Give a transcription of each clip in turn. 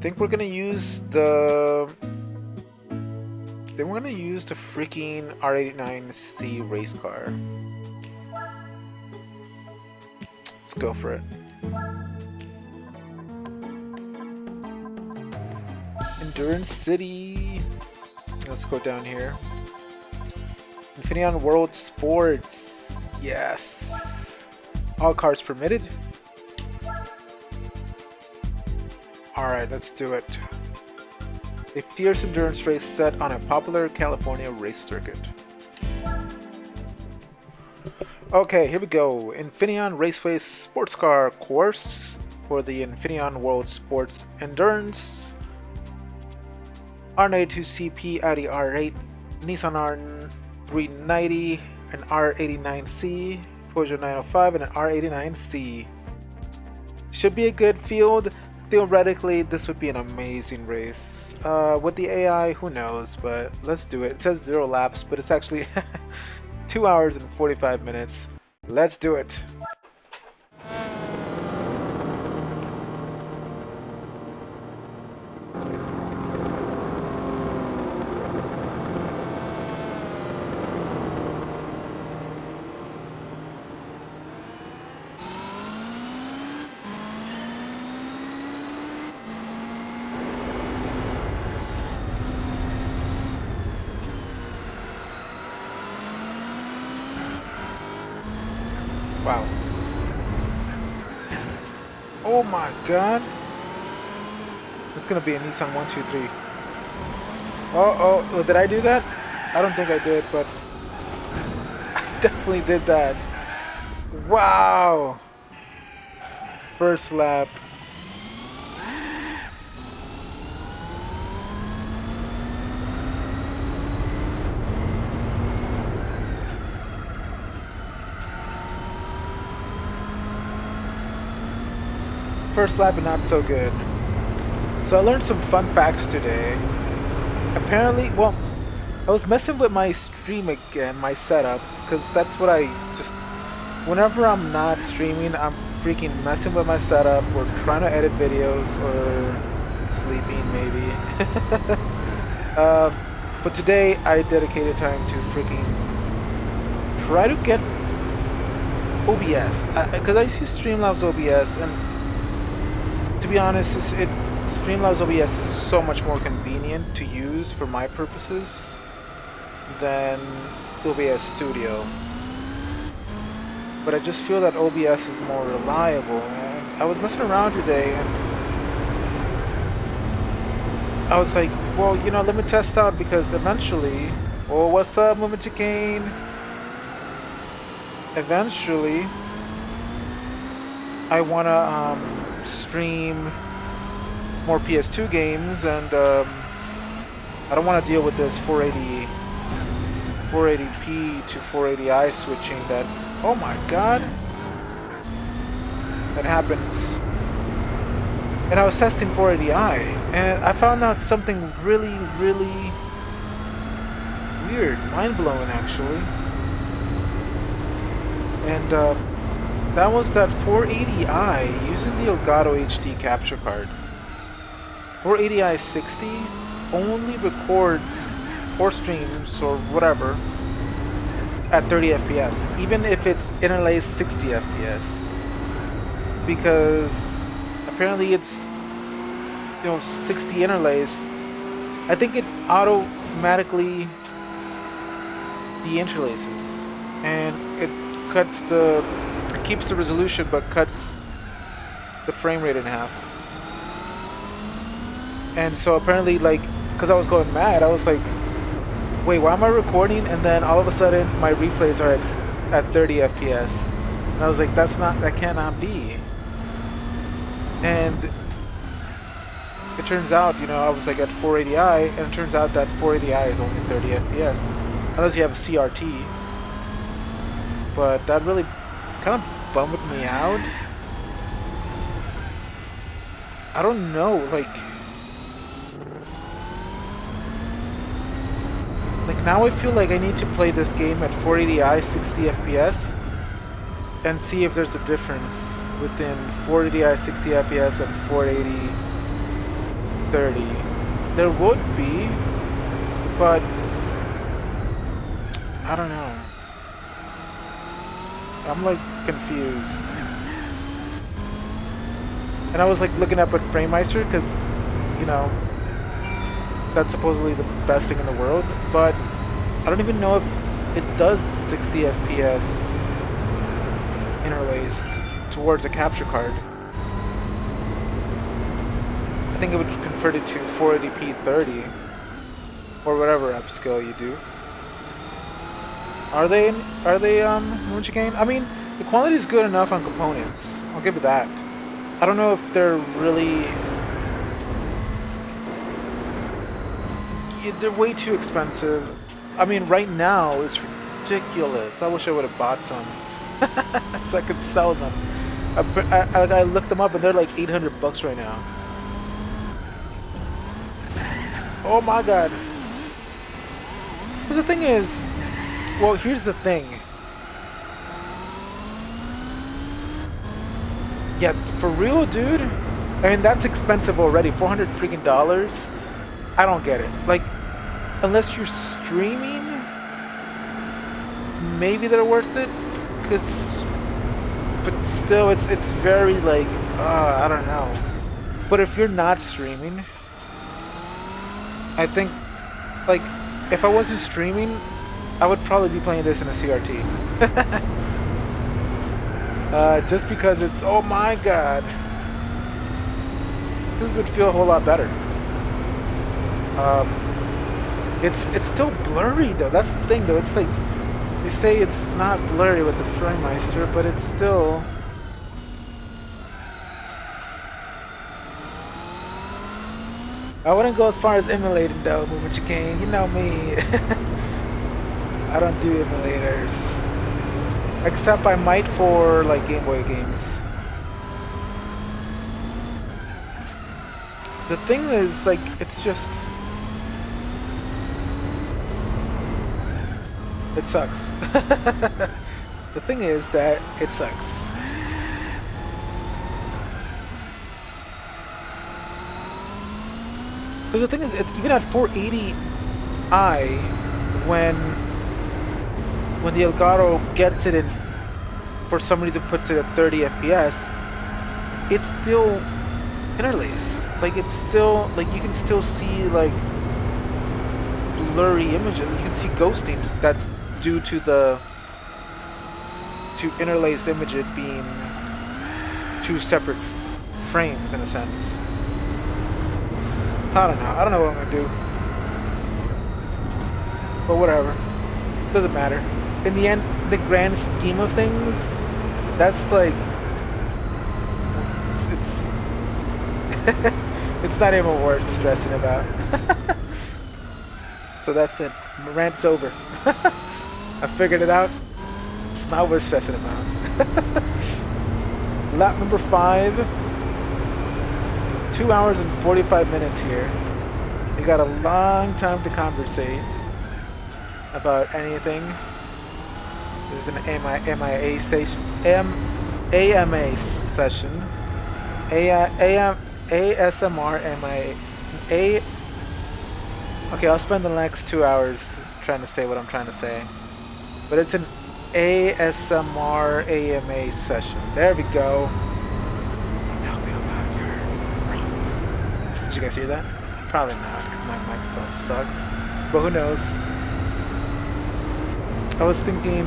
think we're gonna use the. Then we're gonna use the freaking R89C race car. Let's go for it. Endurance City. Let's go down here. Infineon World Sports. Yes. All cars permitted. Alright, let's do it. A fierce endurance race set on a popular California race circuit. Okay, here we go. Infineon Raceway Sports Car course for the Infineon World Sports Endurance. R92CP, Audi R8, Nissan R390, an R89C, Peugeot 905, and an R89C. Should be a good field. Theoretically, this would be an amazing race. With the AI, who knows, but let's do it. It says 0 laps, but it's actually 2 hours and 45 minutes. Let's do it. Wow. Oh my god. It's gonna be a Nissan 123. Oh, did I do that? I don't think I did, but I definitely did that. Wow. First lap. First lap and not so good. So I learned some fun facts today. Apparently, well, I was messing with my stream again, my setup, because that's what I just, whenever I'm not streaming, I'm freaking messing with my setup or trying to edit videos or sleeping maybe. But today I dedicated time to freaking try to get OBS, because I use Streamlabs OBS, and to be honest, Streamlabs OBS is so much more convenient to use for my purposes than OBS Studio. But I just feel that OBS is more reliable. And I was messing around today and I was like, well, you know, let me test out, because eventually, oh, what's up, Movement Chicane? Eventually, I wanna stream more PS2 games, and I don't want to deal with this 480p to 480i switching that, oh my god, that happens. And I was testing 480i, and I found out something really, really weird, mind-blowing actually. And that was that 480i using the Elgato HD capture card. 480i 60 only records or streams or whatever at 30 FPS, even if it's interlaced 60 FPS. Because apparently it's, you know, 60 interlaced. I think it automatically deinterlaces, and it keeps the resolution but cuts the frame rate in half. And so apparently, like, because I was going mad, I was like, wait, why am I recording and then all of a sudden my replays are at 30 FPS? And I was like, that cannot be. And it turns out, you know, I was like at 480i, and it turns out that 480i is only 30 FPS, unless you have a CRT. But that really kind of bummed me out. I don't know, like now I feel like I need to play this game at 480i 60 FPS and see if there's a difference within 480i 60 FPS and 480 30. There would be, but I don't know. I'm like confused. And I was like looking up at FrameMeister because, you know, that's supposedly the best thing in the world, but I don't even know if it does 60 FPS interlaced towards a capture card. I think it would convert it to 480p 30 or whatever upscale you do. Are they Moonchicane? I mean, the quality is good enough on components. I'll give it that. I don't know if they're really... They're way too expensive. I mean, right now it's ridiculous. I wish I would have bought some so I could sell them. I looked them up and they're like 800 bucks right now. Oh my god. But the thing is, well, here's the thing. Yeah, for real, dude. I mean, that's expensive already. $400 freaking dollars. I don't get it. Like, unless you're streaming, maybe they're worth it. But still, it's very like, I don't know. But if you're not streaming, I think, like, if I wasn't streaming, I would probably be playing this in a CRT. Just because it's, oh my god, this would feel a whole lot better. It's still blurry though. That's the thing though. It's like they say it's not blurry with the FrameMeister, but it's still. I wouldn't go as far as emulating though, Moonchicane. You know me. I don't do emulators. Except I might for like Game Boy games. The thing is, like, it's just... It sucks. The thing is that it sucks. Because the thing is, even at 480i, when the Elgato gets it in, for some reason puts it at 30 FPS, it's still interlaced. Like, it's still, like, you can still see, like, blurry images. You can see ghosting that's due to interlaced image it being two separate frames, in a sense. I don't know what I'm gonna do. But whatever. Doesn't matter. In the end, the grand scheme of things, that's like, it's not even worth stressing about. So that's it. My rant's over. I figured it out. It's not worth stressing about. Lap number 5. 2 hours and 45 minutes here. We got a long time to conversate about anything. This is an AMA station. AMA session. ASMR MIA. Okay, I'll spend the next 2 hours trying to say what I'm trying to say. But it's an ASMR AMA session. There we go. Tell me about your problems. Did you guys hear that? Probably not, because my microphone sucks. But who knows? I was thinking,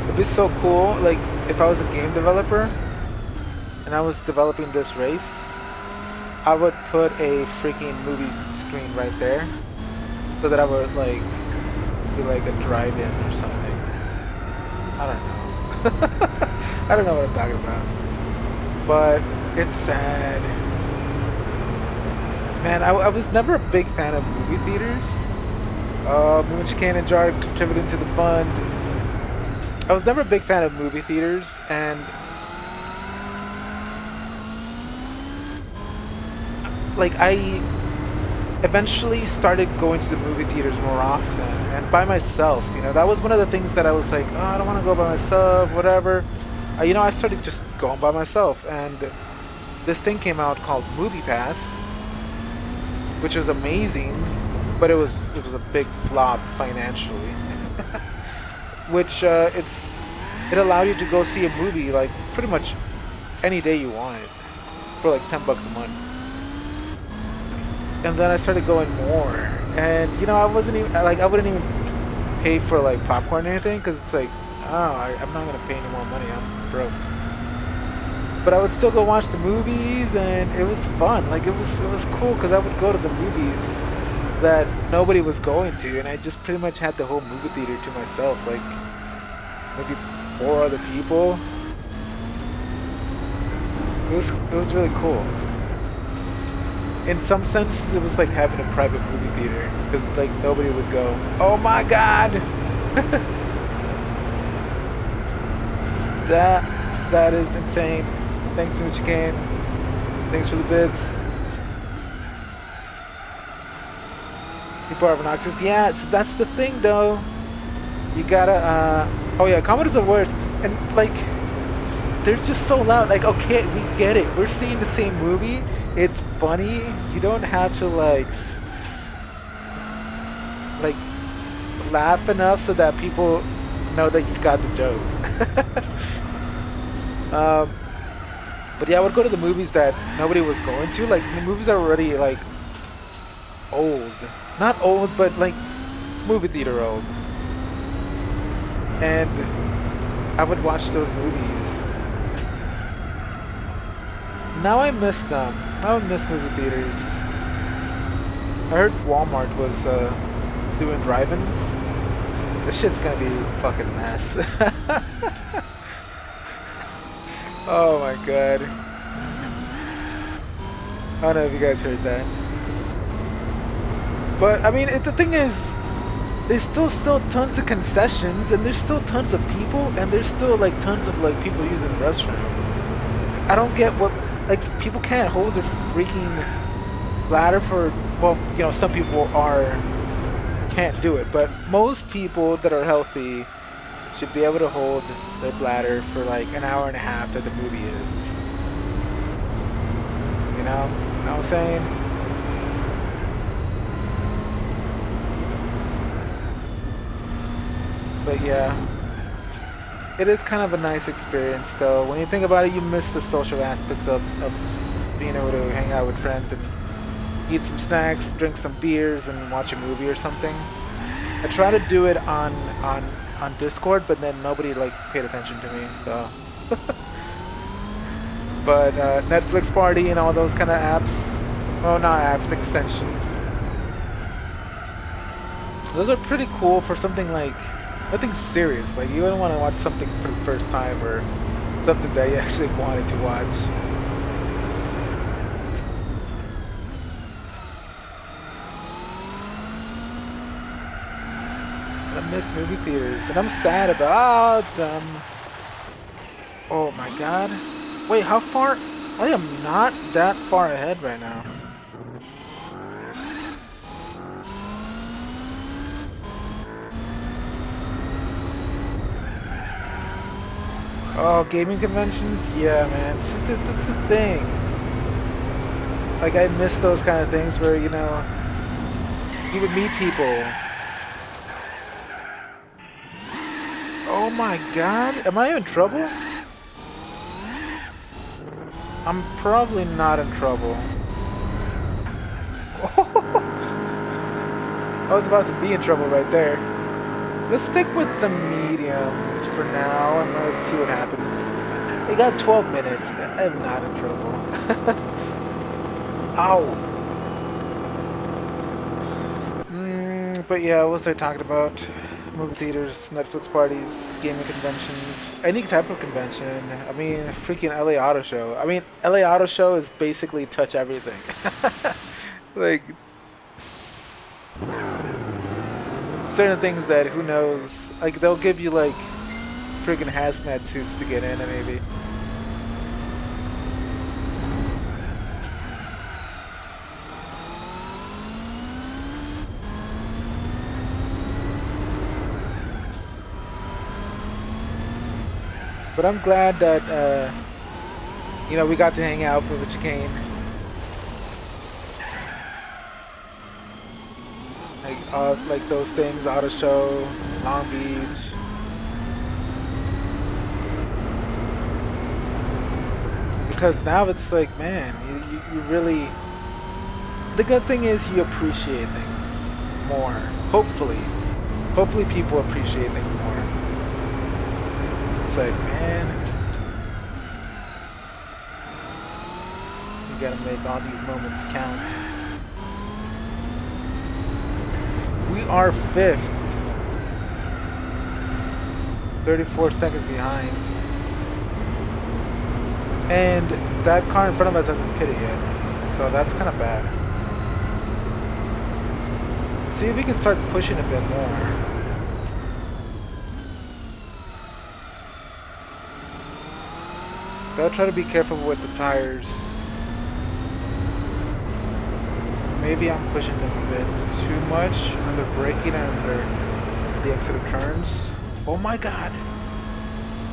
it'd be so cool, like, if I was a game developer and I was developing this race, I would put a freaking movie screen right there so that I would, like, be like a drive-in or something. I don't know. I don't know what I'm talking about. But it's sad. Man, I was never a big fan of movie theaters. Moonchicane and Jar contributing to the fund. I was never a big fan of movie theaters, and like I eventually started going to the movie theaters more often and by myself. You know, that was one of the things that I was like, oh, I don't want to go by myself, whatever. You know, I started just going by myself, and this thing came out called Movie Pass, which was amazing, but it was a big flop financially. Which it allowed you to go see a movie like pretty much any day you wanted for like $10 a month. And then I started going more, and you know I wasn't even like I wouldn't even pay for like popcorn or anything because it's like I'm not gonna pay any more money. I'm broke. But I would still go watch the movies, and it was fun. Like it was cool because I would go to the movies that nobody was going to, and I just pretty much had the whole movie theater to myself. Like maybe 4 other people. It was really cool. In some senses, it was like having a private movie theater because like nobody would go. Oh my god! that is insane. Thanks so much again. Thanks for the bits. People are obnoxious. Yeah, so that's the thing though. You gotta oh yeah, Commodores are worse. And like they're just so loud. Like, okay, we get it. We're seeing the same movie. It's funny. You don't have to like laugh enough so that people know that you got the joke. But yeah, I would go to the movies that nobody was going to. Like the movies are already like old, not old, but like movie theater old. And I would watch those movies. Now I miss them. I would miss movie theaters. I heard Walmart was doing drive-ins. This shit's gonna be a fucking mess. Oh my god. I don't know if you guys heard that. But I mean, the thing is, they still sell tons of concessions, and there's still tons of people, and there's still like tons of like people using the restroom. I don't get what. Like, people can't hold their freaking bladder for, well, you know, some people can't do it, but most people that are healthy should be able to hold their bladder for like an hour and a half that the movie is. You know what I'm saying? But yeah. It is kind of a nice experience, though. When you think about it, you miss the social aspects of being able to hang out with friends and eat some snacks, drink some beers, and watch a movie or something. I try to do it on Discord, but then nobody like paid attention to me. So, but Netflix Party and all those kind of apps. Oh, not apps, extensions. Those are pretty cool for something like. Nothing serious, like you don't want to watch something for the first time or something that you actually wanted to watch. I miss movie theaters, and I'm sad about them. Oh my god. Wait, how far? I am not that far ahead right now. Oh, gaming conventions? Yeah, man. It's the thing. Like, I miss those kind of things where, you know, you would meet people. Oh my god. Am I in trouble? I'm probably not in trouble. I was about to be in trouble right there. Let's stick with the mediums for now and let's see what happens. We got 12 minutes. I'm not in trouble. Ow. But yeah, what was I talking about? Movie theaters, Netflix parties, gaming conventions, any type of convention. I mean, freaking LA Auto Show. I mean, LA Auto Show is basically touch everything. Like, certain things that who knows, like they'll give you like freaking hazmat suits to get in, maybe. But I'm glad that you know, we got to hang out with Chicane. Like those things, Auto Show, Long Beach. Because now it's like, man, you really. The good thing is you appreciate things more. Hopefully people appreciate things more. It's like, man, you gotta make all these moments count. We are 5th. 34 seconds behind. And that car in front of us hasn't pitted yet. So that's kind of bad. See if we can start pushing a bit more. Gotta try to be careful with the tires. Maybe I'm pushing them a bit too much under braking and under the exit of turns. Oh my god!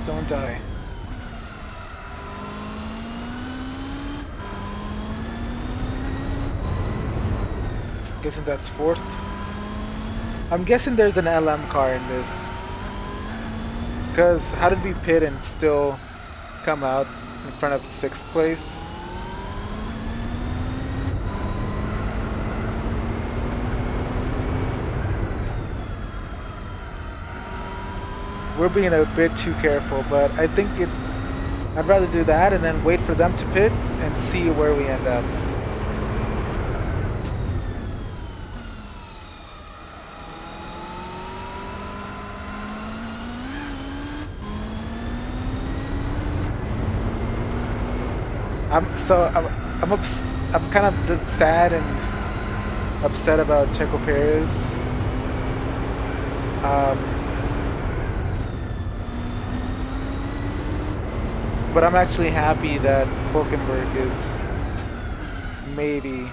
Don't die. Guessing that's 4th. I'm guessing there's an LM car in this. Because how did we pit and still come out in front of 6th place? We're being a bit too careful, but I think I'd rather do that and then wait for them to pit and see where we end up. I'm kind of just sad and upset about Checo Perez. But I'm actually happy that Hulkenberg is maybe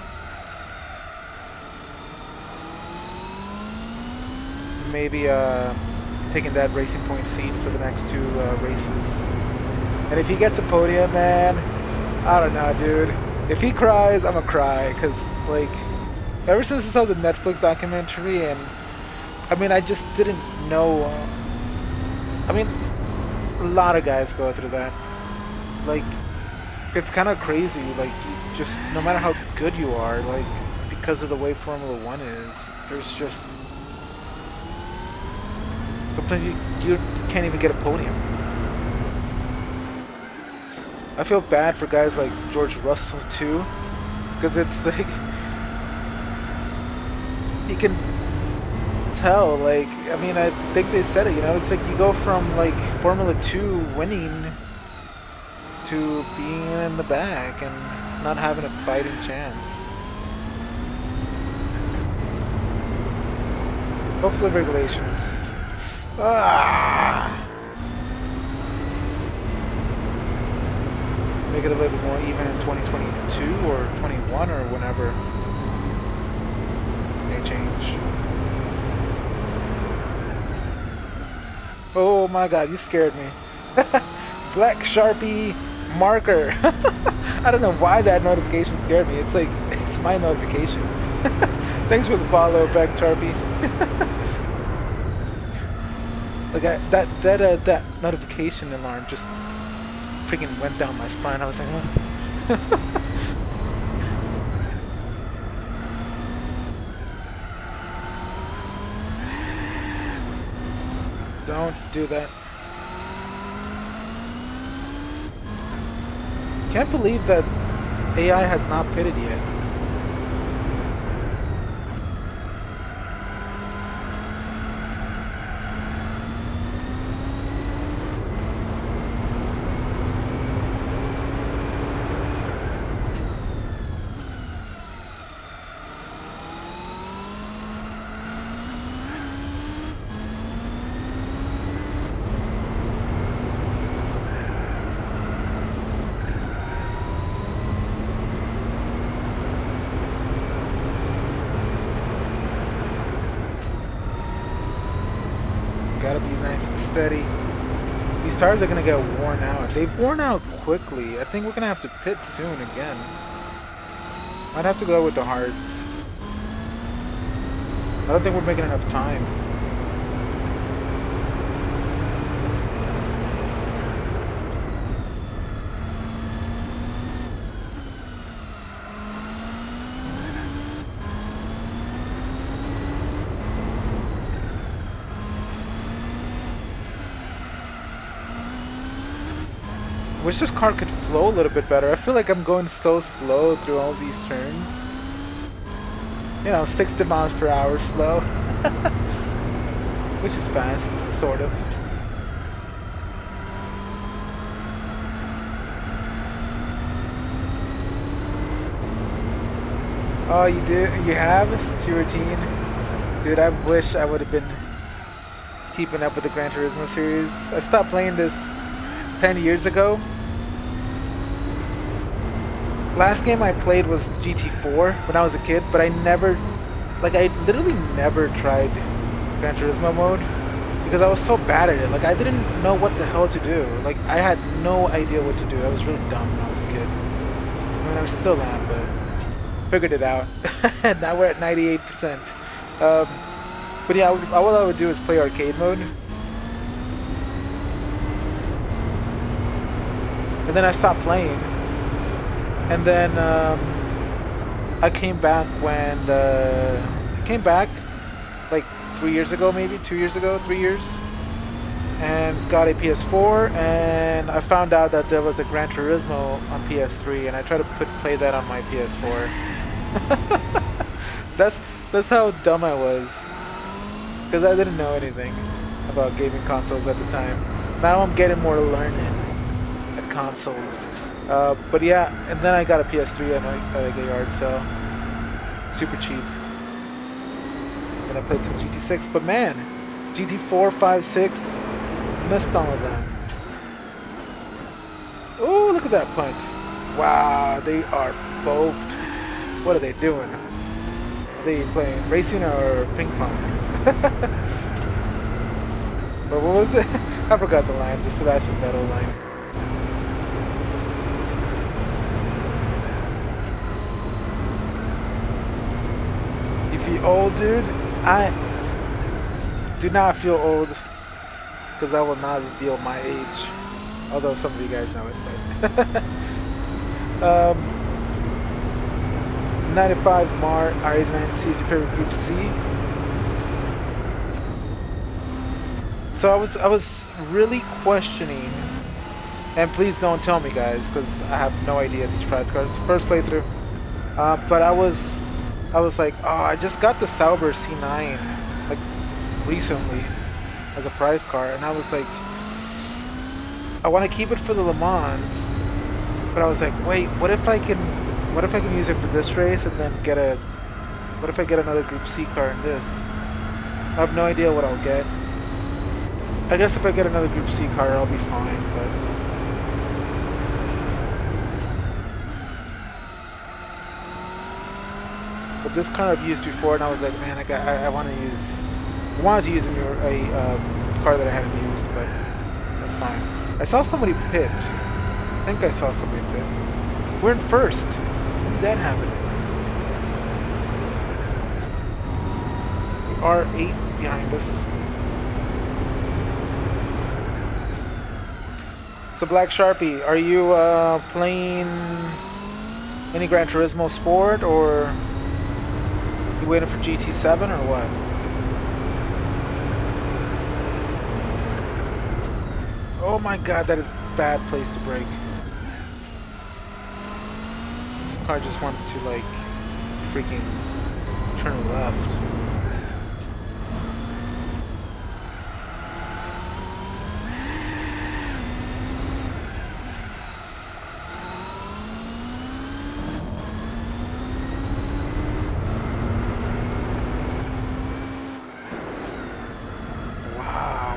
taking that Racing Point seat for the next 2 races. And if he gets a podium, man, I don't know, dude. If he cries, I'm gonna cry, cause like, ever since I saw the Netflix documentary, and I mean, I just didn't know. I mean, a lot of guys go through that. Like, it's kind of crazy. Like, you just, no matter how good you are, like, because of the way Formula One is, there's just sometimes you can't even get a podium. I feel bad for guys like George Russell too, because it's like you can tell. Like, I mean, I think they said it. You know, it's like you go from like Formula 2 winning to being in the back and not having a fighting chance. Hopefully, regulations. Make it a little bit more even in 2022 or 21 or whenever they change. Oh my god, you scared me. Black Sharpie marker. I don't know why that notification scared me. It's like, it's my notification. Thanks for the follow, Black Sharpie. Like that notification alarm just freaking went down my spine. I was like, oh. Don't do that. Can't believe that AI has not pitted yet. Gotta be nice and steady. These tires are gonna get worn out. They've worn out quickly. I think we're gonna have to pit soon again. Might have to go with the hards. I don't think we're making enough time. Wish this car could flow a little bit better. I feel like I'm going so slow through all these turns. You know, 60 miles per hour slow. Which is fast, sort of. Oh, you do? You have? It's your routine? Dude, I wish I would have been keeping up with the Gran Turismo series. I stopped playing this 10 years ago. Last game I played was GT4 when I was a kid, but I never, like I literally never tried Gran Turismo mode because I was so bad at it. Like I didn't know what the hell to do. Like I had no idea what to do. I was really dumb when I was a kid. I mean, I still am, but figured it out. Now we're at 98%. But yeah, what I would do is play arcade mode. And then I stopped playing. And then I came back when I came back like 3 years ago, maybe 2 years ago, 3 years, and got a PS4. And I found out that there was a Gran Turismo on PS3, and I tried to play that on my PS4. That's how dumb I was, because I didn't know anything about gaming consoles at the time. Now I'm getting more learning at consoles. But yeah, and then I got a PS3 at a yard sale, super cheap. And I played some GT6, but man, GT4, 5, 6, missed all of them. Oh, look at that punt! Wow, they are both. What are they doing? Are they playing racing or ping pong? But what was it? I forgot the line, the Sebastian Vettel line. Old, dude. I do not feel old because I will not reveal my age, although some of you guys know it. But 95 Mar R89C is your favorite Group C. So I was really questioning, and please don't tell me, guys, because I have no idea these prize cards. First playthrough, but I was like, oh, I just got the Sauber C9 like recently as a prize car, and I was like, I want to keep it for the Le Mans, but I was like, wait, what if I can use it for this race and then what if I get another Group C car in this? I have no idea what I'll get. I guess if I get another Group C car, I'll be fine, but. But this car I've used before, and I was like, man, I wanted to use a car that I hadn't used, but that's fine. I saw somebody pit. I think I saw somebody pit. We're in first. When did that happen? We are 8 behind us. So Black Sharpie, are you playing any Gran Turismo Sport, or you waiting for GT7 or what? Oh my god, that is a bad place to brake. The car just wants to like freaking turn left.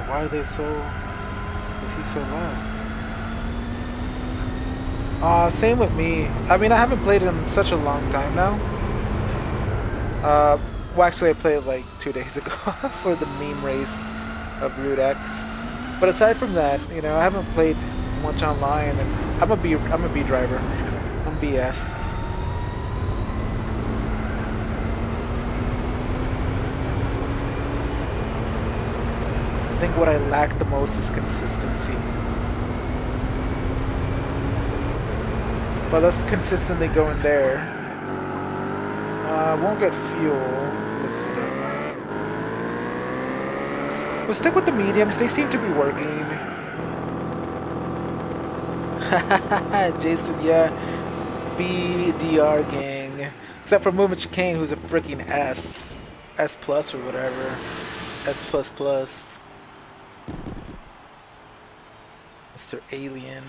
Why are they so... is he so lost? Same with me. I mean, I haven't played it in such a long time now. Well, actually, I played like 2 days ago for the meme race of Route X. But aside from that, you know, I haven't played much online, and I'm a B driver. I'm BS. think what I lack the most is consistency. But let's consistently go in there. Won't get fuel. Let's see that. We'll stick with the mediums. They seem to be working. Jason, yeah. BDR gang. Except for Movement Chicane, who's a freaking S. S plus or whatever. S plus plus. Mr. Alien.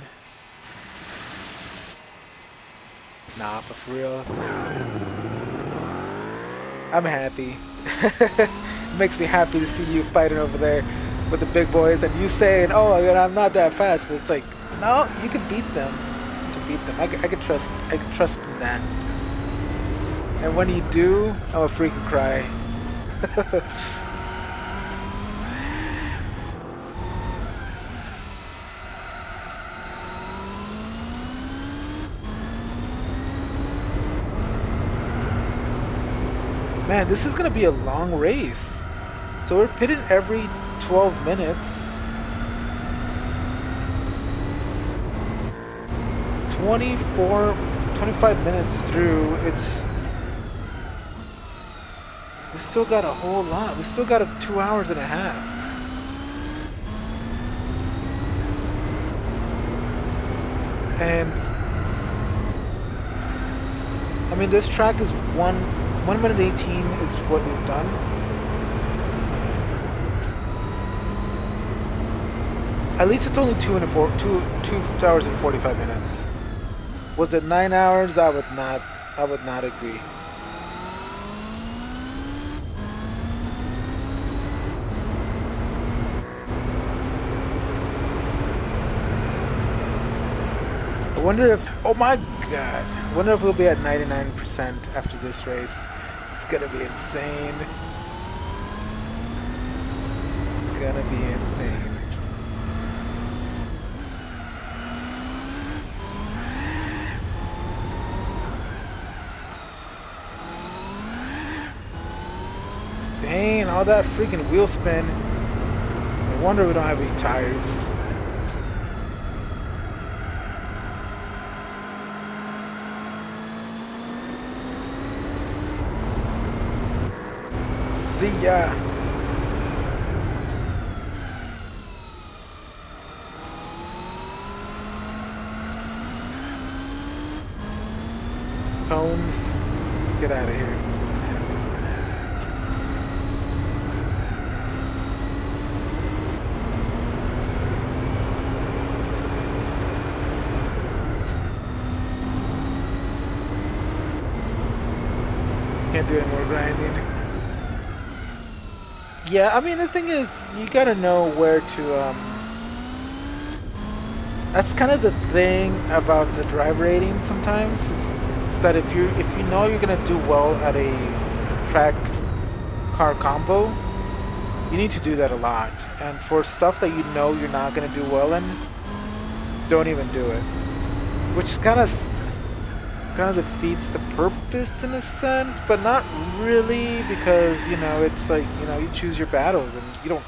Nah, but for real. I'm happy. It makes me happy to see you fighting over there with the big boys and you saying, oh, I'm not that fast. But it's like, no, you can beat them. You can beat them. I can trust in that. And when you do, I'm a freaking cry. Man, this is gonna be a long race. So we're pitting every 12 minutes. 25 minutes through, we still got a whole lot. We still got 2 hours and a half. And I mean, this track is 1 minute 18 is what we've done. At least it's only 2 hours and 45 minutes. Was it 9 hours? I would not agree. I wonder if, oh my god, I wonder if we'll be at 99% after this race. It's gonna be insane. It's gonna be insane. Dang, all that freaking wheel spin. No wonder we don't have any tires. See ya. Cones, get out of here. Can't do any more grinding. Yeah, I mean, the thing is, you gotta know where to, that's kind of the thing about the drive rating sometimes, is that if you know you're gonna do well at a track car combo, you need to do that a lot. And for stuff that you know you're not gonna do well in, don't even do it. Which kind of defeats the purpose in a sense, but not really, because it's like you choose your battles and you don't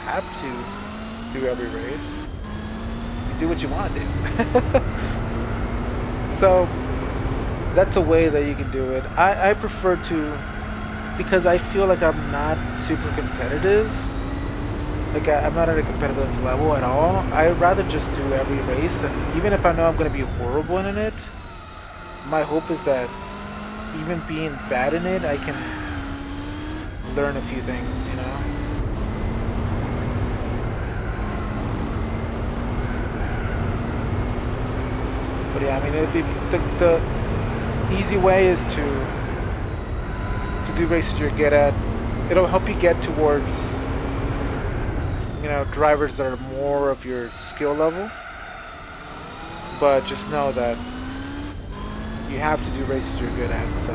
have to do every race. You do what you want to do. So that's a way that you can do it. I prefer to, because I feel like I'm not super competitive. Like I'm not at a competitive level at all. I'd rather just do every race, and even if I know I'm going to be horrible in it, my hope is that even being bad in it, I can learn a few things, But yeah, I mean, the easy way is to do races you're good at. It'll help you get towards, drivers that are more of your skill level. But just know that you have to do races you're good at, so.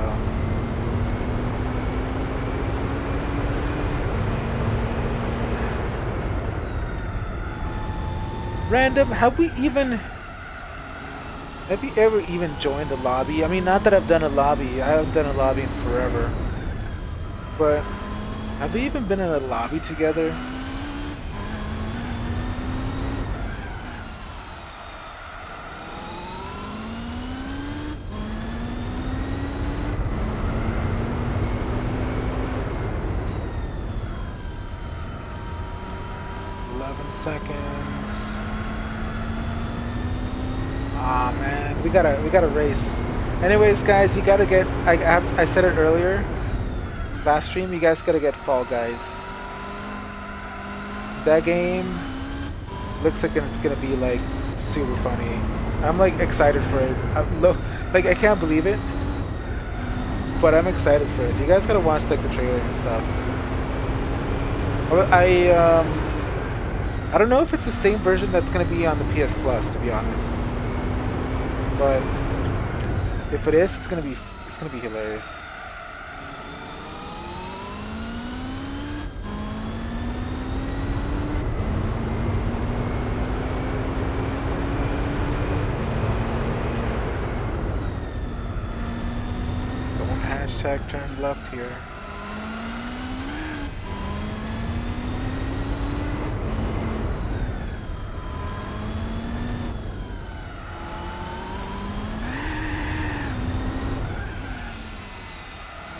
Random, have you ever even joined a lobby? I mean, not that I've done a lobby. I haven't done a lobby in forever. But have we even been in a lobby together? man, we gotta race. Anyways, guys, you gotta get. I said it earlier. Last stream, you guys gotta get Fall Guys. That game looks like it's gonna be like super funny. I'm like excited for it. Like I can't believe it, but I'm excited for it. You guys gotta watch like the trailer and stuff. I don't know if it's the same version that's gonna be on the PS Plus, to be honest. But if it is, it's gonna be hilarious. Don't hashtag turn left here.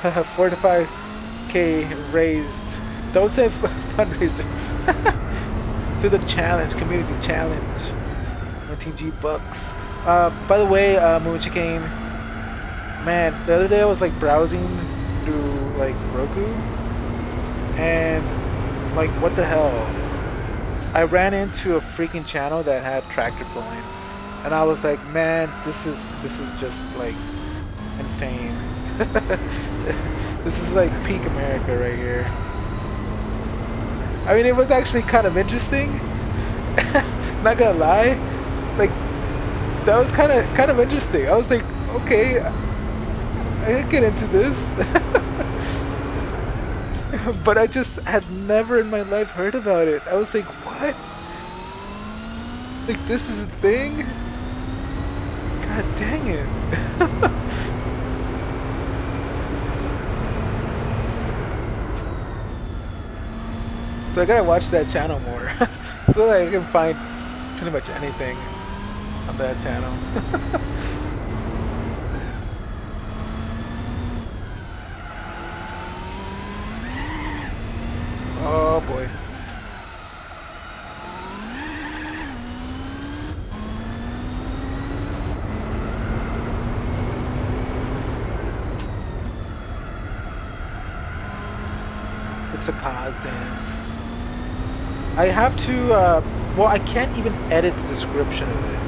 $45K raised. Don't say fundraiser. To the challenge, community challenge. MTG bucks. By the way, Moon Chicane, man, the other day I was like browsing through like Roku, and like what the hell? I ran into a freaking channel that had tractor pulling, and I was like, man, this is just like insane. This is like peak America right here. I mean, it was actually kind of interesting. Not gonna lie, like that was kind of interesting. I was like, okay, I could get into this, but I just had never in my life heard about it. I was like, what? Like this is a thing? God dang it. So I gotta watch that channel more. I feel like I can find pretty much anything on that channel. Oh boy. It's a cause dance. I have to, well, I can't even edit the description of it.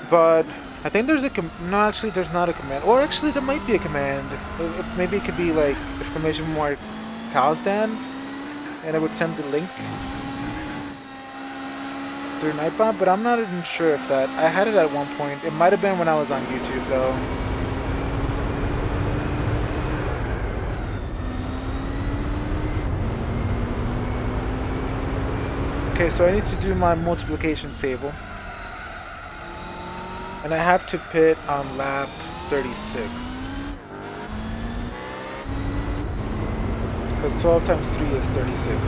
But I think there's a no, actually there's not a command. Or actually there might be a command. Maybe it could be like exclamation mark cows dance, and it would send the link through Nightbot, but I'm not even sure if that, I had it at one point. It might have been when I was on YouTube though. Okay, so I need to do my multiplication table. And I have to pit on lap 36. Because 12 times 3 is 36.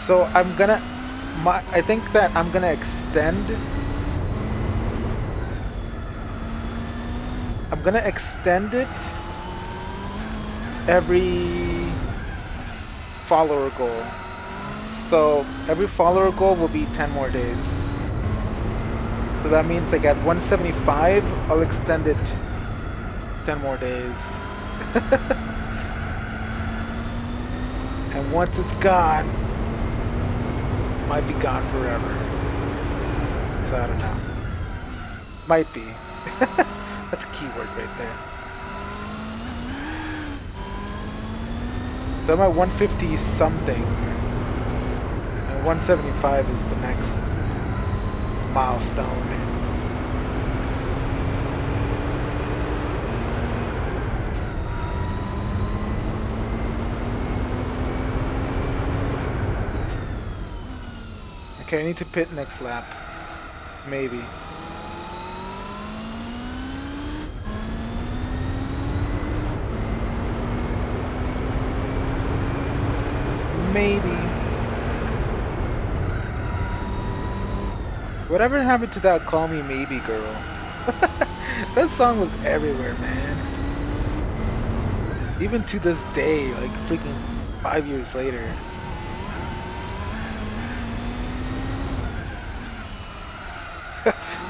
So I'm gonna, I think that I'm gonna extend. I'm gonna extend it every follower goal. So every follower goal will be 10 more days. So that means like at 175, I'll extend it 10 more days. And once it's gone, it might be gone forever. So I don't know. Might be. That's a keyword right there. So I'm at 150 something. And 175 is the next milestone. Okay, I need to pit next lap. Maybe. Maybe. Whatever happened to that Call Me Maybe girl? That song was everywhere, man. Even to this day, like freaking 5 years later.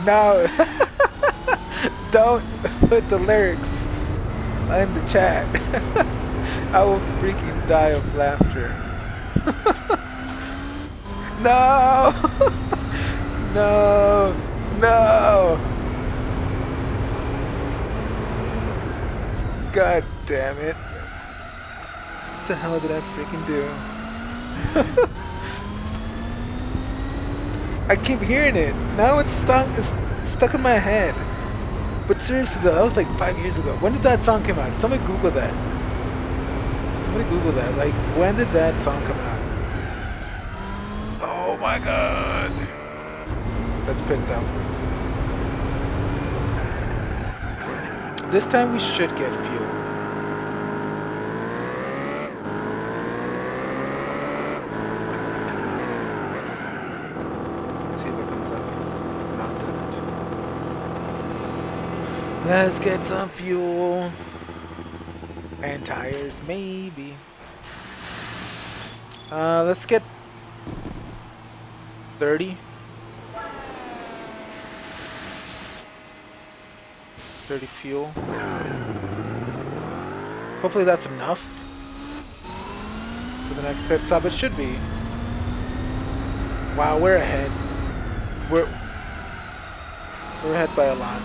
No, don't put the lyrics in the chat. I will freaking die of laughter. No! No! No! God damn it. What the hell did I freaking do? I keep hearing it. Now it's stuck in my head. But seriously though, that was like 5 years ago. When did that song come out? Somebody Google that. Somebody Google that. Like, when did that song come out? Oh my god. Let's pick up. This time we should get fuel. Let's see if it comes up. Not it. Let's get some fuel. And tires, maybe. Let's get 30. 30 fuel. Hopefully that's enough for the next pit stop. It should be. Wow, we're ahead. We're ahead by a lot.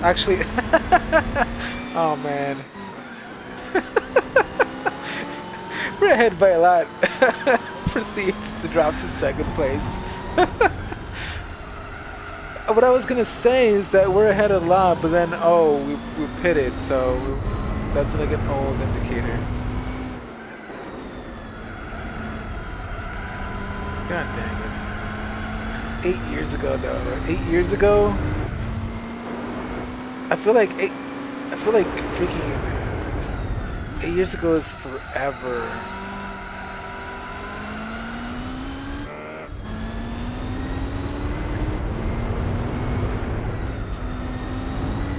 Actually, oh man. We're ahead by a lot. Proceeds to drop to second place. What I was gonna say is that we're ahead a lot, but then we pitted, so that's like an old indicator. God dang it! 8 years ago, though. 8 years ago. I feel like freaking 8 years ago is forever.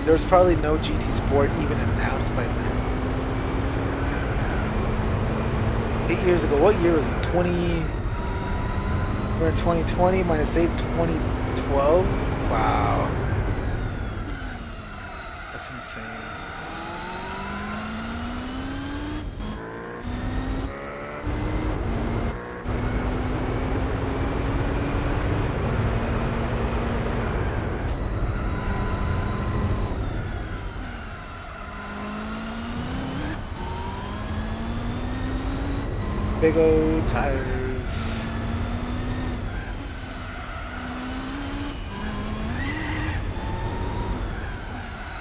There was probably no GT Sport even announced by then. 8 years ago, what year was it? 20. We're in 2020 minus 8, 2012. Wow. That's insane. Big old tires.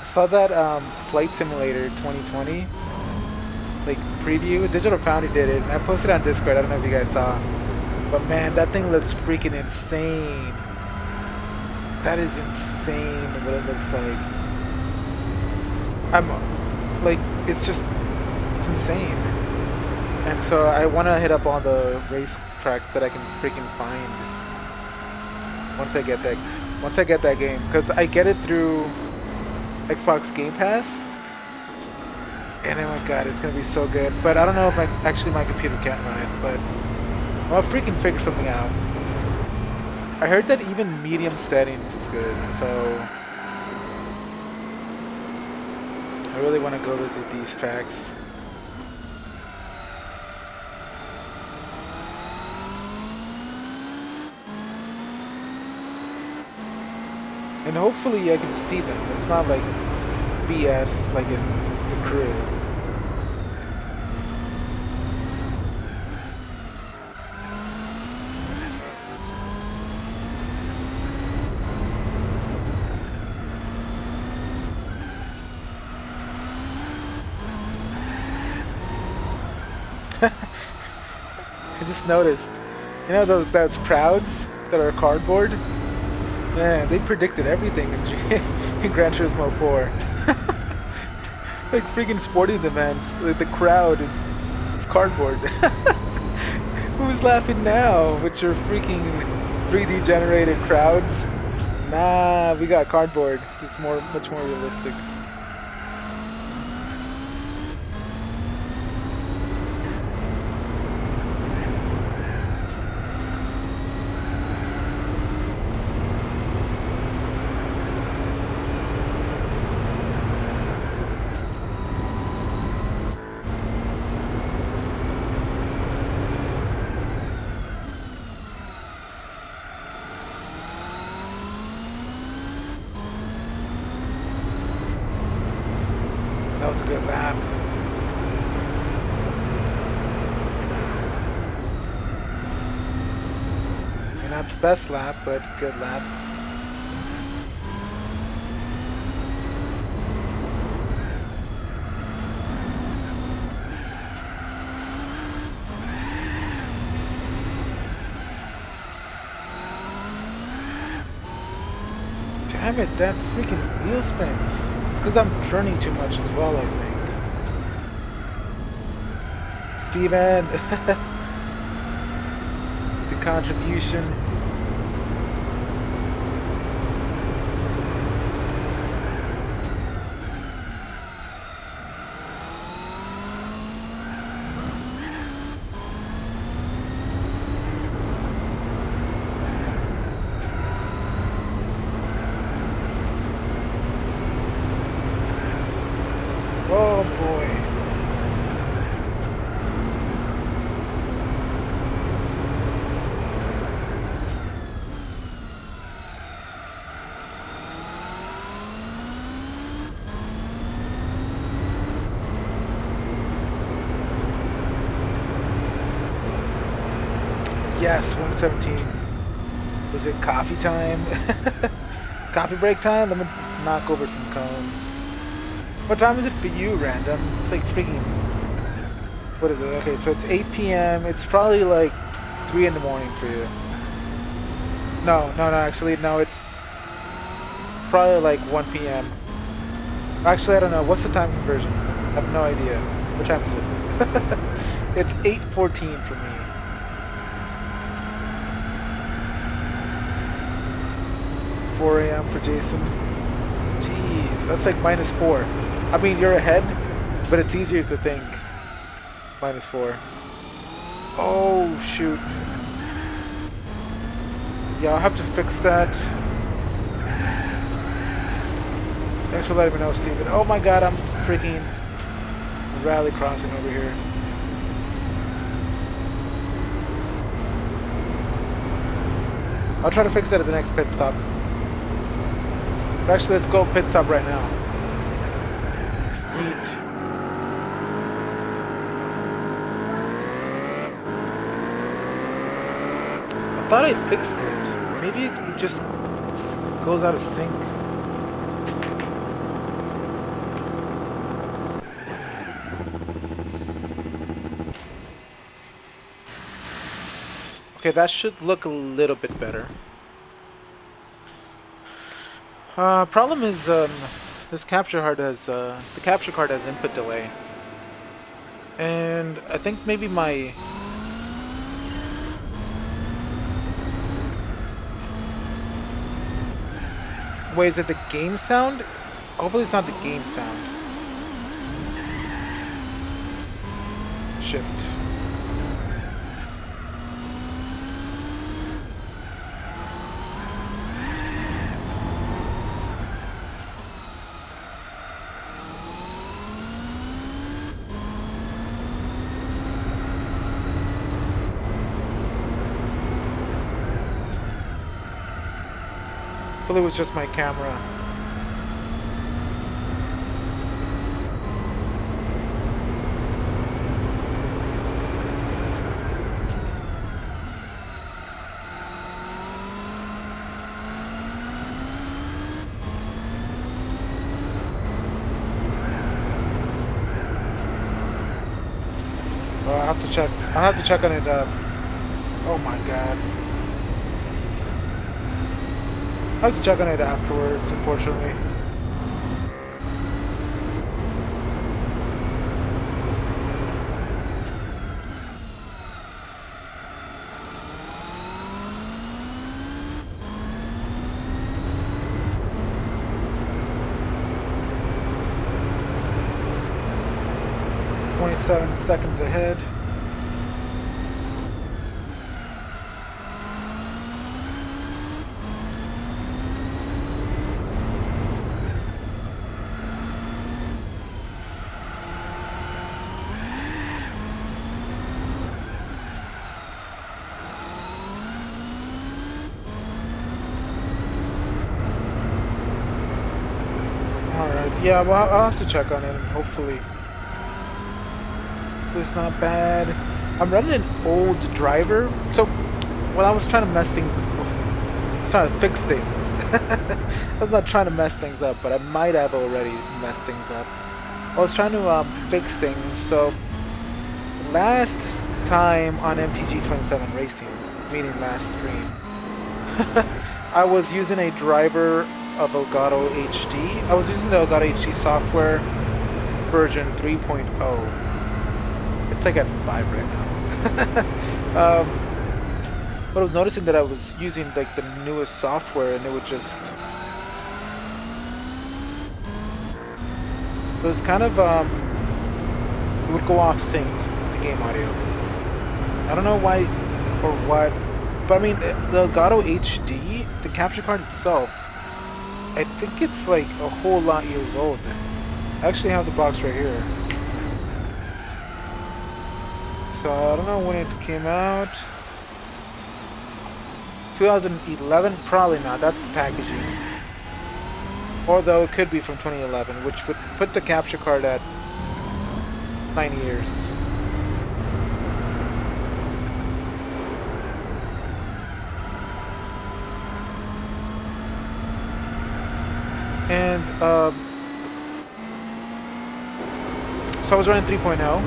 I saw that Flight Simulator 2020 like preview. Digital Foundry did it, and I posted it on Discord. I don't know if you guys saw, but man, that thing looks freaking insane. That is insane what it looks like. It's insane. And so I want to hit up all the race tracks that I can freaking find once I get that game, because I get it through Xbox Game Pass, and oh my god, it's gonna be so good. But I don't know if my computer can't run it, but I'll freaking figure something out. I heard that even medium settings is good, so I really want to go visit these tracks. And hopefully I can see them. It's not like BS like in the crew. I just noticed. You know those crowds that are cardboard? Man, they predicted everything in Gran Turismo 4. Like freaking sporting events, like the crowd is cardboard. Who's laughing now with your freaking 3D generated crowds? Nah, we got cardboard. It's much more realistic. best lap, but good lap. Damn it, that freaking wheel spin. It's because I'm turning too much as well, I think. Steven! The contribution. Oh boy. Yes, 117. Was it coffee time? Coffee break time? Let me knock over some cones. What time is it for you, Random? It's like freaking... What is it? Okay, so it's 8 p.m. It's probably like 3 in the morning for you. No, actually, no, it's probably like 1 p.m. Actually, I don't know. What's the time conversion? I have no idea. What time is it? It's 8:14 for me. 4 a.m. for Jason. Jeez, that's like -4. I mean, you're ahead, but it's easier to think. -4. Oh, shoot. Yeah, I'll have to fix that. Thanks for letting me know, Steven. Oh my god, I'm freaking rally crossing over here. I'll try to fix that at the next pit stop. Actually, let's go pit stop right now. Neat. I thought I fixed it. Maybe it just goes out of sync. Okay, that should look a little bit better. Problem is, this capture card has, the capture card has input delay. And I think maybe my... Wait, is it the game sound? Hopefully it's not the game sound. Shift. Hopefully it was just my camera. I'll have to check. I'll have to check on it. Oh my god. I'll have to check on it afterwards, unfortunately. Seconds ahead. Alright, yeah, well, I'll have to check on it and hopefully it's not bad. I'm running an old driver, so when I was trying to mess things was trying to fix things. I was not trying to mess things up, but I might have already messed things up. I was trying to fix things. So last time on MTG 27 Racing, meaning last stream, I was using a driver of Elgato HD. I was using the Elgato HD software version 3.0. It's like at 5 right now. But I was noticing that I was using like the newest software, and it would just... It was kind of, it would go off sync, the game audio. I don't know why or what, but I mean, the Elgato HD, the capture card itself, I think it's like a whole lot years old. I actually have the box right here. So I don't know when it came out. 2011? Probably not, that's the packaging. Although it could be from 2011, which would put the capture card at 9 years. And so I was running 3.0.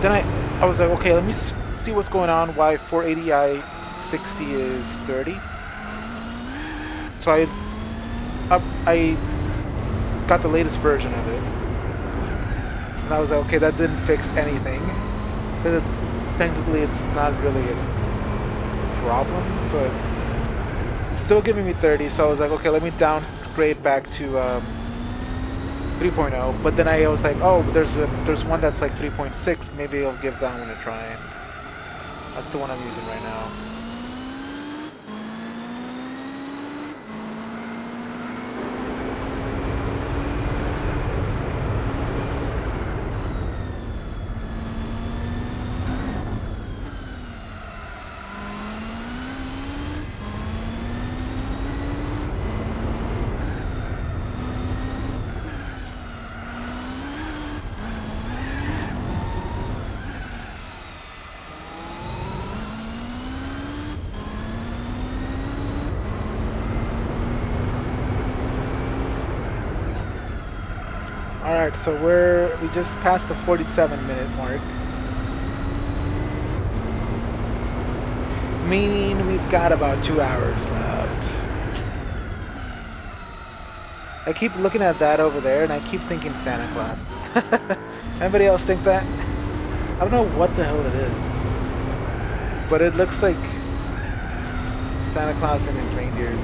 Then I was like, okay, let me see what's going on, why 480i 60 is 30. So I got the latest version of it, and I was like, okay, that didn't fix anything. Technically, it's not really a problem, but still giving me 30. So I was like, okay, let me downgrade back to 3.0. But then I was like, oh, there's one that's like 3.6. Maybe I'll give that one a try. And that's the one I'm using right now. Alright, so we just passed the 47-minute mark. Meaning we've got about 2 hours left. I keep looking at that over there and I keep thinking Santa Claus. Anybody else think that? I don't know what the hell it is, but it looks like Santa Claus and his reindeers.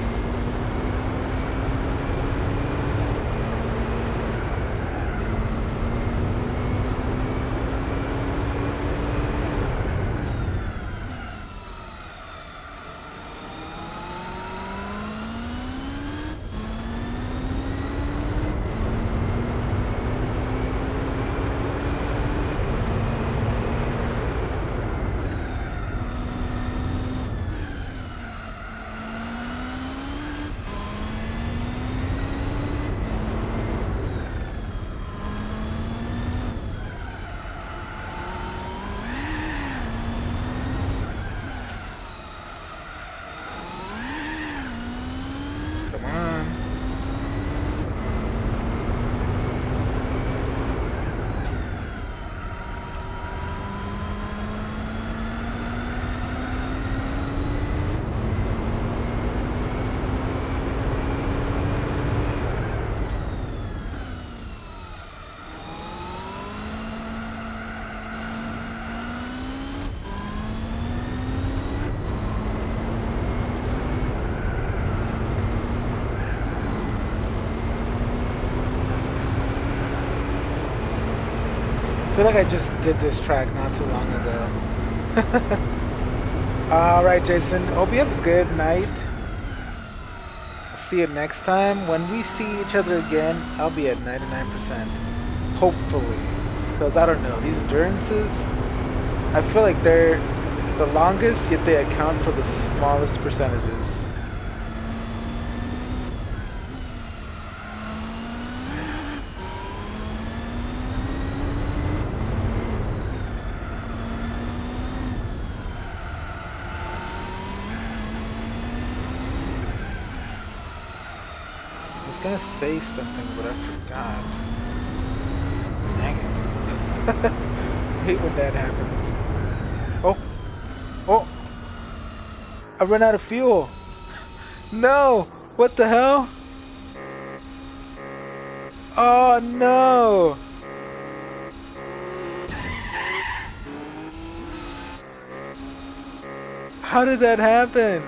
I feel like I just did this track not too long ago. Alright, Jason. Hope you have a good night. I'll see you next time. When we see each other again, I'll be at 99%. Hopefully. Because I don't know. These endurances, I feel like they're the longest, yet they account for the smallest percentages. gonna say something, but I forgot. Dang it. I hate when that happens. Oh! Oh! I ran out of fuel! No! What the hell? Oh no! How did that happen?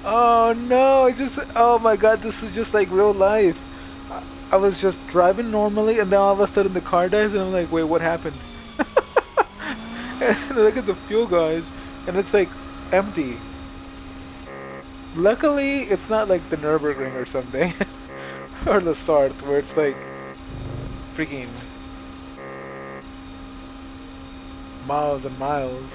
Oh no, oh my god, this is just like real life. I was just driving normally and then all of a sudden the car dies and I'm like, wait, what happened? And look at the fuel gauge and it's like empty. Luckily, it's not like the Nürburgring or something. Or the Sarth where it's like freaking miles and miles.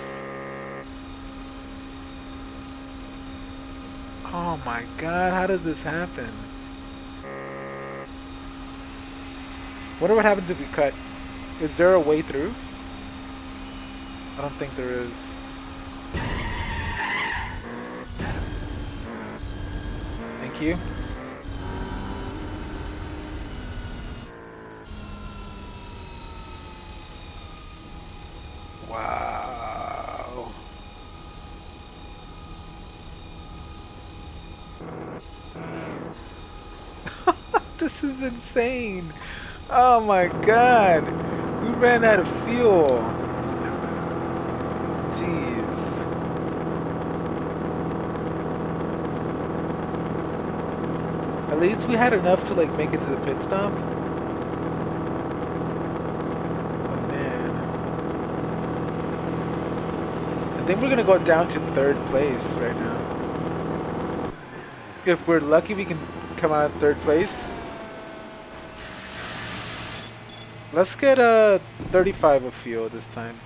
Oh my god, how did this happen? Wonder what happens if we cut. Is there a way through? I don't think there is. Thank you. Wow. This is insane. Oh my god. We ran out of fuel. Jeez. At least we had enough to like make it to the pit stop. Oh man. I think we're gonna go down to 3rd place right now. If we're lucky we can come out 3rd place. Let's get a 35 of fuel this time.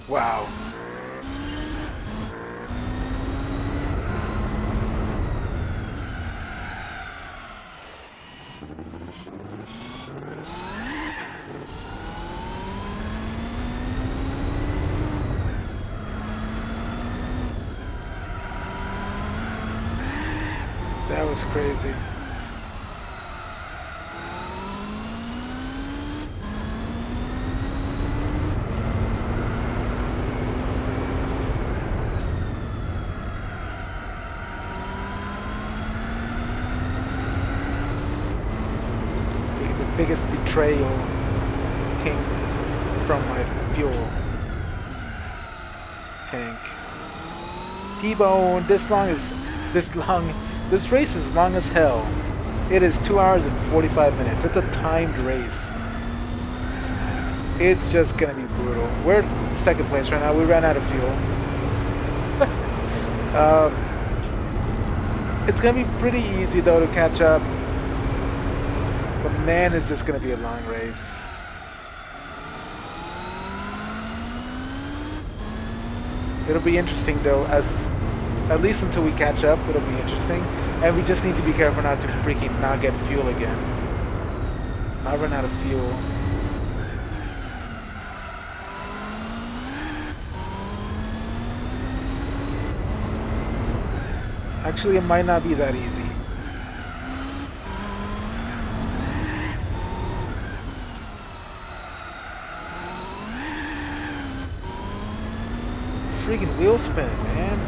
Wow. That was crazy. The biggest betrayal came from my fuel tank. T-Bone, this race is long as hell. It is 2 hours and 45 minutes. It's a timed race. It's just gonna be brutal. We're 2nd place right now. We ran out of fuel. It's gonna be pretty easy though to catch up. But man, is this gonna be a long race. It'll be interesting though, at least until we catch up, it'll be interesting. And we just need to be careful not to freaking not get fuel again. Not run out of fuel. Actually, it might not be that easy. Freaking wheel spin, man.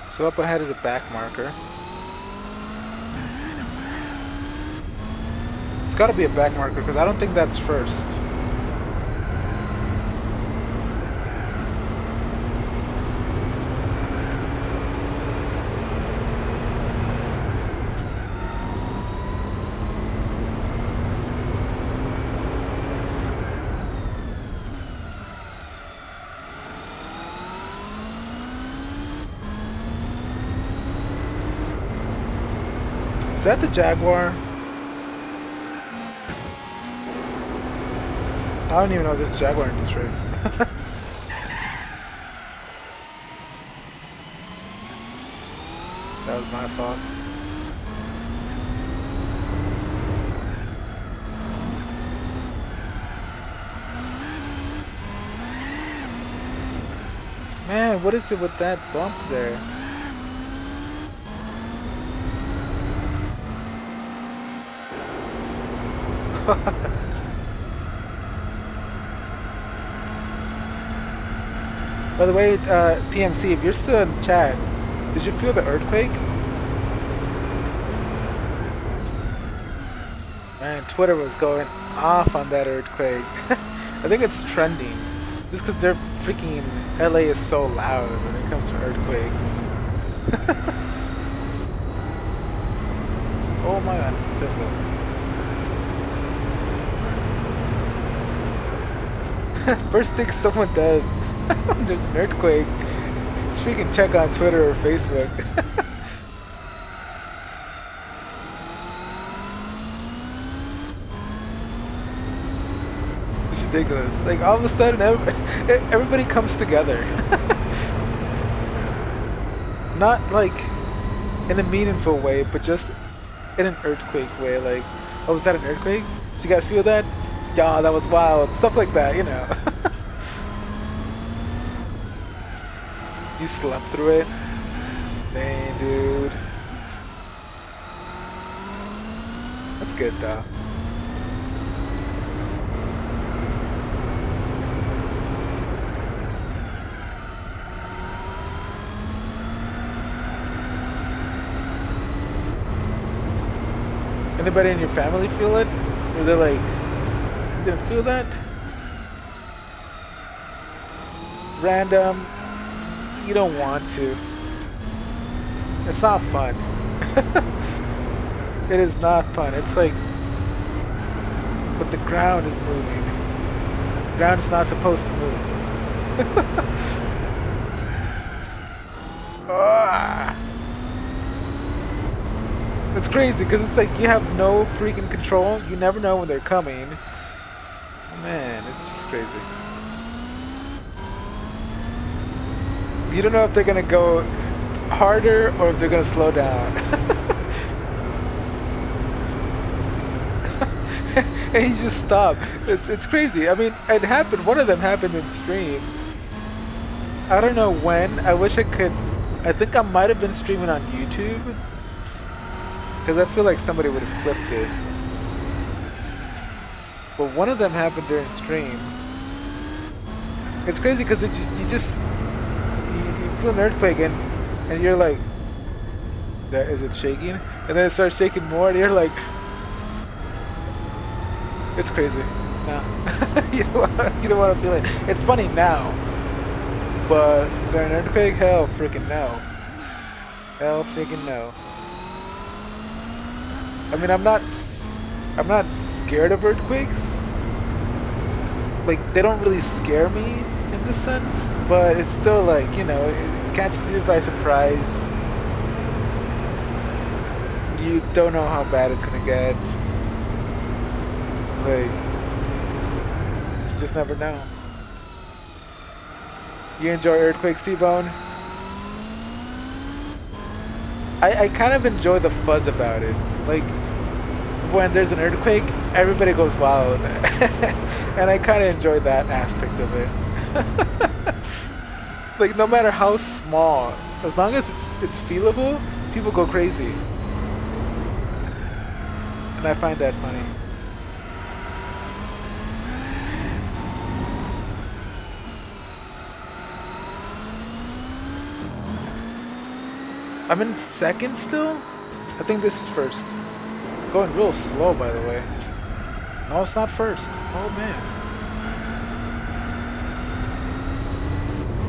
So up ahead is a back marker. It's got to be a back marker because I don't think that's first. Is that the Jaguar? I don't even know this Jaguar in this race. That was my fault. Man, what is it with that bump there? By the way, TMC, if you're still in chat, did you feel the earthquake? Man, Twitter was going off on that earthquake. I think it's trending. Just because they're freaking LA is so loud when it comes to earthquakes. Oh my god. First thing someone does, there's an earthquake. Just freaking check on Twitter or Facebook. It's ridiculous. Like all of a sudden, everybody comes together. Not like in a meaningful way, but just in an earthquake way. Like, oh, was that an earthquake? Did you guys feel that? Yeah, that was wild. Stuff like that, you know. You slept through it? Dang, dude. That's good, though. Anybody in your family feel it? Or they're like, you didn't feel that? Random. You don't want to. It's not fun. It is not fun. It's like, but the ground is moving. The ground is not supposed to move. Ah. It's crazy because it's like you have no freaking control. You never know when they're coming. Man, it's just crazy. You don't know if they're gonna go harder or if they're gonna slow down. And you just stop. It's crazy. I mean, it happened. One of them happened in stream. I don't know when. I wish I could. I think I might have been streaming on YouTube. Because I feel like somebody would have clipped it. But one of them happened during stream. It's crazy because you feel an earthquake and you're like, is it shaking? And then it starts shaking more and you're like, it's crazy. No. you don't want to feel it. It's funny now. But during an earthquake, hell freaking no. Hell freaking no. I mean, I'm not scared of earthquakes. Like, they don't really scare me in this sense, but it's still like, you know, it catches you by surprise. You don't know how bad it's gonna get. Like, you just never know. You enjoy earthquakes, T-Bone? I kind of enjoy the fuzz about it. Like, when there's an earthquake, everybody goes wild. And I kind of enjoy that aspect of it. Like, no matter how small, as long as it's feelable, people go crazy. And I find that funny. I'm in second still? I think this is first. Going real slow, by the way. No, it's not first. Oh, man.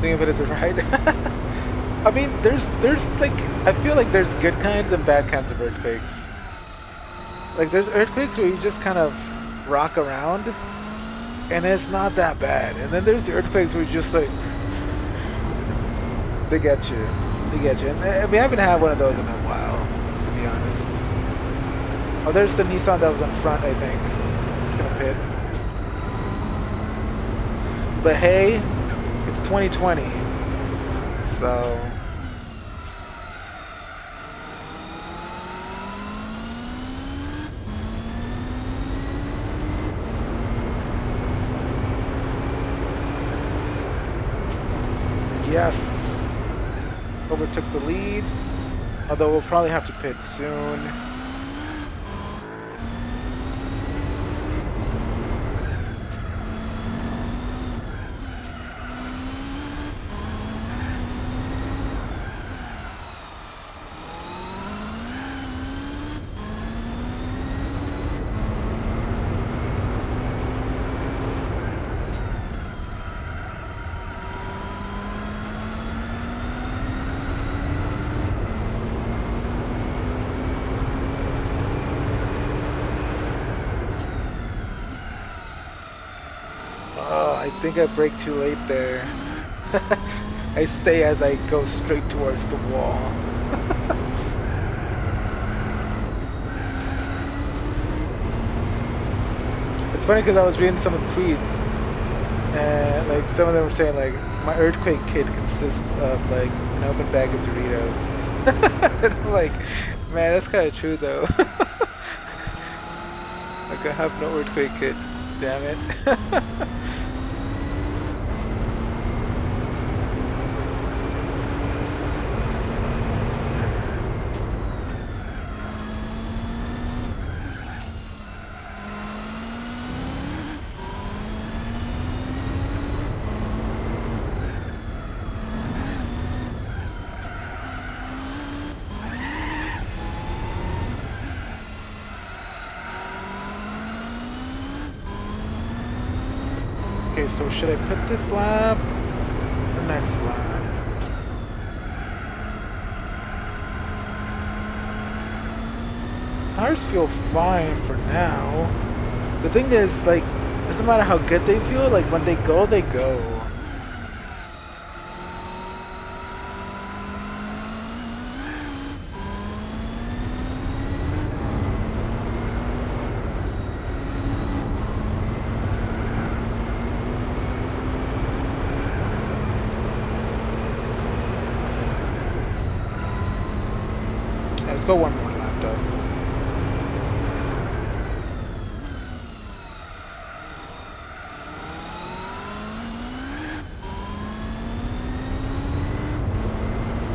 Think of it as a right. I mean, there's like, I feel like there's good kinds and bad kinds of earthquakes. Like, there's earthquakes where you just kind of rock around, and it's not that bad. And then there's the earthquakes where you just like, they get you. They get you. And we haven't had one of those in a while, to be honest. Oh, there's the Nissan that was in front, I think. It's gonna pit. But hey, it's 2020, so yes, overtook the lead. Although we'll probably have to pit soon. Oh, I think I brake too late there. I stay as I go straight towards the wall. It's funny because I was reading some of the tweets, and like some of them were saying like my earthquake kit consists of like an open bag of Doritos. And I'm like, man, that's kind of true though. Like I have no earthquake kit. Damn it. Okay, so should I put this lap or next lap? Tires feel fine for now. The thing is, like, doesn't matter how good they feel, like when they go, they go. Let's go one more lap though.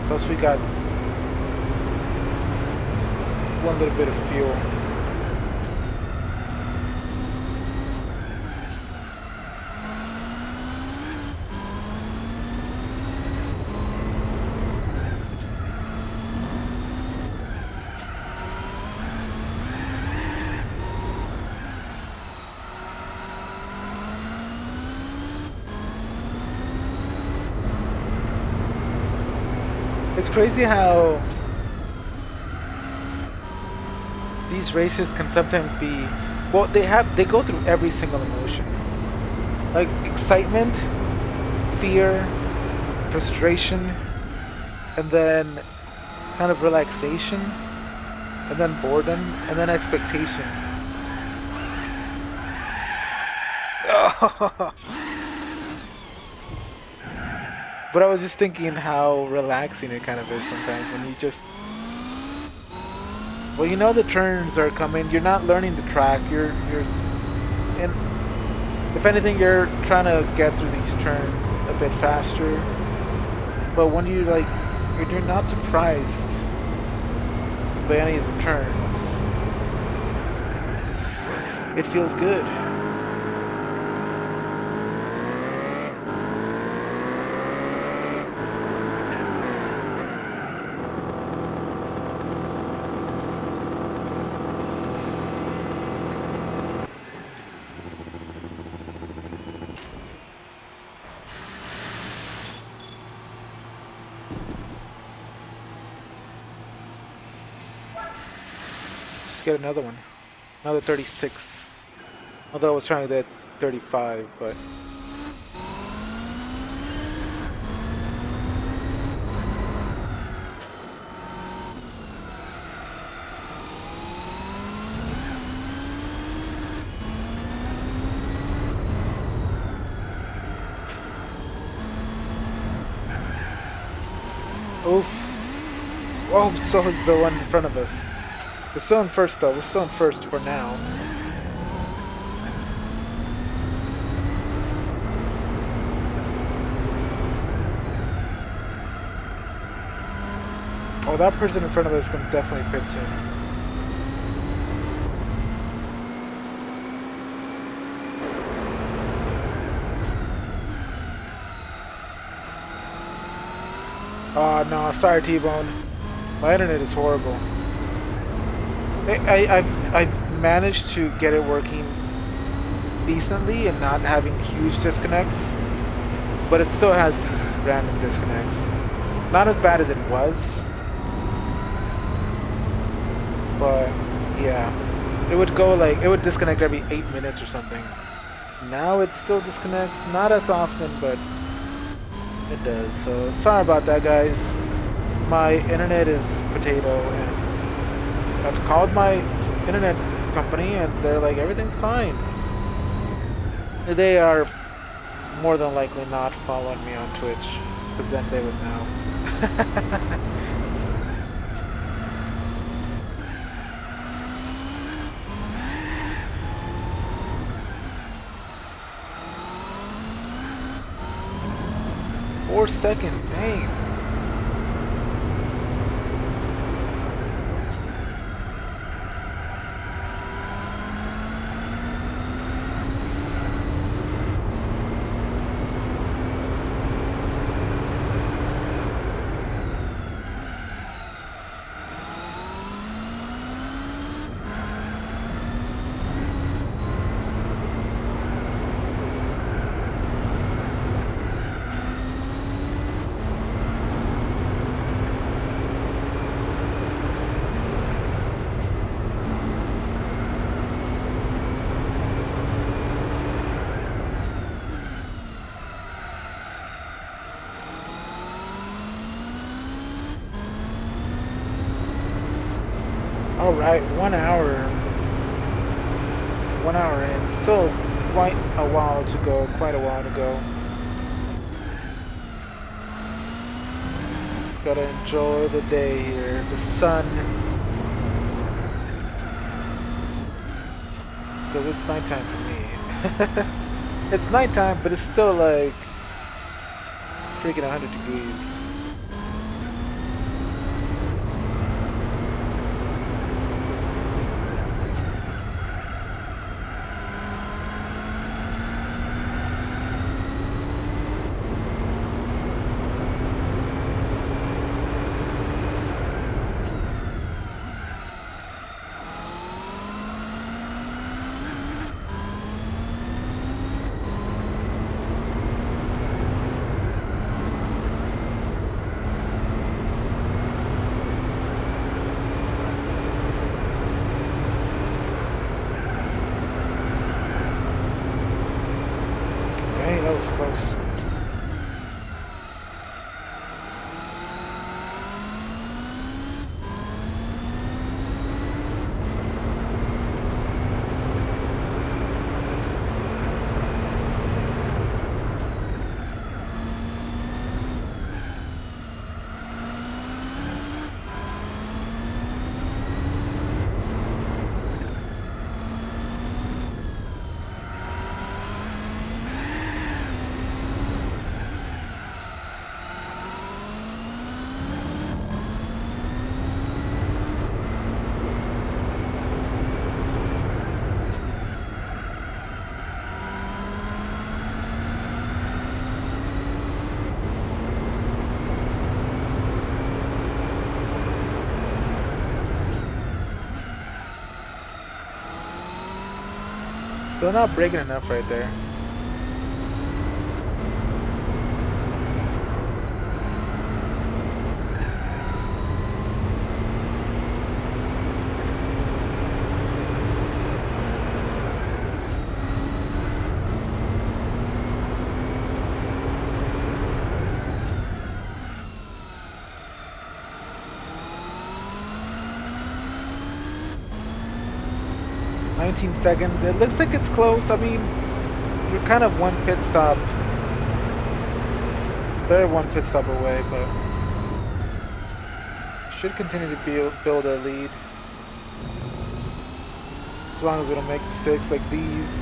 Plus we got one little bit of fuel. It's crazy how these races can sometimes be, well, they go through every single emotion. Like excitement, fear, frustration, and then kind of relaxation, and then boredom, and then expectation. But I was just thinking how relaxing it kind of is sometimes when you just, well, you know the turns are coming. You're not learning the track. And if anything, you're trying to get through these turns a bit faster. But when you like, you're not surprised by any of the turns. It feels good. Get another one, another 36. Although I was trying to get 35, but Oof. Oh, so is the one in front of us. We're still in first though. We're still in first for now. Oh, that person in front of us can definitely pit soon. Oh no, sorry T-Bone. My internet is horrible. I've managed to get it working decently and not having huge disconnects, but it still has these random disconnects. Not as bad as it was, but yeah, it would go like it would disconnect every 8 minutes or something. Now it still disconnects, not as often, but it does. So sorry about that, guys. My internet is potato, and I've called my internet company, and they're like everything's fine. They are more than likely not following me on Twitch, because then they would know. 4 seconds, dang. Alright, 1 hour. 1 hour in. Still quite a while to go. Just gotta enjoy the day here. The sun. Because it's nighttime for me. It's nighttime, but it's still like freaking 100 degrees. That was close. Still not breaking enough right there. Seconds. It looks like it's close. I mean, you're kind of one pit stop. They're one pit stop away, but Should continue to build our lead. As long as we don't make mistakes like these.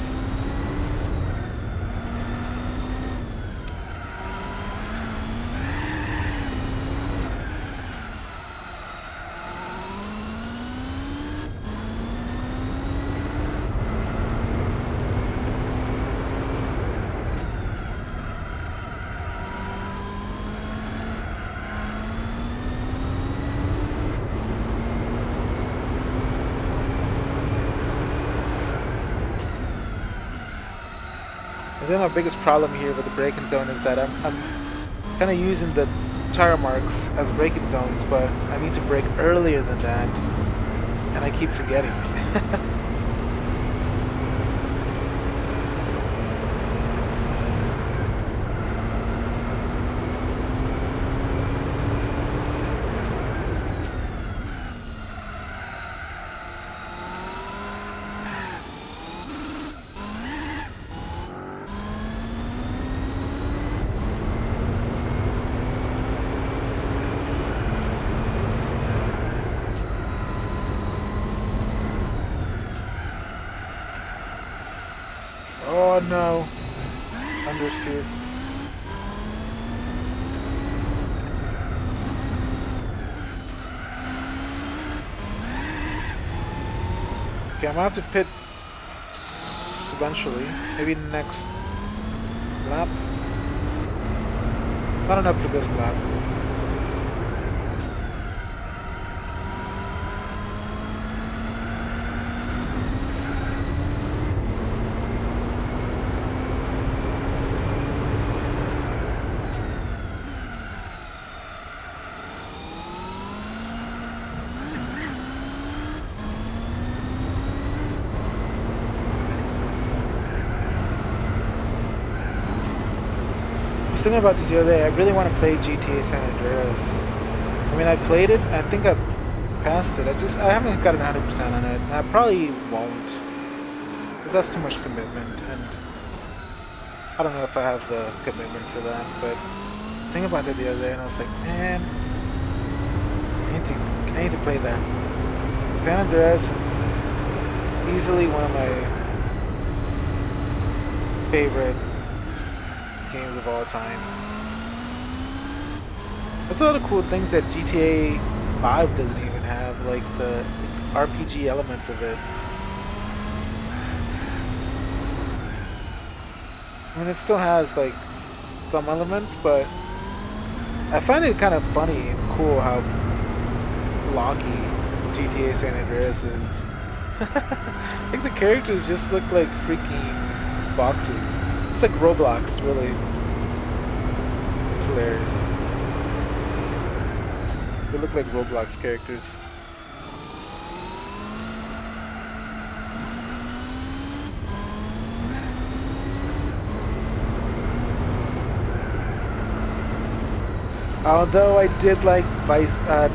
I think my biggest problem here with the braking zone is that I'm kind of using the tire marks as braking zones, but I need to brake earlier than that, and I keep forgetting. Oh no, understeer. Okay, I'm gonna have to pit eventually, maybe next lap. Not enough for this lap. Thinking about this the other day, I really want to play GTA San Andreas. I mean, I played it, I think I've passed it. I haven't gotten 100% on it. I probably won't, because that's too much commitment, and I don't know if I have the commitment for that. But thinking about it the other day, and I was like, man, I need to play that. San Andreas is easily one of my favorite games of all time. There's a lot of cool things that GTA 5 doesn't even have, like the RPG elements of it. I mean, it still has like some elements, but I find it kind of funny and cool how blocky GTA San Andreas is. I think the characters just look like freaking boxes. It's like Roblox, really. It's hilarious. They look like Roblox characters. Although I did like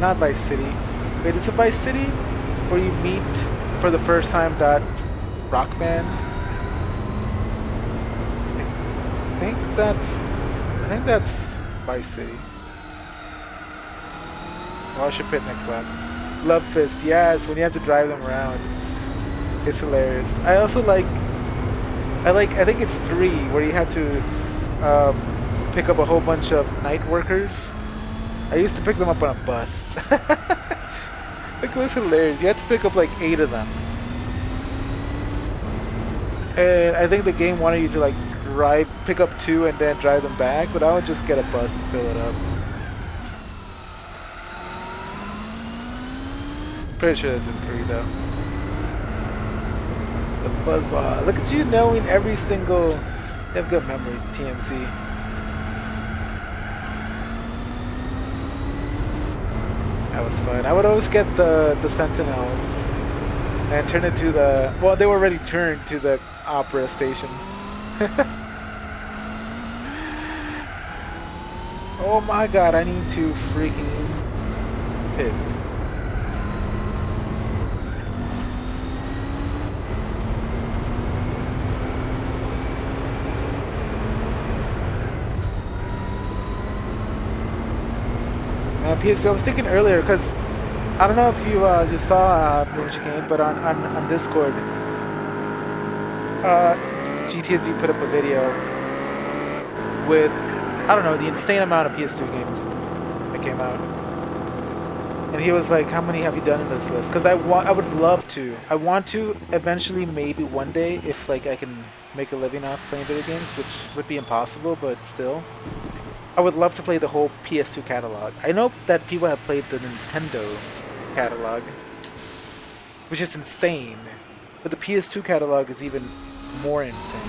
not Vice City. Wait, is it Vice City where you meet for the first time that rock band? I think that's Vice City. Well, I should pit next lap. Love Fist, yes, when you have to drive them around. It's hilarious. I also like, I think it's 3, where you have to pick up a whole bunch of night workers. I used to pick them up on a bus. It was hilarious. You had to pick up like 8 of them. And I think the game wanted you to like pick up 2 and then drive them back, but I would just get a bus and fill it up. Pretty sure that's in 3 though. The fuzzball. Look at you knowing every single. You have good memory, TMC. That was fun. I would always get the Sentinels and turn it to the. Well, they were already turned to the Opera station. Oh my god, I need to freaking pit. PS2, I was thinking earlier, because I don't know if you saw Ruben G, but on Discord, GTSV put up a video with, I don't know, the insane amount of PS2 games that came out. And he was like, how many have you done in this list? Because I would love to. I want to eventually, maybe one day, if like I can make a living off playing video games, which would be impossible, but still. I would love to play the whole PS2 catalog. I know that people have played the Nintendo catalog, which is insane. But the PS2 catalog is even more insane.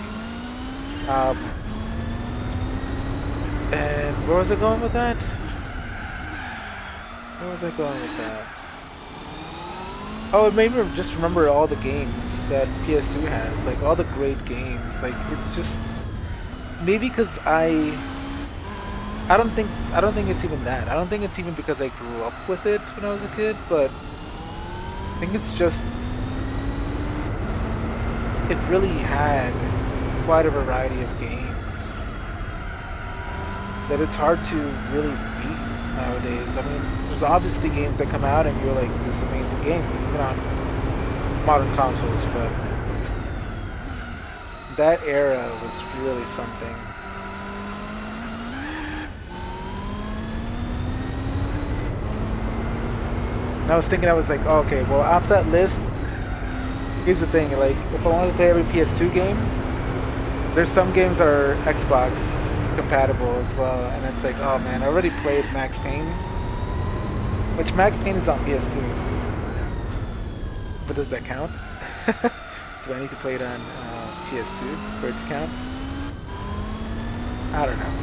And where was I going with that? Where was I going with that? Oh, it made me just remember all the games that PS2 has, like all the great games. Like it's just maybe because I don't think it's even that. I don't think it's even because I grew up with it when I was a kid, but I think it's just it really had quite a variety of games that it's hard to really beat nowadays. I mean, there's obviously games that come out and you're like, this is an amazing game, even on modern consoles, but that era was really something. And I was thinking, I was like, oh, okay, well, off that list, here's the thing, like, if I want to play every PS2 game, there's some games that are Xbox compatible as well, and it's like, oh man, I already played Max Payne, which Max Payne is on PS2, but does that count? Do I need to play it on PS2 for it to count? I don't know.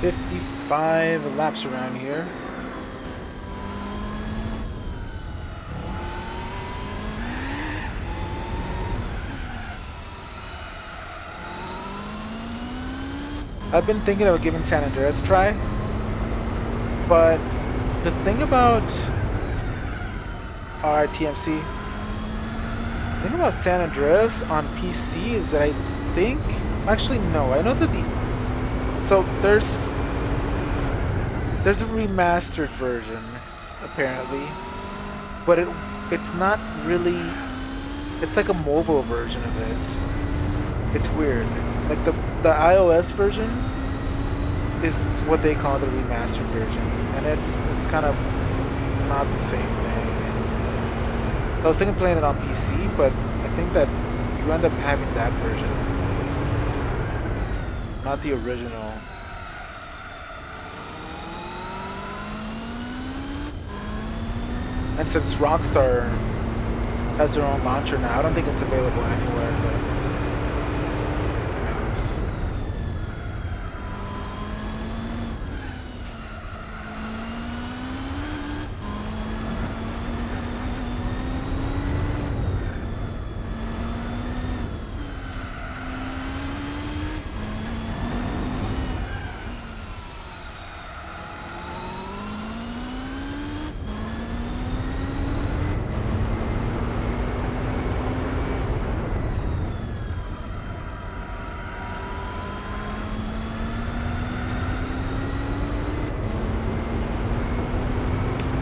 $55 laps around here. I've been thinking about giving San Andreas a try, but the thing about RTMC, the thing about San Andreas on PC is that I think, actually no, I know that so there's a remastered version apparently, but it's not really, it's like a mobile version of it. It's weird. Like the iOS version is what they call the remastered version, and it's kind of not the same thing. So I was thinking playing it on PC, but I think that you end up having that version, not the original. And since Rockstar has their own launcher now, I don't think it's available anywhere, but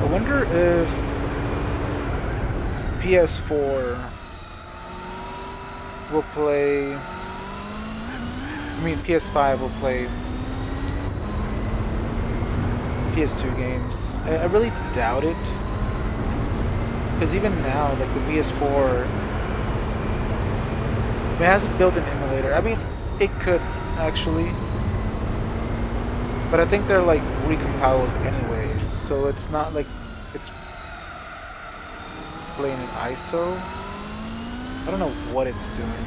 I wonder if PS4 will play, I mean PS5 will play PS2 games. I really doubt it, because even now, like the PS4, it hasn't built an emulator. I mean, it could actually, but I think they're like recompiled anyways, so it's not like it's playing in ISO. I don't know what it's doing,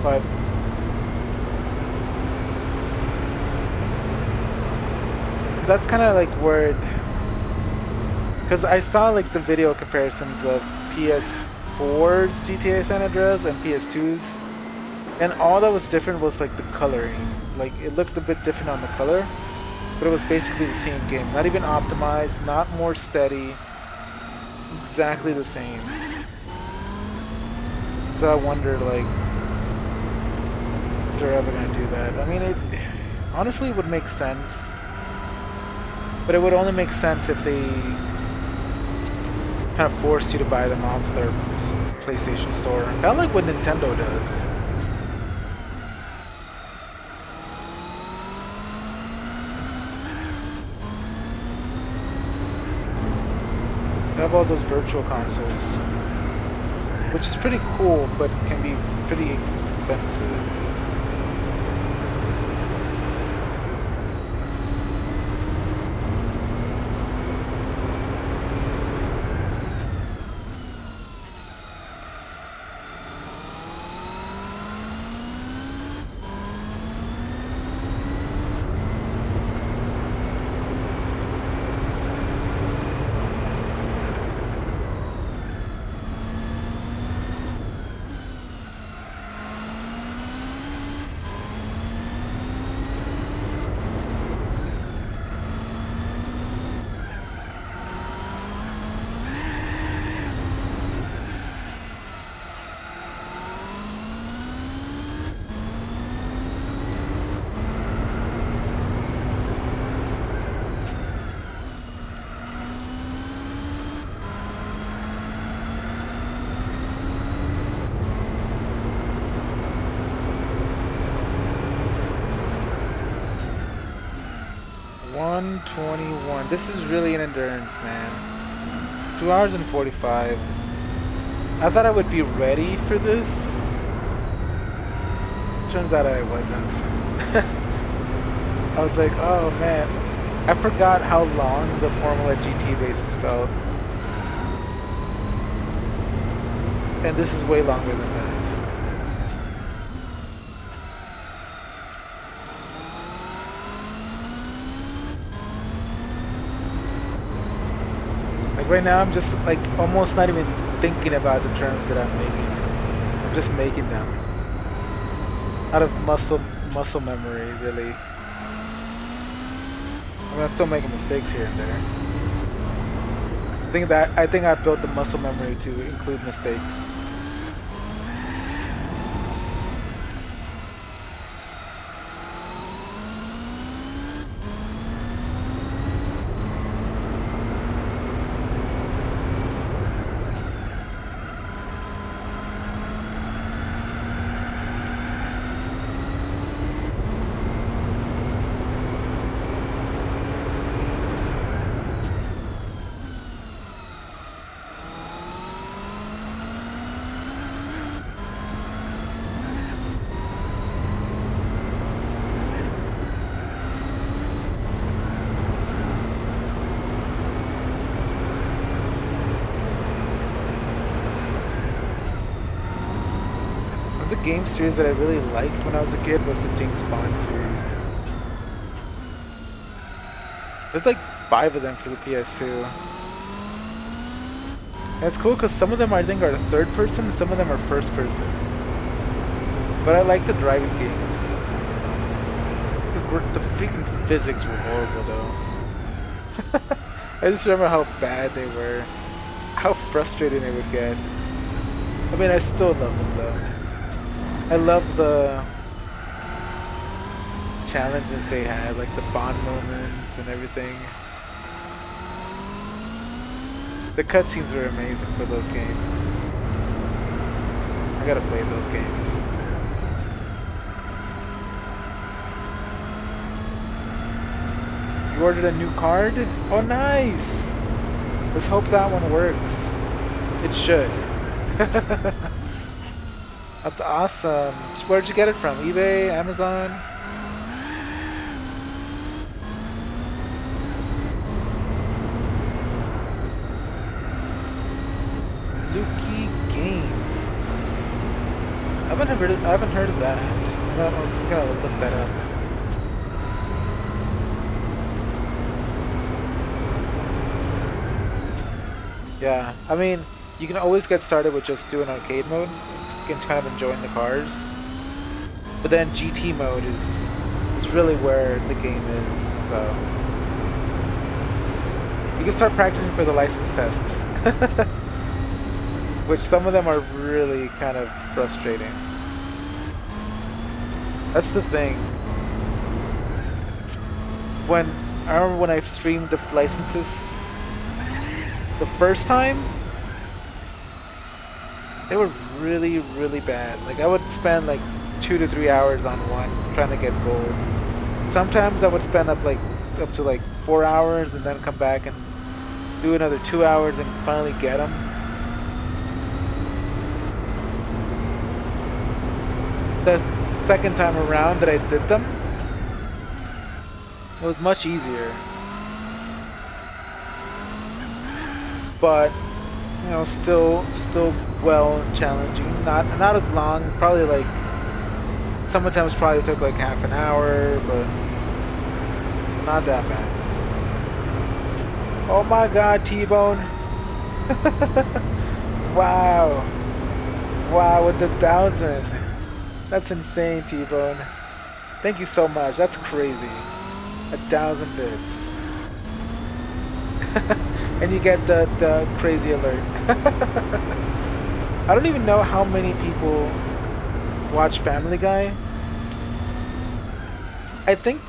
but that's kind of like where it, because I saw like the video comparisons of PS4's GTA San Andreas and PS2's, and all that was different was like the coloring. Like it looked a bit different on the color, but it was basically the same game. Not even optimized, not more steady. exactly the same. So I wonder, like, if they're ever gonna do that. I mean, it honestly would make sense, but it would only make sense if they kind of forced you to buy them off their PlayStation Store. Kind of like what Nintendo does. They have all those virtual consoles, which is pretty cool, but can be pretty expensive. $121. This is really an endurance, man. 2 hours and 45. I thought I would be ready for this. Turns out I wasn't. I was like, oh man. I forgot how long the Formula GT races felt. And this is way longer than that. Like right now I'm just like almost not even thinking about the turns that I'm making. I'm just making them. Out of muscle memory, really. I mean, I'm still making mistakes here and there. I think I built the muscle memory to include mistakes. The game series that I really liked when I was a kid was the James Bond series. There's like 5 of them for the PS2. And it's cool because some of them I think are third person, some of them are first person. But I like the driving games. The freaking physics were horrible though. I just remember how bad they were. How frustrating they would get. I mean, I still love them though. I love the challenges they had, like the Bond moments and everything. The cutscenes were amazing for those games. I gotta play those games. You ordered a new card? Oh, nice! Let's hope that one works. It should. That's awesome. Where'd you get it from? eBay? Amazon? Luki Game. I haven't heard of that. I'm gonna look that up. Yeah, I mean, you can always get started with just doing arcade mode and kind of enjoying the cars. But then GT mode is really where the game is, so you can start practicing for the license tests. Which some of them are really kind of frustrating. That's the thing. I remember when I streamed the licenses the first time, they were really, really bad. Like I would spend like 2 to 3 hours on one trying to get gold. Sometimes I would spend up to like 4 hours and then come back and do another 2 hours and finally get them. The second time around that I did them, it was much easier. But you know, still well challenging. Not as long. Probably like sometimes probably took like half an hour, but not that bad. Oh my God, T-Bone! Wow, wow, with the 1,000. That's insane, T-Bone. Thank you so much. That's crazy. 1,000 bits. And you get the crazy alert. I don't even know how many people watch Family Guy. I think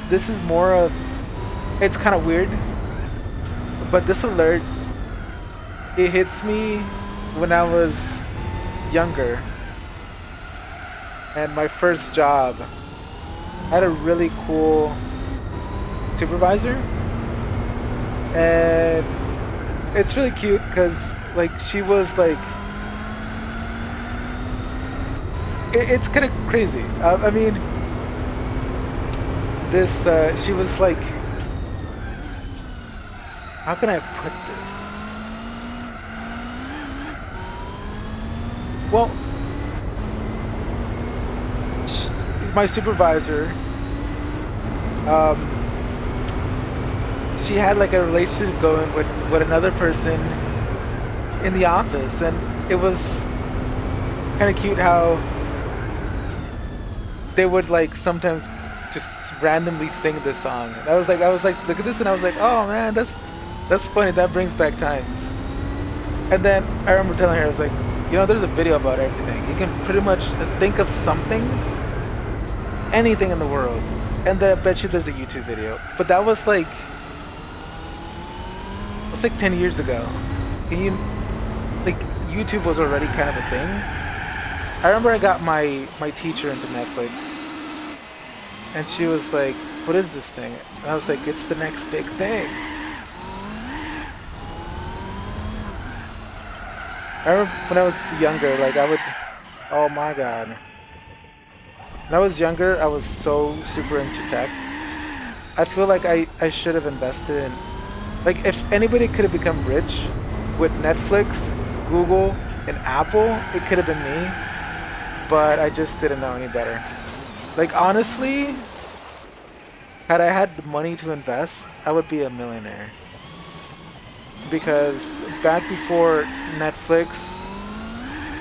this is more of, it's kind of weird, but this alert, it hits me when I was younger. And my first job, I had a really cool supervisor, and it's really cute because like she was like, it's kind of crazy. I mean, this she was like, how can I put this? Well, my supervisor, she had like a relationship going with another person in the office, and it was kind of cute how they would like sometimes just randomly sing this song. And I was like, look at this, and I was like, oh man, that's funny. That brings back times. And then I remember telling her, I was like, you know, there's a video about everything. You can pretty much think of something, anything in the world, and then I bet you there's a YouTube video. But that was like, it's like 10 years ago. Can you, like, YouTube was already kind of a thing. I remember I got my teacher into Netflix, and she was like, what is this thing? And I was like, it's the next big thing. I remember when I was younger, like I would, oh my God. When I was younger, I was so super into tech. I feel like I should have invested in, like if anybody could have become rich with Netflix, Google, and Apple, it could have been me. But I just didn't know any better. Like honestly, had I had the money to invest, I would be a millionaire. Because back before Netflix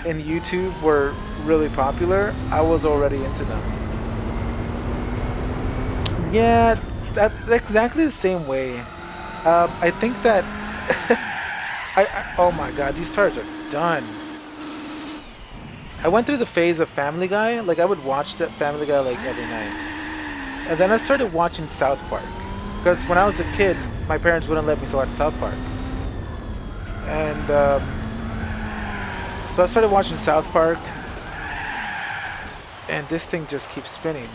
and YouTube were really popular, I was already into them. Yeah, that's exactly the same way. I think that oh my God, these tires are done. I went through the phase of Family Guy. Like I would watch that Family Guy like every night, and then I started watching South Park. Because when I was a kid, my parents wouldn't let me watch South Park, and so I started watching South Park, and this thing just keeps spinning.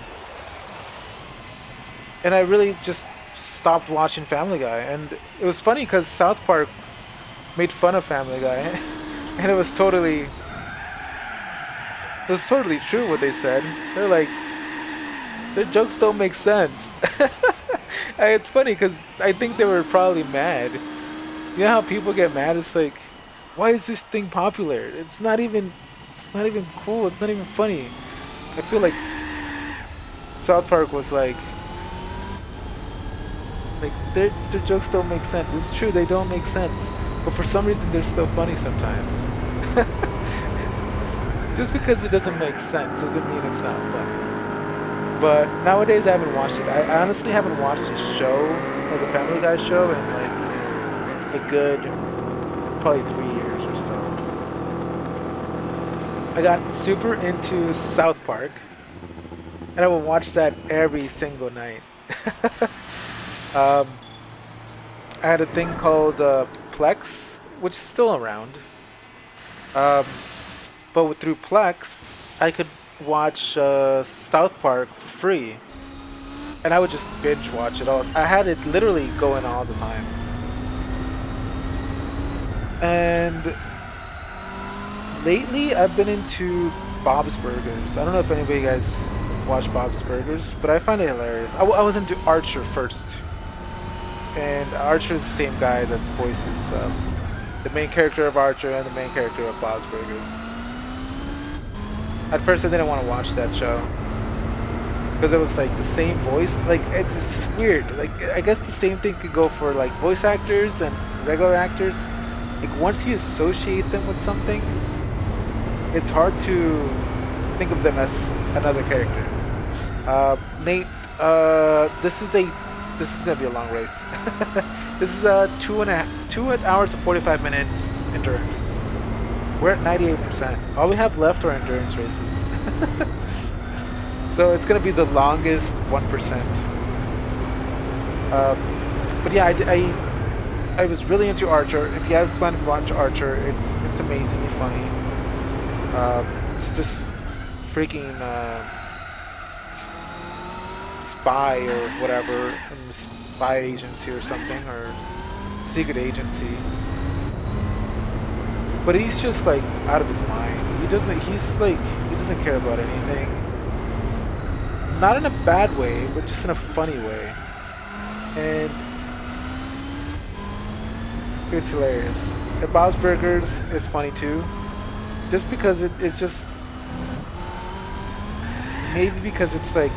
And I really just stopped watching Family Guy, and it was funny because South Park made fun of Family Guy, and it was totally true what they said. They're like, their jokes don't make sense. It's funny because I think they were probably mad. You know how people get mad? It's like, why is this thing popular? It's not even cool. It's not even funny. I feel like South Park was like their jokes don't make sense. It's true, they don't make sense, but for some reason they're still funny sometimes. Just because it doesn't make sense doesn't mean it's not funny. But nowadays I haven't watched it. I honestly haven't watched a show like a Family Guy show in like a good probably 3 years or so. I got super into South Park, and I would watch that every single night. um, I had a thing called Plex, which is still around. Um, but through Plex, I could watch South Park for free, and I would just binge watch it all. I had it literally going all the time. And lately, I've been into Bob's Burgers. I don't know if any of you guys watch Bob's Burgers, but I find it hilarious. I was into Archer first, and Archer is the same guy that voices the main character of Archer and the main character of Bob's Burgers. At first, I didn't want to watch that show because it was like the same voice. Like it's just weird. Like I guess the same thing could go for like voice actors and regular actors. Like once you associate them with something, it's hard to think of them as another character. Nate, this is gonna be a long race. This is a 2 hours and 45 minute endurance. We're at 98%. All we have left are endurance races. So it's gonna be the longest 1%. But yeah, I was really into Archer. If you guys want to watch Archer, it's amazingly funny. It's just freaking spy or whatever, spy agency or something, or secret agency. But he's just like out of his mind. He doesn't care about anything. Not in a bad way, but just in a funny way. And it's hilarious. And Bob's Burgers is funny too. Just because it's just maybe because it's like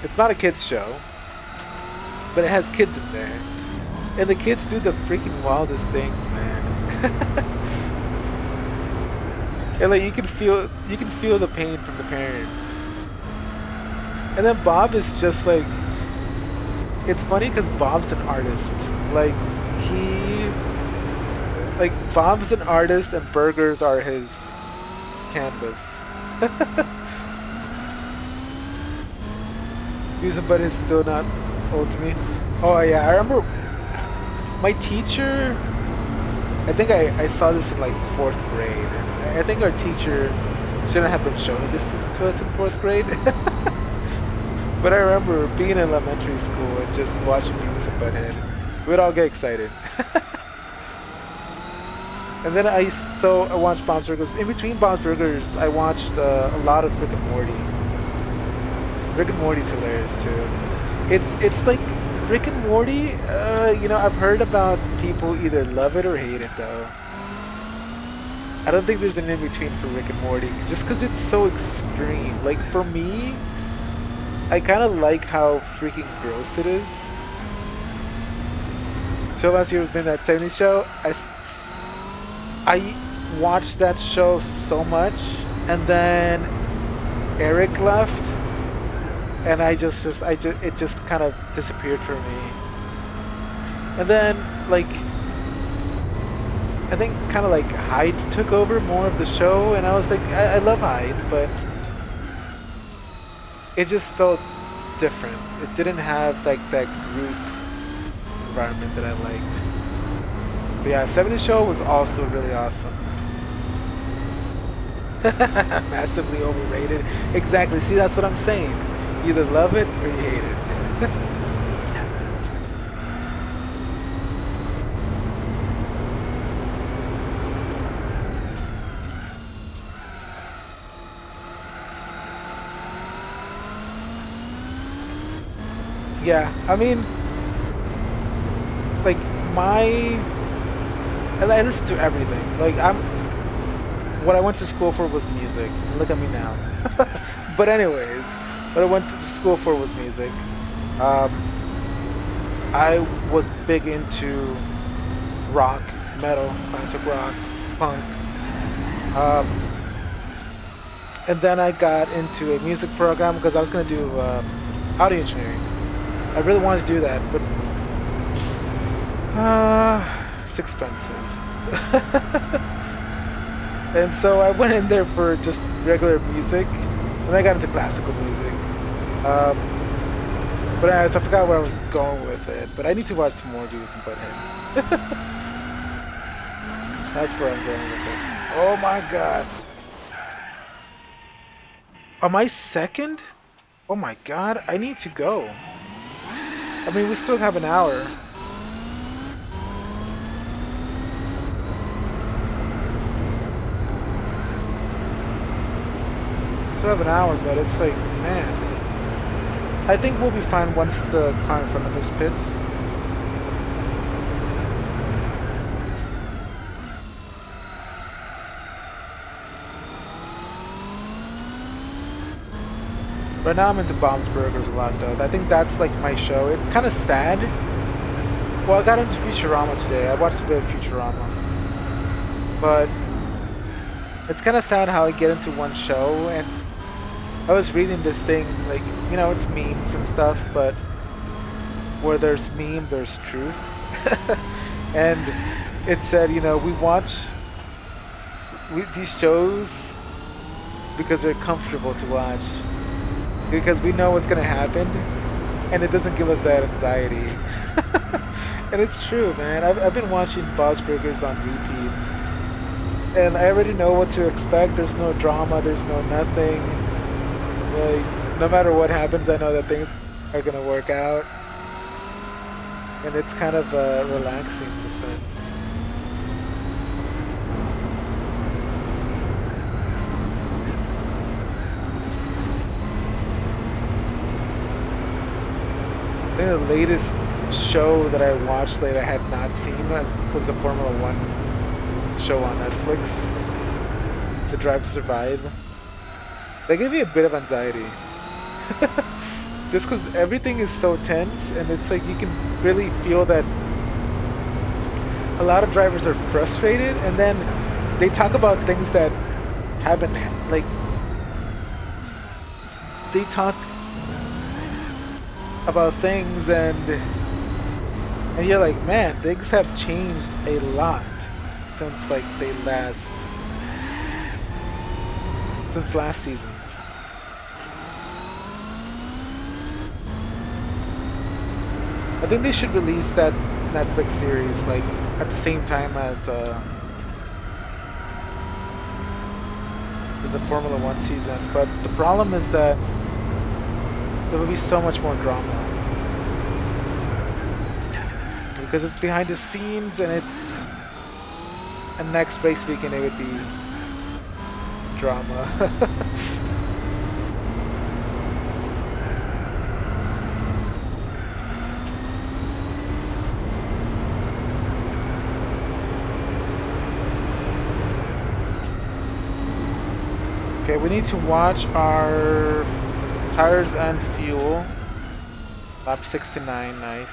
it's not a kids show, but it has kids in there, and the kids do the freaking wildest things, man. And like you can feel the pain from the parents. And then Bob is just like, it's funny because Bob's an artist. Like Bob's an artist and burgers are his canvas. Using but is still not old to me. Oh yeah, I remember my teacher, I think I saw this in like 4th grade. I think our teacher shouldn't have been showing this to us in 4th grade. But I remember being in elementary school and just watching Beavis and Butthead. We'd all get excited. And then I watched Bob's Burgers. In between Bob's Burgers, I watched a lot of Rick and Morty. Rick and Morty's hilarious too. It's like Rick and Morty. I've heard about people either love it or hate it though. I don't think there's an in between for Rick and Morty, just because it's so extreme. Like for me, I kind of like how freaking gross it is. So last year was been that 70s show. I watched that show so much, and then Eric left, and it just kind of disappeared for me. And then like I think kind of like Hyde took over more of the show, and I was like, I love Hyde, but it just felt different. It didn't have like that group environment that I liked. But yeah, 70s show was also really awesome. Massively overrated. Exactly. See, that's what I'm saying. You either love it or you hate it. Yeah, I mean, like I listen to everything. Like what I went to school for was music. And look at me now. But anyways, what I went to school for was music. I was big into rock, metal, classic rock, punk. And then I got into a music program because I was going to do audio engineering. I really wanted to do that, but It's expensive. And so I went in there for just regular music, and I got into classical music. Um, but anyways, I forgot where I was going with it. But I need to watch some more Beavis and Butthead. That's where I'm going with it. Oh my god. Am I second? Oh my god, I need to go. I mean, we still have an hour. Still have an hour, but it's like, man. I think we'll be fine once the car in front of us pits. Right now I'm into Bob's Burgers a lot though. I think that's like my show. It's kind of sad. Well, I got into Futurama today. I watched a bit of Futurama. But it's kind of sad how I get into one show, and I was reading this thing, like, you know, it's memes and stuff, but where there's meme, there's truth. And it said, you know, we watch these shows because they're comfortable to watch. Because we know what's gonna happen, and it doesn't give us that anxiety. And it's true, man. I've been watching Bob's Burgers on repeat, and I already know what to expect. There's no drama, there's no nothing. Like, no matter what happens, I know that things are gonna work out, and it's kind of relaxing in a sense. I think the latest show that I watched that I had not seen was the Formula One show on Netflix, The Drive to Survive. They gave me a bit of anxiety. Just because everything is so tense, and it's like you can really feel that a lot of drivers are frustrated, and then they talk about things that haven't, like, they talk about things, and you're like, man, things have changed a lot since like since last season. I think they should release that Netflix series like at the same time as the Formula One season, but the problem is that there will be so much more drama because it's behind the scenes, and next race weekend it would be drama. Okay, we need to watch our tires and fuel. Lap 69, nice.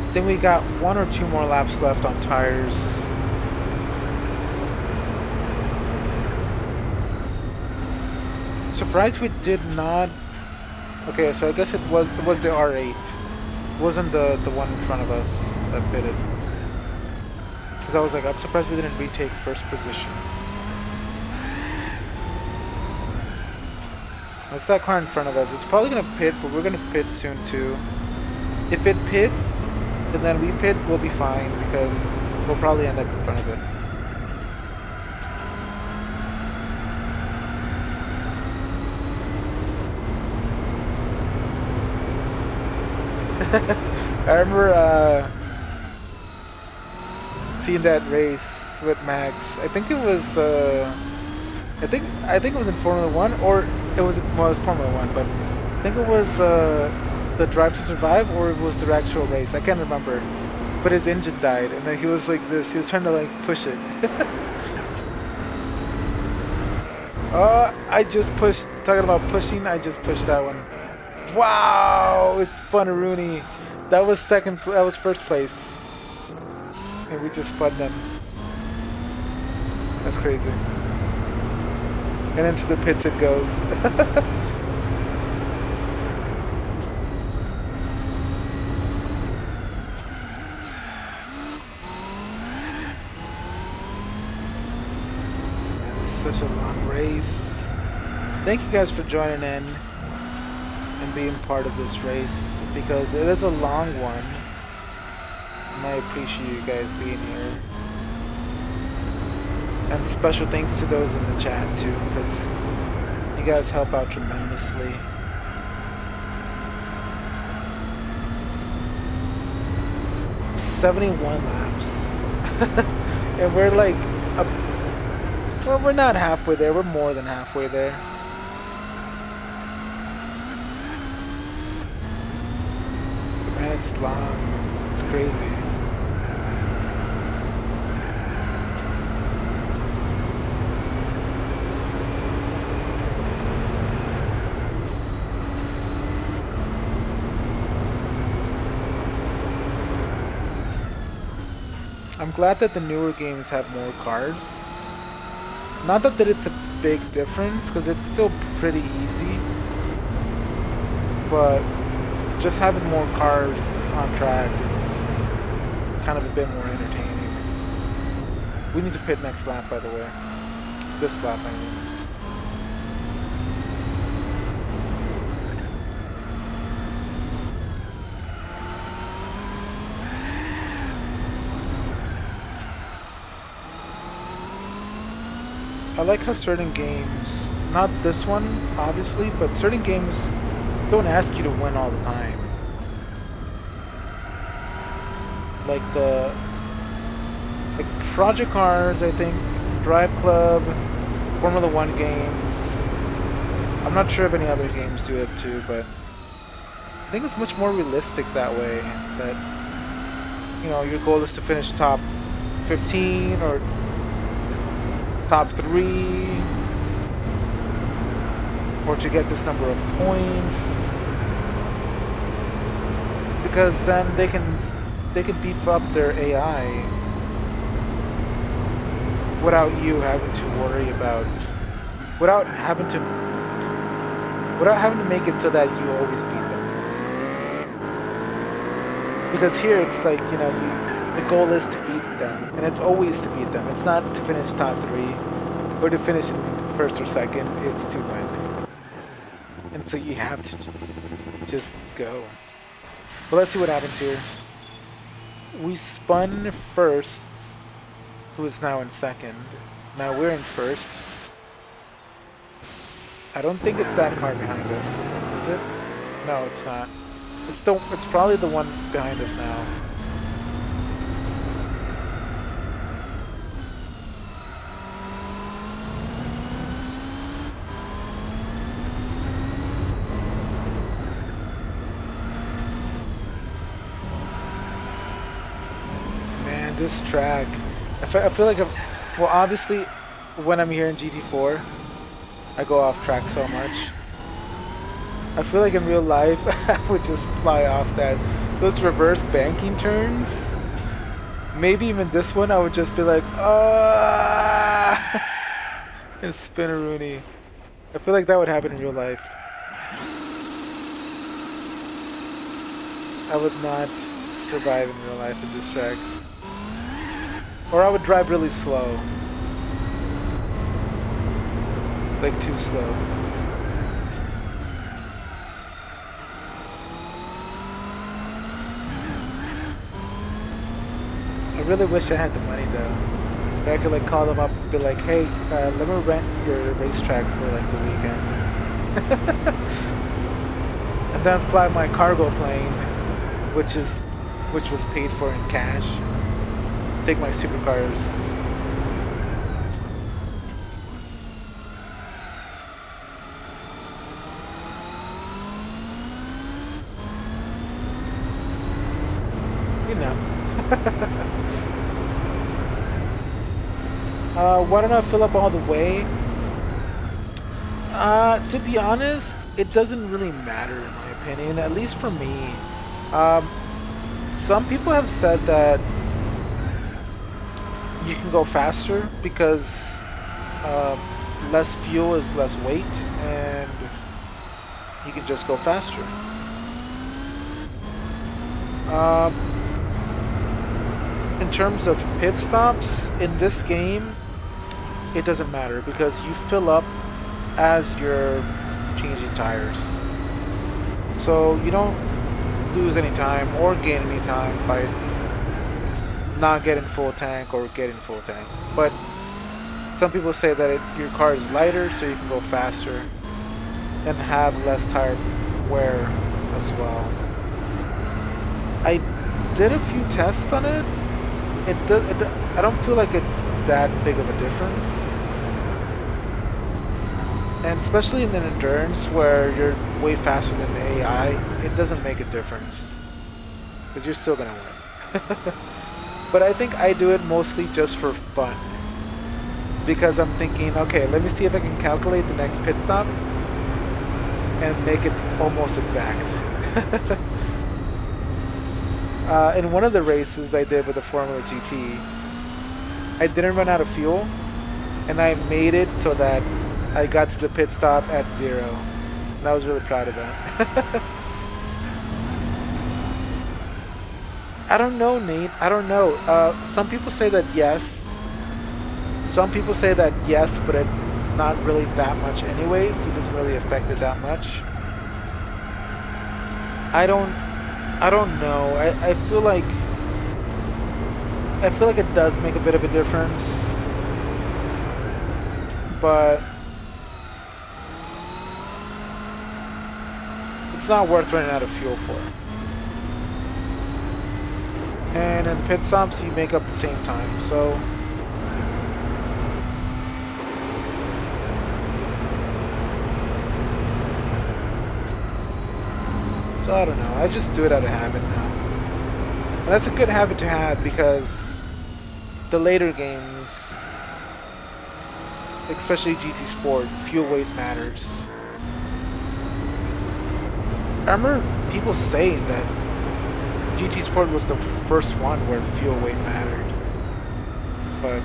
I think we got 1 or 2 more laps left on tires. Surprised we did not. Okay, so I guess it was the R8. It wasn't the one in front of us that pitted. Because I was like, I'm surprised we didn't retake first position. It's that car in front of us. It's probably gonna pit, but we're gonna pit soon too. If it pits and then we pit, we'll be fine because we'll probably end up in front of it. I remember seeing that race with Max. I think it was I think it was in Formula One, or it was Formula One, but I think it was the Drive to Survive, or it was the actual race. I can't remember. But his engine died, and then he was like this. He was trying to like push it. I just pushed. Talking about pushing, I just pushed that one. Wow, it's Rooney. That was second. That was first place, and we just spun them. That's crazy. And into the pits it goes. such a long race. Thank you guys for joining in and being part of this race because it is a long one. And I appreciate you guys being here. And special thanks to those in the chat too, because you guys help out tremendously. "71 laps." And we're like, well, we're not halfway there, we're more than halfway there. Man, it's long, it's crazy. I'm glad that the newer games have more cars. Not that it's a big difference, because it's still pretty easy. But just having more cars on track is kind of a bit more entertaining. We need to pit next lap, by the way. This lap, I mean. I like how certain games, not this one obviously, but certain games don't ask you to win all the time. Like Project Cars, I think, Drive Club, Formula 1 games. I'm not sure if any other games do it too, but I think it's much more realistic that way. That, you know, your goal is to finish top 15 or top 3, or to get this number of points, because then they can beef up their AI without you having to worry about, without having to make it so that you always beat them. Because here it's like, you know, the goal is to beat them, and it's always to beat them. It's not to finish top 3 or to finish in first or second, it's to win. And so you have to just go. But let's see what happens here. We spun first, who is now in second. Now we're in first. I don't think it's that car behind us, is it? No, it's not. It's probably the one behind us now. This track, I feel like well, obviously when I'm here in GT4 I go off track so much. I feel like in real life I would just fly off those reverse banking turns. Maybe even this one I would just be like, and spin a Rooney. I feel like that would happen in real life. I would not survive in real life in this track. Or I would drive really slow. Like too slow. I really wish I had the money though. That I could like call them up and be like, hey, let me rent your racetrack for like the weekend. And then fly my cargo plane, which was paid for in cash. Take my supercars. You know. Why don't I fill up all the way? To be honest, it doesn't really matter in my opinion, at least for me. Some people have said that you can go faster because less fuel is less weight and you can just go faster. In terms of pit stops in this game, it doesn't matter because you fill up as you're changing tires. So you don't lose any time or gain any time by not getting full tank or getting full tank. But some people say that your car is lighter so you can go faster and have less tire wear as well. I did a few tests on it. I don't feel like it's that big of a difference. And especially in an endurance where you're way faster than the AI, it doesn't make a difference. Because you're still going to win. But I think I do it mostly just for fun. Because I'm thinking, okay, let me see if I can calculate the next pit stop and make it almost exact. In one of the races I did with the Formula GT, I didn't run out of fuel, and I made it so that I got to the pit stop at 0. And I was really proud of that. I don't know, Nate. I don't know. Some people say that yes. Some people say that yes, but it's not really that much anyways. It doesn't really affect it that much. I don't know. I feel like it does make a bit of a difference, but it's not worth running out of fuel for. And in pit stops, you make up the same time. So I don't know. I just do it out of habit now. And that's a good habit to have because the later games, especially GT Sport, fuel weight matters. I remember people saying that GT Sport was the first one where fuel weight mattered. But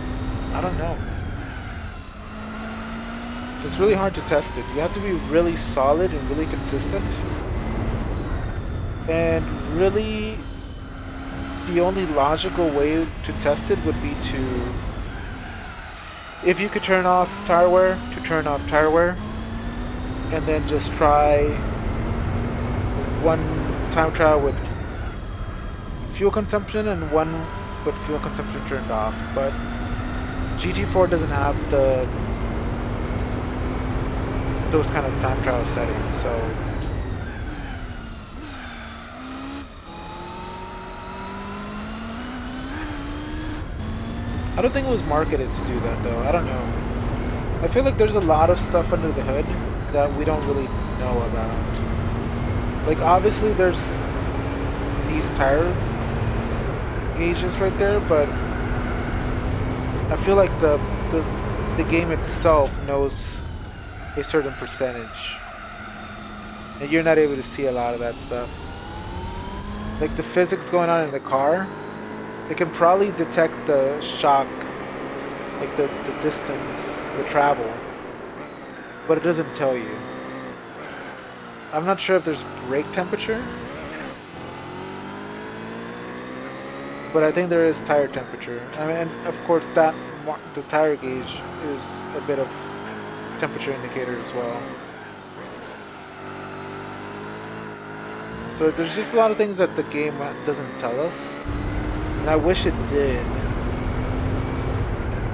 I don't know. It's really hard to test it. You have to be really solid and really consistent. And really, the only logical way to test it would be to, if you could turn off tire wear, to turn off tire wear, and then just try one time trial with fuel consumption and one with fuel consumption turned off. But GT4 doesn't have those kind of time trial settings, so I don't think it was marketed to do that though. I don't know. I feel like there's a lot of stuff under the hood that we don't really know about. Like obviously there's these tire gauges right there, but I feel like the game itself knows a certain percentage. And you're not able to see a lot of that stuff. Like the physics going on in the car, it can probably detect the shock, like the distance, the travel, but it doesn't tell you. I'm not sure if there's brake temperature, but I think there is tire temperature. I mean, and of course that the tire gauge is a bit of temperature indicator as well. So there's just a lot of things that the game doesn't tell us. And I wish it did,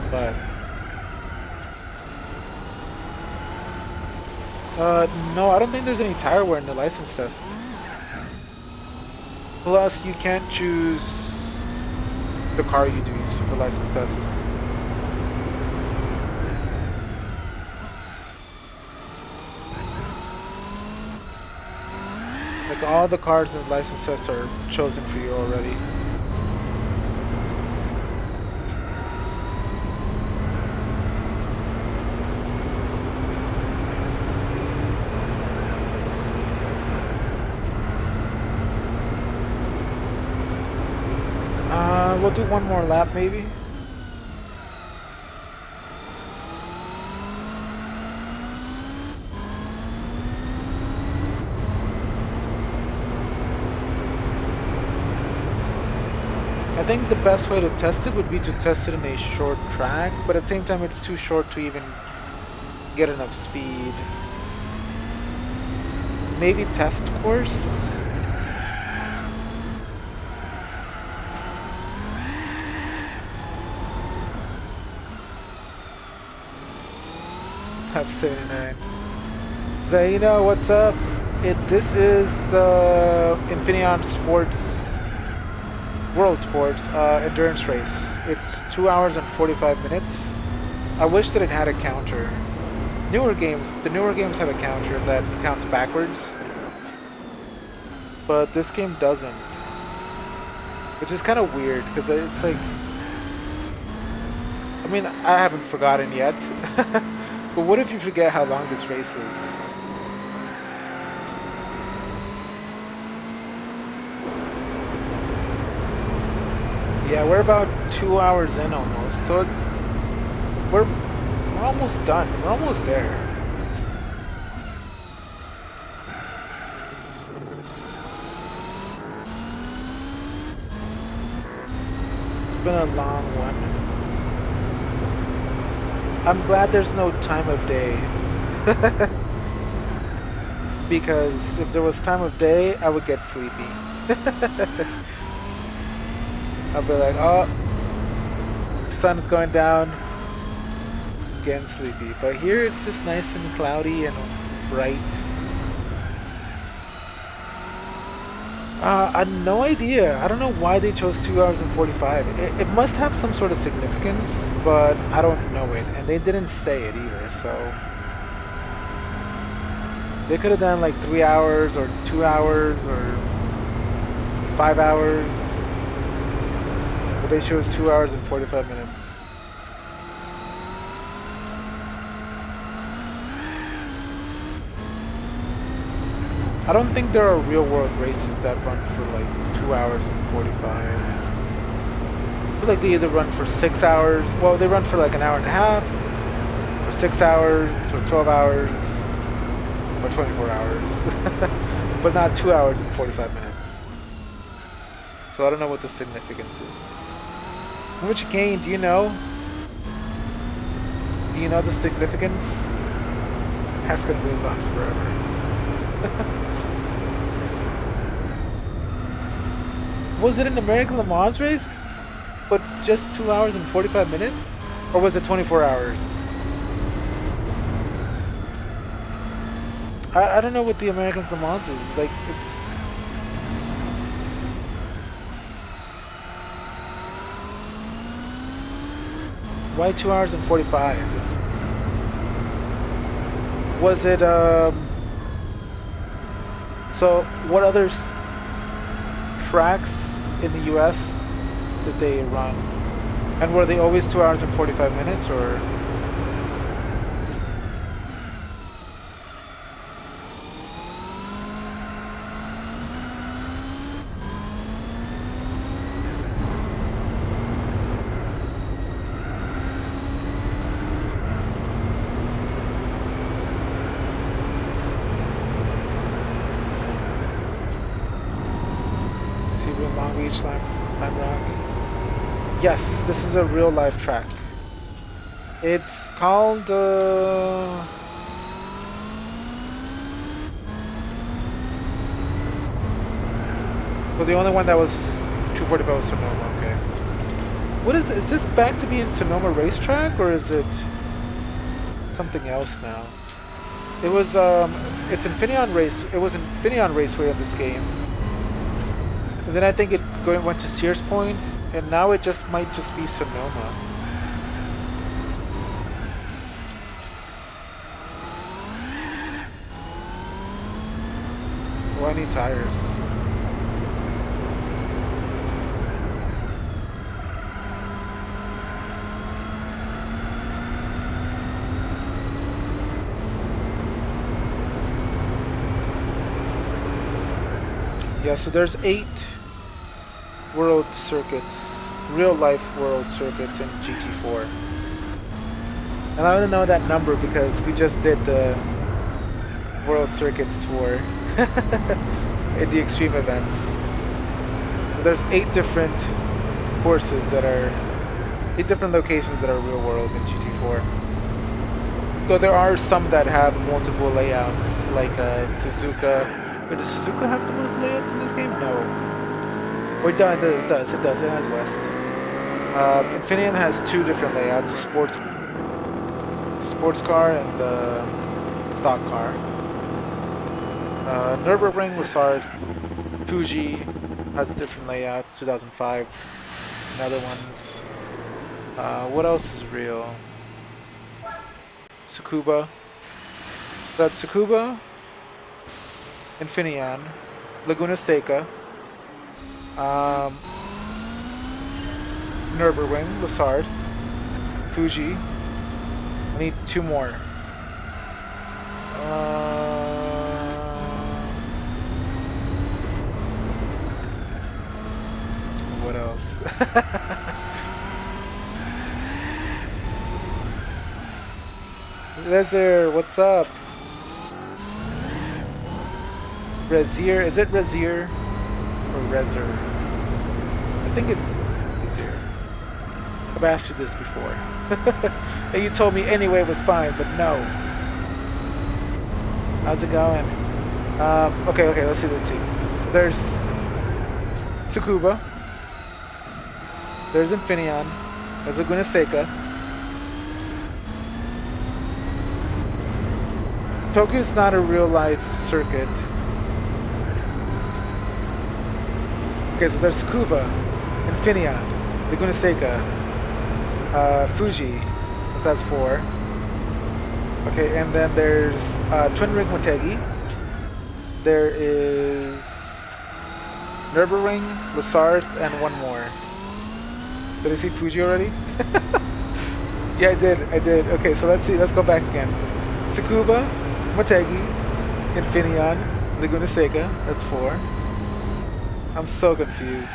but no, I don't think there's any tire wear in the license test. Plus, you can't choose the car you do use for license test. Like all the cars in the license test are chosen for you already. We'll do one more lap maybe. I think the best way to test it would be to test it in a short track, but at the same time it's too short to even get enough speed. Maybe test course? Have 79. Zaina, what's up? This is the Infineon Sports World Sports endurance race. It's 2 hours and 45 minutes. I wish that it had a counter. The newer games have a counter that counts backwards, but this game doesn't, which is kind of weird because it's like, I mean, I haven't forgotten yet, but what if you forget how long this race is? Yeah, we're about 2 hours in almost, so we're almost done. We're almost there. It's been a long one. I'm glad there's no time of day. Because if there was time of day, I would get sleepy. I'll be like, oh, sun's going down, getting sleepy. But here it's just nice and cloudy and bright. I had no idea. I don't know why they chose 2 hours and 45. It must have some sort of significance, but I don't know it. And they didn't say it either, so... They could have done like 3 hours or 2 hours or 5 hours. But they chose 2 hours and 45 minutes. I don't think there are real world races that run for like 2 hours and 45. I feel like they either run for 6 hours, well they run for like an hour and a half, or 6 hours, or 12 hours, or 24 hours. But not 2 hours and 45 minutes. So I don't know what the significance is. Which game, do you know? Do you know the significance? That's gonna live on forever. Was it an American Le Mans race, but just 2 hours and 45 minutes? Or was it 24 hours? I don't know what the American Le Mans is. Like, it's... Why 2 hours and 45? Was it, So, what other tracks in the US did they run? And were they always 2 hours and 45 minutes, or? Yes, this is a real life track. It's called well, the only one that was 245 was Sonoma, okay. What is it? Is this back to being Sonoma Racetrack, or is it something else now? It was it's Infineon Race. It was Infineon Raceway of this game. And then I think it went to Sears Point, and now it just might just be Sonoma. Oh, I need tires. Yeah, so there's 8 world circuits, real life world circuits in GT4. And I don't know that number because we just did the World Circuits tour in the extreme events. So there's 8 different courses that are 8 different locations that are real world in GT4. Though there are some that have multiple layouts, like Suzuka. Wait, does Suzuka have the multiple layouts in this game? No. Or it does. It does. It has West. Infineon has 2 different layouts: sports car and stock car. Nürburgring, Lassard, Fuji has different layouts. 2005. And other ones. What else is real? Tsukuba. That's Tsukuba, Infineon, Laguna Seca, Nürburgring, Lassard, Fuji. I need 2 more. What else? Rezer, what's up? Rezier, is it Rezier or Rezer? I think it's Rezier. I've asked you this before. And you told me anyway was fine, but no. How's it going? Okay, let's see. There's Tsukuba. There's Infineon. There's Laguna Seca. Tokyo's not a real life circuit. Okay, so there's Tsukuba, Infineon, Laguna Seca, Fuji, that's 4. Okay, and then there's Twin Ring Motegi. There is Nürburgring, Lassard, and 1 more. Did I see Fuji already? Yeah, I did. Okay, so let's go back again. Tsukuba, Motegi, Infineon, Laguna Seca, that's 4. I'm so confused.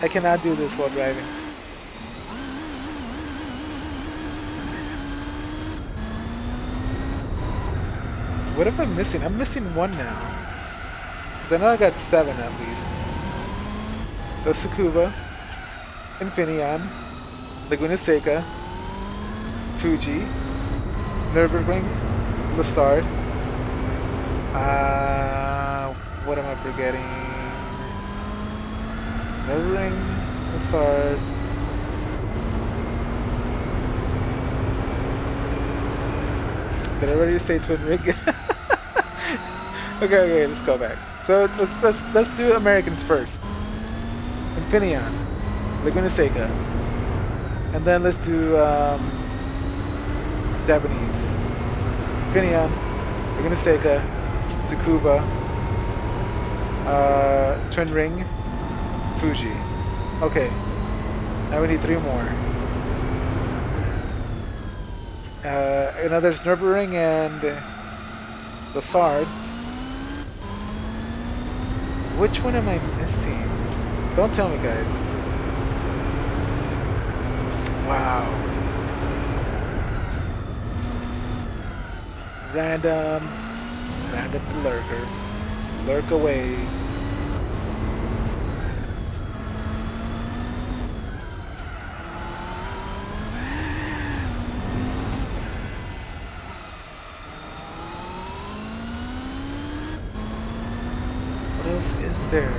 I cannot do this while driving. What am I missing? I'm missing 1 now. Because I know I got 7 at least. So Tsukuba, Infineon, Laguna Seca, Fuji, Nürburgring, Lassard. What am I forgetting? Nürburgring, Lassard. Did I already say Twin Ring? Okay, let's go back. So let's do Americans first. Infineon, Laguna Seca, and then let's do Japanese. Infineon, Laguna Seca, Tsukuba, Twin Ring, Fuji. Okay, now we need 3 more. And now there's Nürburgring and Lassard. Which one am I missing? Don't tell me, guys. Wow. Random lurker. Lurk away. What else is there?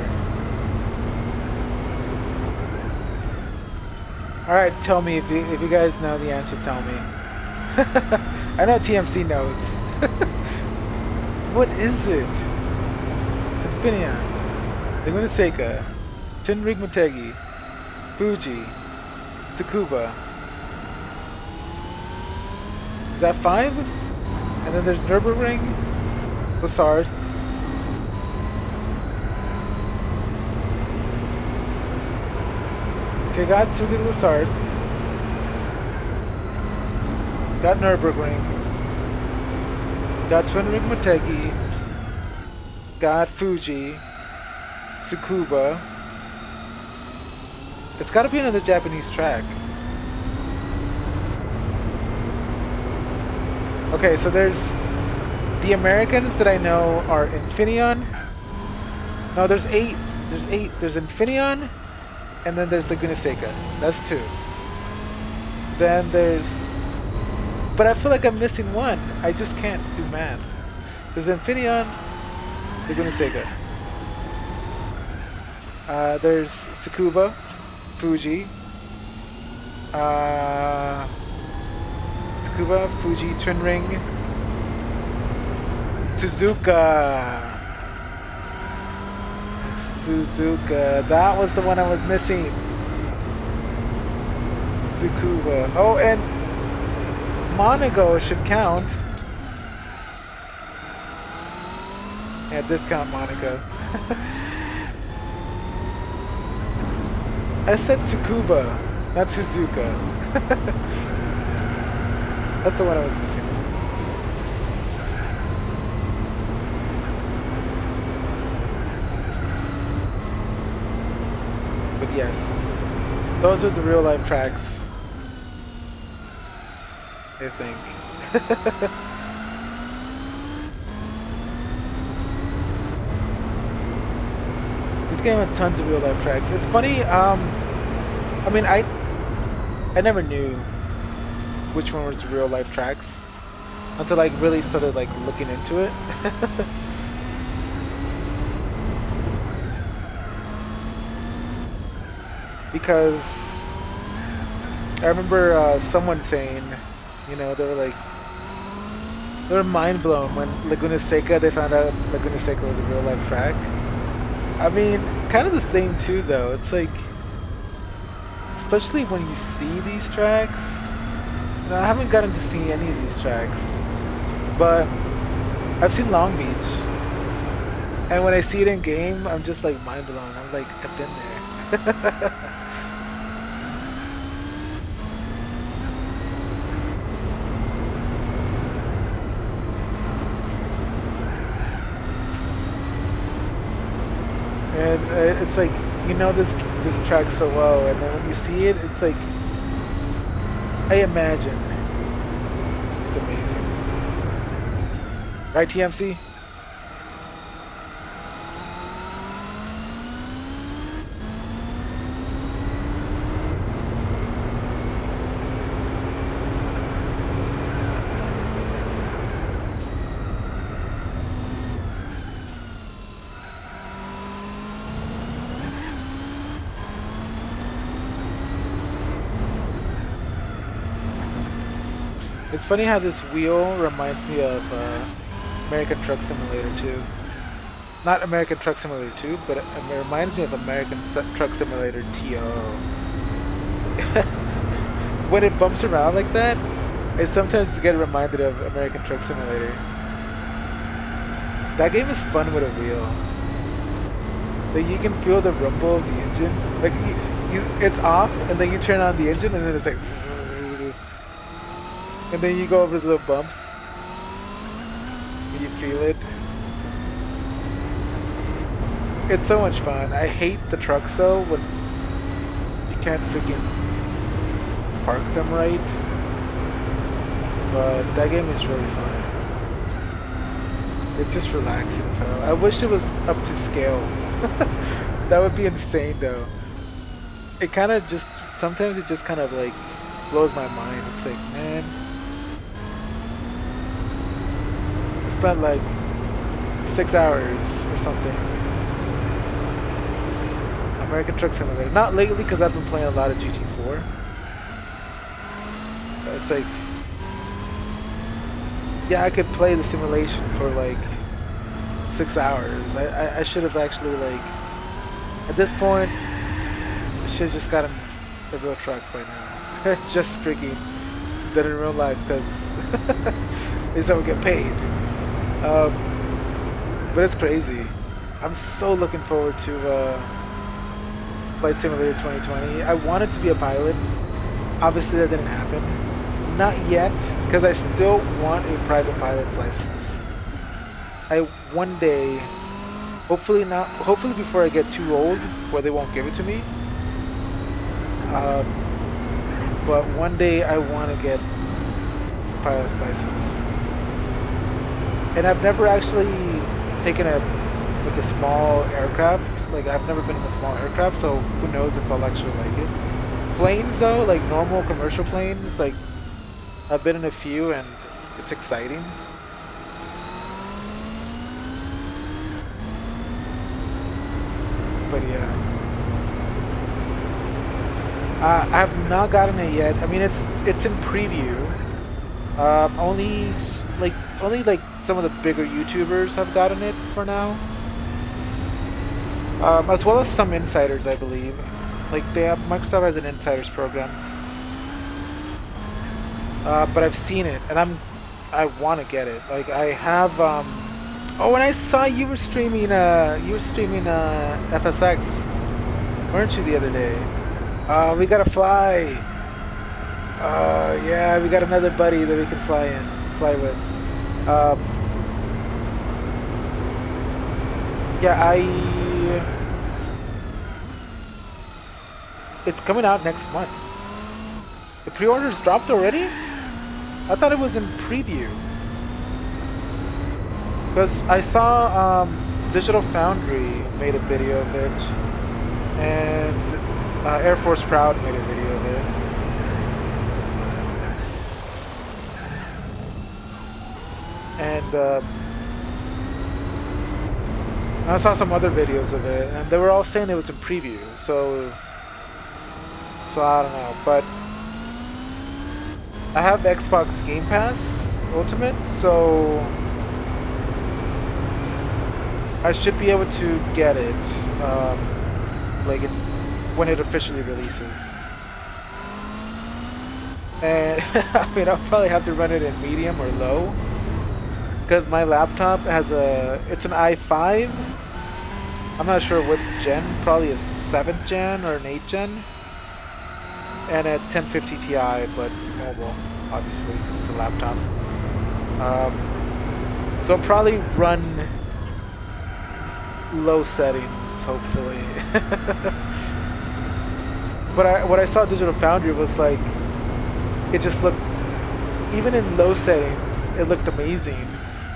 Alright, tell me if you guys know the answer, tell me. I know TMC knows. What is it? Infineon, Laguna Seca, Twin Ring Motegi, Fuji, Tsukuba. Is that 5? And then there's Nürburgring, Lassard. Okay, got Tsukuba, Lassard. Got Nürburgring. Got Twin Ring Motegi. Got Fuji. Tsukuba. It's gotta be another Japanese track. Okay, so there's the Americans that I know are Infineon. No, there's 8. There's 8. There's Infineon, and then there's Laguna Seca. That's 2. Then there's, but I feel like I'm missing one. I just can't do math. There's Infineon, Laguna Seca. There's Tsukuba, Fuji. Tsukuba, Fuji, Twin Ring, Suzuka. That was the one I was missing. Tsukuba. Oh, and Monaco should count. Yeah, discount Monaco. I said Tsukuba, not Suzuka. That's the one I was missing. But yes, those are the real life tracks, I think. This game had tons of real life tracks. It's funny, I mean, I never knew which one was real life tracks until I really started like looking into it. Because I remember someone saying, you know, they were mind blown when Laguna Seca, they found out Laguna Seca was a real life track. I mean, kind of the same too though. It's like, especially when you see these tracks. You know, I haven't gotten to see any of these tracks, but I've seen Long Beach. And when I see it in game, I'm just like mind blown. I'm like, I've been there. And it's like, you know this track so well, and then when you see it, it's like, I imagine. It's amazing. Right, TMC? It's funny how this wheel reminds me of American Truck Simulator 2. Not American Truck Simulator 2, but it reminds me of American Truck Simulator TO. When it bumps around like that, I sometimes get reminded of American Truck Simulator. That game is fun with a wheel. Like you can feel the rumble of the engine. Like it's off, and then you turn on the engine, and then it's like. And then you go over the bumps, and you feel it. It's so much fun. I hate the trucks though, when you can't freaking park them right. But that game is really fun. It's just relaxing. So I wish it was up to scale. That would be insane though. It kind of just, sometimes it just kind of like blows my mind. It's like, man. Spent like 6 hours or something. American Truck Simulator. Not lately because I've been playing a lot of GT4. It's like, yeah, I could play the simulation for like 6 hours. I should have actually like, at this point, I should have just gotten the real truck by now. Just freaking did it in real life because at least I would get paid. But it's crazy. I'm so looking forward to Flight Simulator 2020. I wanted to be a pilot. Obviously that didn't happen. Not yet, because I still want a private pilot's license. One day, hopefully before I get too old, where they won't give it to me. But one day I want to get a pilot's license. And I've never actually taken a a small aircraft. Like I've never been in a small aircraft, so who knows if I'll actually like it. Planes though, like normal commercial planes, like I've been in a few and it's exciting. But yeah, I have not gotten it yet. I mean, it's in preview. Only like some of the bigger YouTubers have gotten it for now, as well as some insiders, I believe. Like Microsoft has an insiders program, but I've seen it and I want to get it. Like I have. Oh, and I saw you were streaming. FSX, weren't you the other day? We gotta fly. Yeah, we got another buddy that we can fly with. Um, yeah, it's coming out next month. The pre-orders dropped already? I thought it was in preview. Because I saw Digital Foundry made a video of it, and Air Force Proud made a video of it. And I saw some other videos of it, and they were all saying it was in preview. So I don't know, but I have Xbox Game Pass Ultimate, so I should be able to get it, when it officially releases. And I mean, I'll probably have to run it in medium or low, because my laptop has it's an i5. I'm not sure what gen, probably a 7th gen or an 8th gen, and a 1050 Ti, but mobile, obviously, it's a laptop. So I'll probably run low settings, hopefully. But what I saw Digital Foundry was like, it just looked, even in low settings, it looked amazing.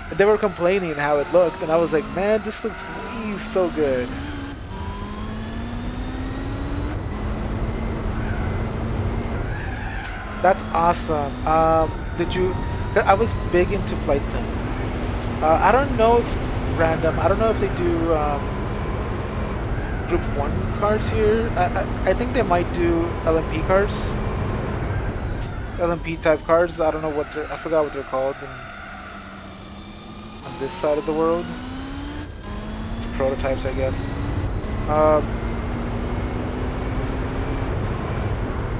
And they were complaining how it looked, and I was like, man, this looks so good. That's awesome. I was big into Flight Sim. I don't know if I don't know if they do Group 1 cars here. I think they might do LMP cars. LMP type cars. I don't know I forgot what they're called on this side of the world. It's prototypes, I guess.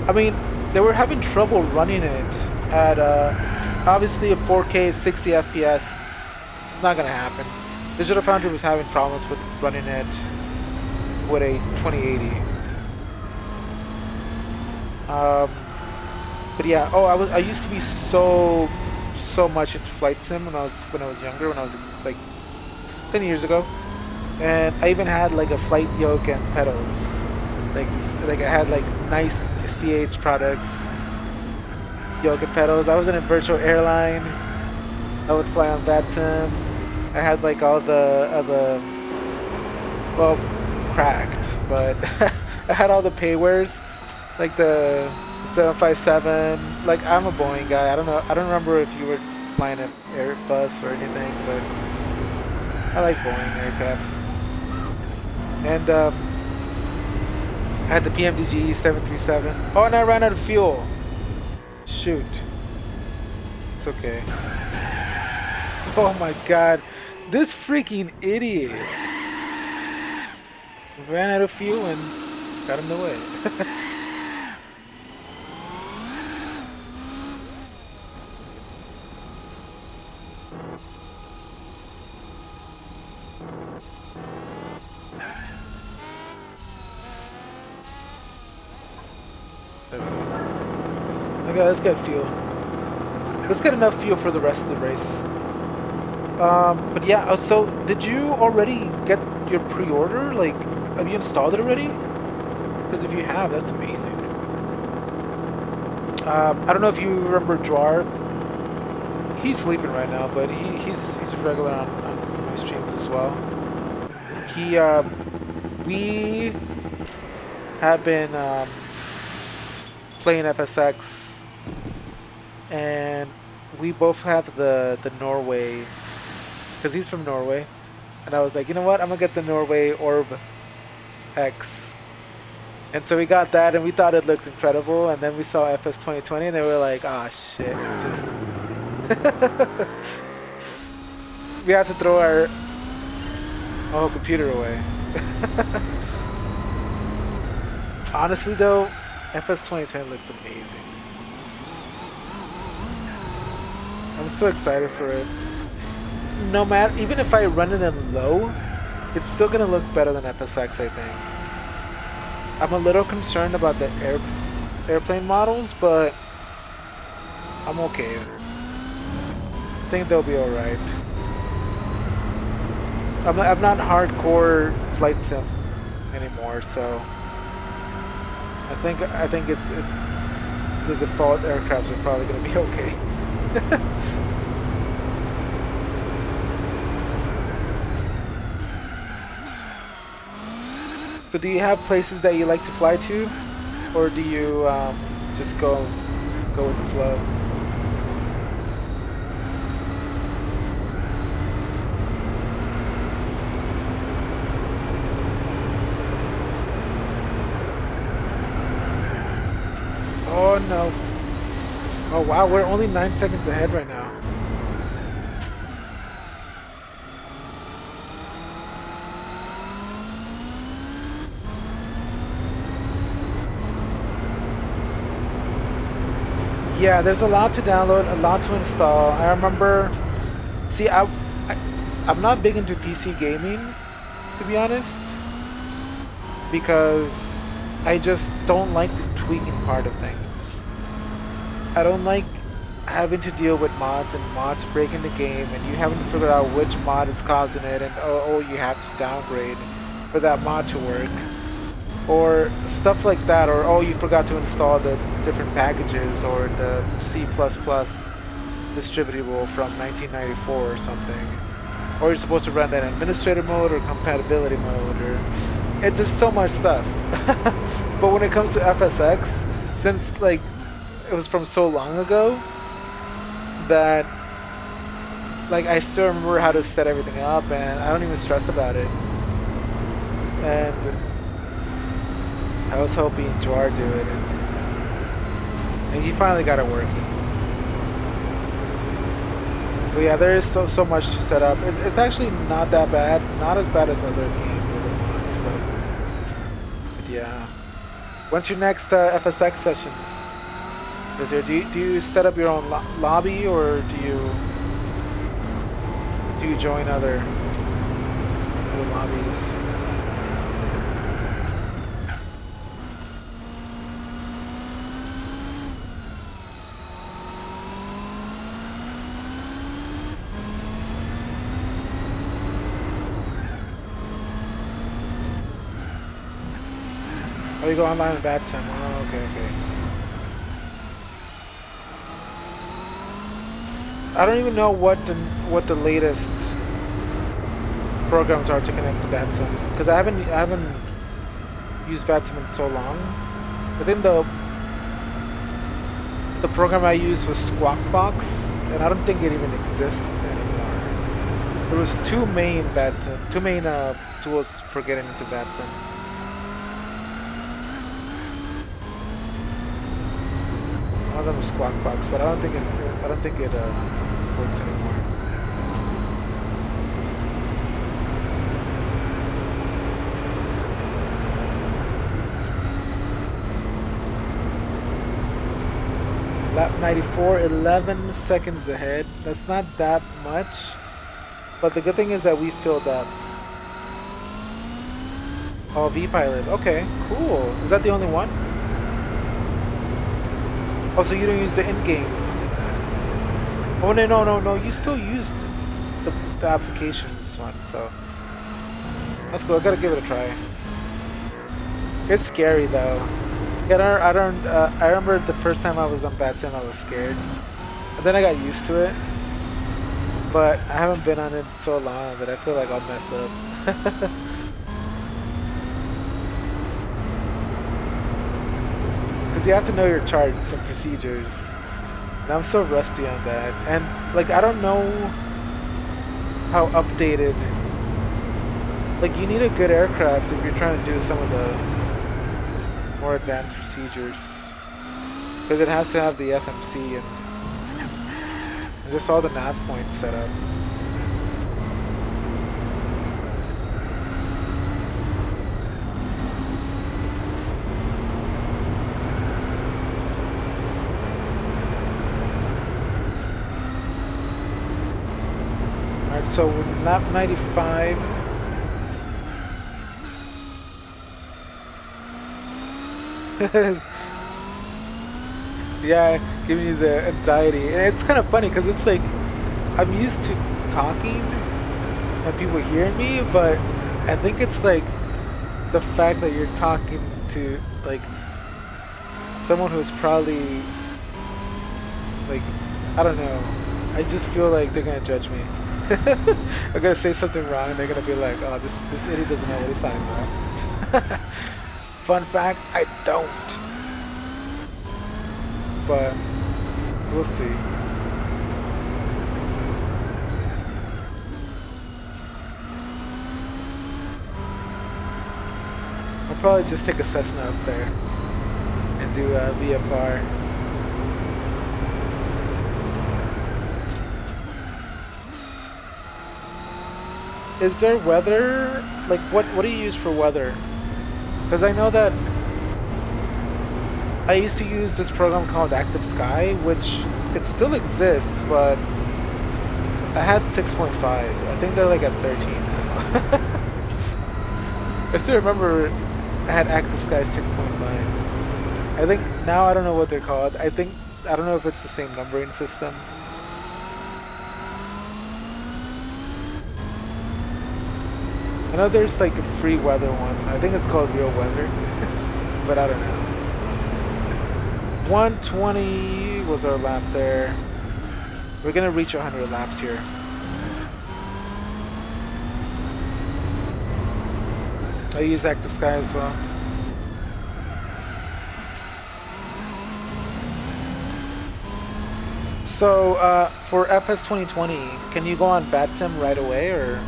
I mean, they were having trouble running it at obviously a 4K 60 FPS. It's not gonna happen. Digital Foundry was having problems with running it with a 2080. But yeah, I used to be so much into Flight Sim when I was younger, when I was like 10 years ago, and I even had like a flight yoke and pedals. Like I had like nice CH products, yoke and pedals. I was in a virtual airline. I would fly on that sim. I had like all the well, cracked, but I had all the paywares, like the 757. Like I'm a Boeing guy. I don't know. I don't remember if you were flying an Airbus or anything, but I like Boeing aircraft. And I had the PMDG 737. Oh, and I ran out of fuel. Shoot. It's okay. Oh my god. This freaking idiot ran out of fuel and got in the way. Okay, let's get fuel. Let's get enough fuel for the rest of the race. But yeah, so did you already get your pre-order? Like, have you installed it already? Because if you have, that's amazing. I don't know if you remember Dwar. He's sleeping right now, but he's a regular on my streams as well. He, we have been playing FSX, and we both have the Norway, because he's from Norway, and I was like, you know what, I'm gonna get the Norway Orb X, and so we got that, and we thought it looked incredible, and then we saw FS 2020, and they were like, ah, shit, just we have to throw our whole computer away. Honestly though, FS 2020 looks amazing. I'm so excited for it. No matter, even if I run it in low, it's still gonna look better than FSX, I think. I'm a little concerned about the airplane models, but I'm okay. I think they'll be alright. I'm not hardcore flight sim anymore, so I think it's the default aircrafts are probably gonna be okay. So do you have places that you like to fly to, or do you just go with the flow? Oh no. Oh wow, we're only 9 seconds ahead right now. Yeah, there's a lot to download, a lot to install. I remember, see, I'm not big into PC gaming, to be honest, because I just don't like the tweaking part of things. I don't like having to deal with mods and mods breaking the game and you having to figure out which mod is causing it, and oh, you have to downgrade for that mod to work, or stuff like that, or oh, you forgot to install the different packages or the C++ distributable from 1994 or something, or you're supposed to run that in administrator mode or compatibility mode, or there's so much stuff. But when it comes to FSX, since like it was from so long ago that like I still remember how to set everything up, and I don't even stress about it. And I was hoping Jawar do it, and he finally got it working. But yeah, there is so much to set up. It's actually not that bad, not as bad as other games or mods, but yeah. When's your next FSX session? Do you set up your own lobby, or do you join other lobbies? Oh, you go online in Bad Sim. Oh, okay. I don't even know what the latest programs are to connect to Bad Sim, because I haven't used Bad Sim in so long. I think the program I used was Squawkbox, and I don't think it even exists anymore. There was two main tools for getting into Bad Sim. One of them was Squawkbox, but I don't think it works anymore. Lap 94, 11 seconds ahead. That's not that much, but the good thing is that we filled up. Oh, V-Pilot. Okay, cool. Is that the only one? Oh, so you don't use the in-game. Oh, no. You still use the applications one, so that's cool. I gotta give it a try. It's scary though. Yeah, I remember the first time I was on Bad Sim, I was scared, and then I got used to it. But I haven't been on it so long that I feel like I'll mess up. because you have to know your charts and procedures. And I'm so rusty on that. And like I don't know how updated. Like you need a good aircraft if you're trying to do some of the more advanced procedures. Because it has to have the FMC and just all the nav points set up. Alright, so with lap 95. Yeah, giving you the anxiety. And it's kind of funny because it's like I'm used to talking and people hearing me, but I think it's like the fact that you're talking to like someone who's probably like, I don't know, I just feel like they're gonna judge me. I'm gonna say something wrong and they're gonna be like, oh, this idiot doesn't know what he's talking about. Fun fact, I don't. But we'll see. I'll probably just take a Cessna up there and do VFR. Is there weather? Like what do you use for weather? Because I know that I used to use this program called Active Sky, which it still exists, but I had 6.5. I think they're like at 13 now. I still remember I had Active Sky 6.5. I think now I don't know what they're called. I don't know if it's the same numbering system. I know there's like a free weather one. I think it's called Real Weather, but I don't know. 120 was our lap there. We're gonna reach 100 laps here. I use Active Sky as well. So for FS 2020, can you go on VATSIM right away or?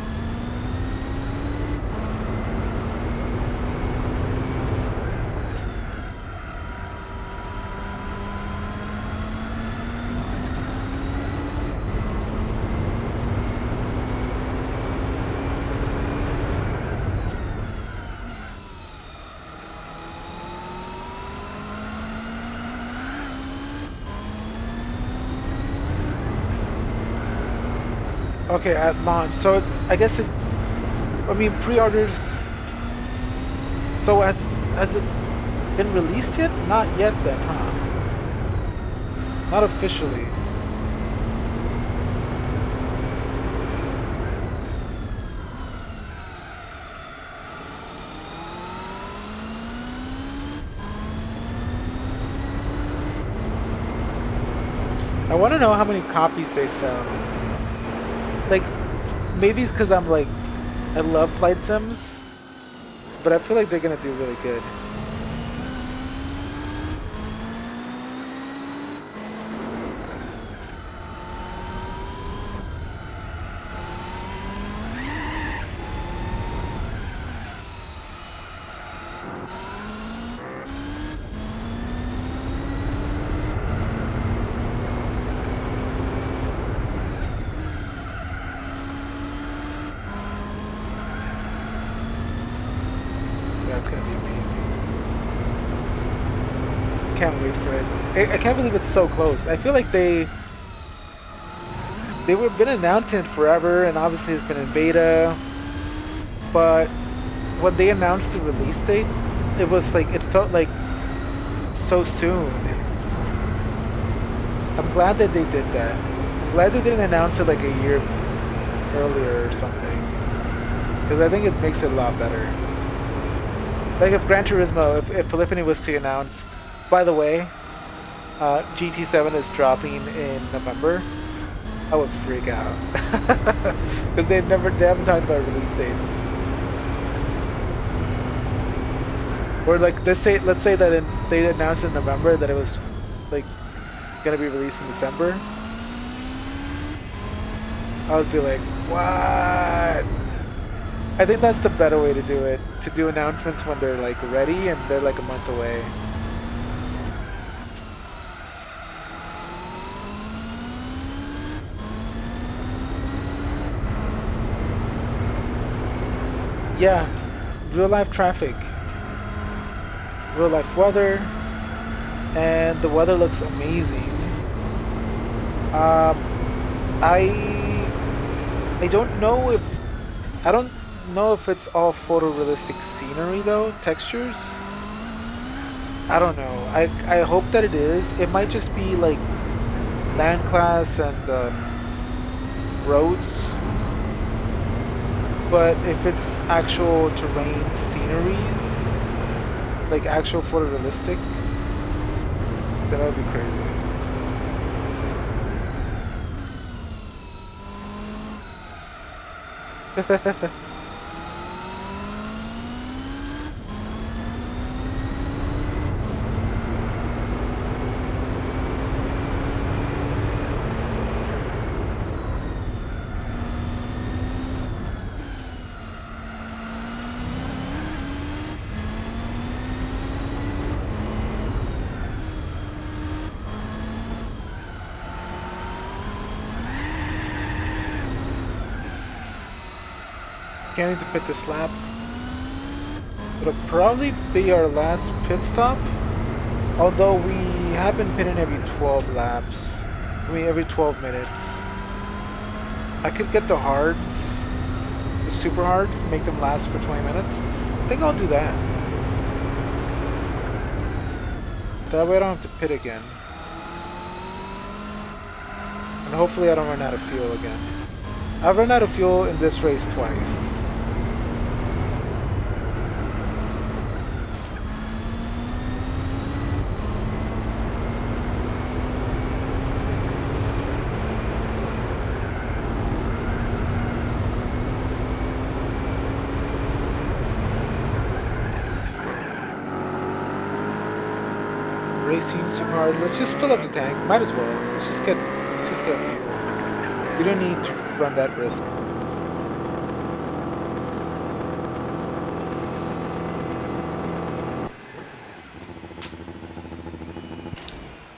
Okay, at launch. So I guess it's, I mean, pre-orders. So has it been released yet? Not yet then, huh? Not officially. I want to know how many copies they sell. Like, maybe it's because I'm like, I love flight sims, but I feel like they're gonna do really good. That's gonna be amazing. Can't wait for it. I can't believe it's so close. I feel like they've been announcing it forever, and obviously it's been in beta. But when they announced the release date, it was like it felt like so soon. I'm glad that they did that. I'm glad they didn't announce it like a year earlier or something, because I think it makes it a lot better. Like if Gran Turismo, if Polyphony was to announce, by the way, GT7 is dropping in November, I would freak out. Because they haven't talked about release dates. Or like let's say that they announced in November that it was like gonna be released in December. I would be like, what? I think that's the better way to do it. To do announcements when they're like ready and they're like a month away. Yeah, real life traffic, real life weather, and the weather looks amazing. Um, I don't know if I don't know if it's all photorealistic scenery though, textures. I don't know. I hope that it is. It might just be like land class and roads. But if it's actual terrain sceneries, like actual photorealistic, then that would be crazy. Can't need to pit this lap. It'll probably be our last pit stop. Although we have been pitting every 12 laps. I mean every 12 minutes. I could get the hards, the super hards, make them last for 20 minutes. I think I'll do that. That way I don't have to pit again. And hopefully I don't run out of fuel again. I've run out of fuel in this race twice. Racing super hard. Let's just fill up the tank. Might as well. Let's just get fuel. We don't need to run that risk.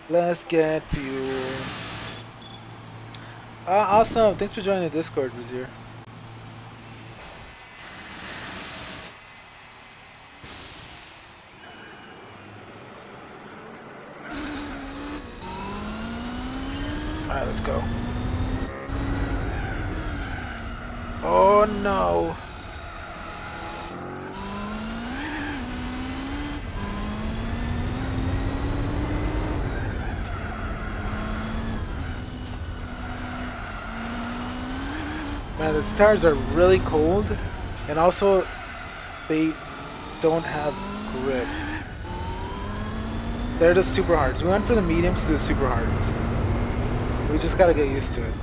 Let's get fuel. Awesome. Thanks for joining the Discord, Vizier. Alright, let's go. Oh no. Man, the tires are really cold, and also they don't have grip. They're just super hards. We went for the mediums to the super hards. We just gotta get used to it.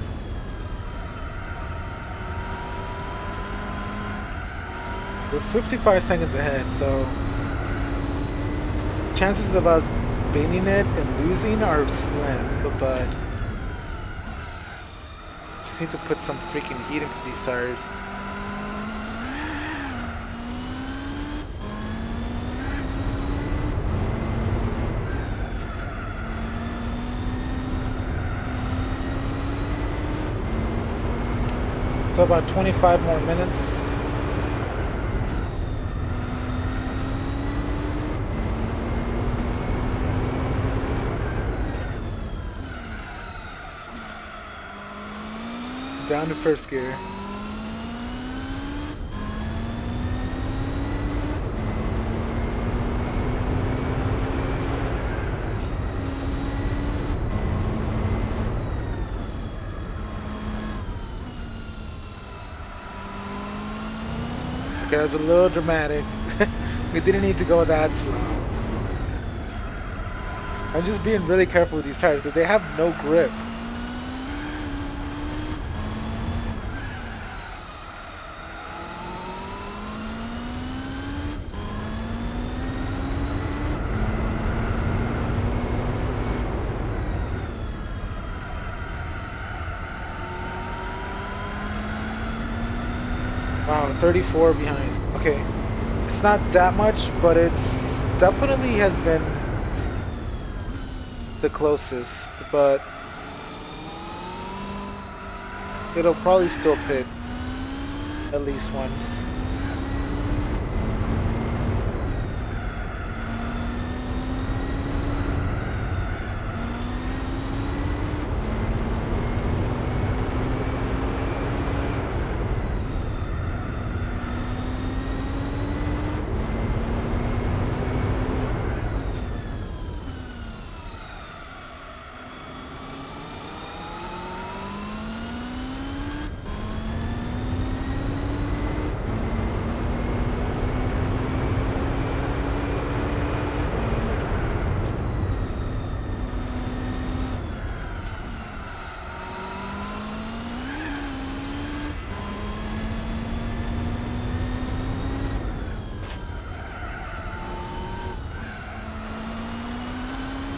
We're 55 seconds ahead, so chances of us baiting it and losing are slim, but just need to put some freaking heat into these tires. So about 25 more minutes. Down to first gear. Okay, that was a little dramatic. We didn't need to go that slow. I'm just being really careful with these tires because they have no grip. 34 behind. Okay. It's not that much, but it's definitely has been the closest. But it'll probably still pit at least once.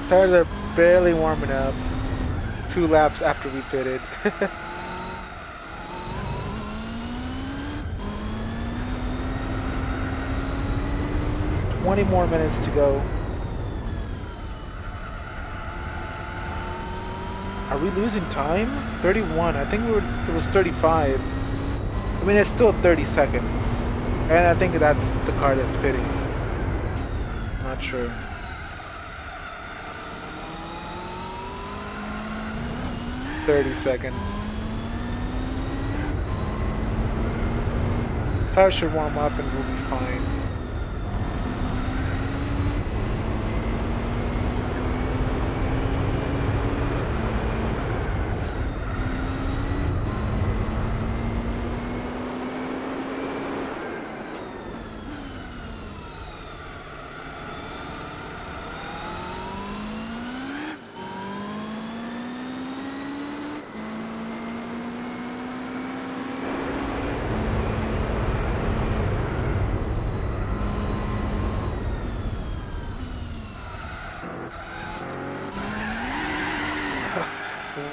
Tires are barely warming up. 2 laps after we pitted. 20 more minutes to go. Are we losing time? 31. I think it was 35. I mean, it's still 30 seconds. And I think that's the car that's pitting. Not sure. $30 seconds. Tires should warm up and we'll be fine.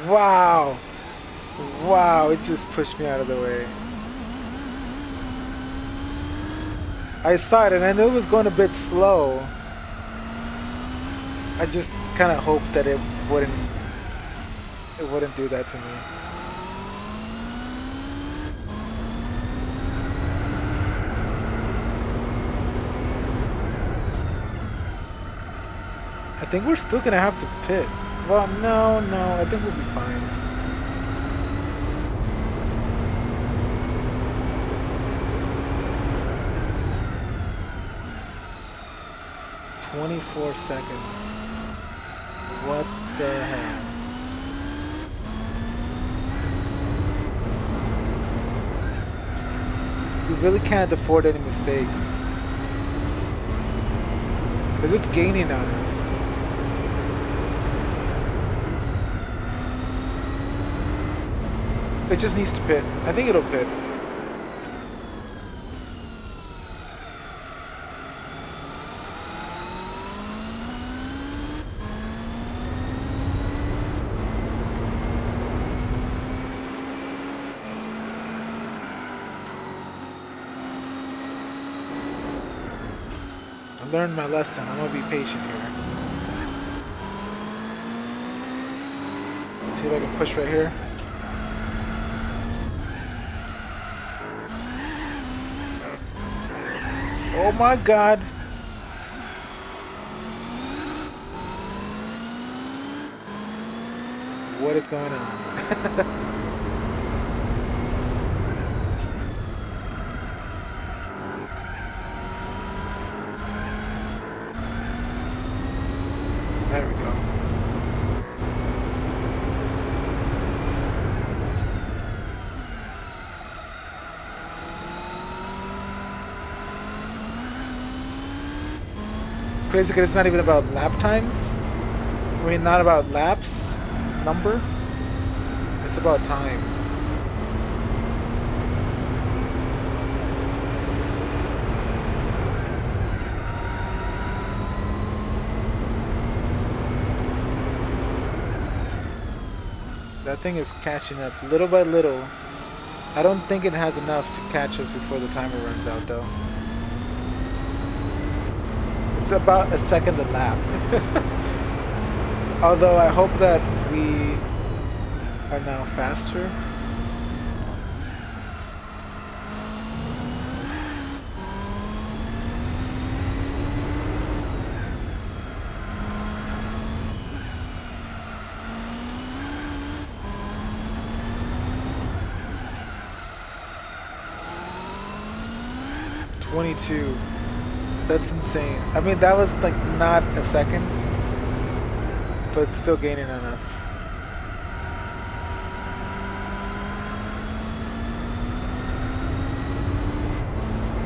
Wow. Wow, it just pushed me out of the way. I saw it and I knew it was going a bit slow. I just kind of hoped that it wouldn't do that to me. I think we're still gonna have to pit. Well, no, I think we'll be fine. "24 seconds. What the hell? We really can't afford any mistakes. Because it's gaining on us. It just needs to pit. I think it'll pit. I learned my lesson. I'm gonna be patient here. See if I can push right here. Oh my God. What is going on? There we go. Crazy because it's not even about lap times. I mean, not about laps number. It's about time. That thing is catching up little by little. I don't think it has enough to catch us before the timer runs out, though. It's about a second a lap. Although I hope that we are now faster. .22. That's insane. I mean, that was like not a second, but still gaining on us.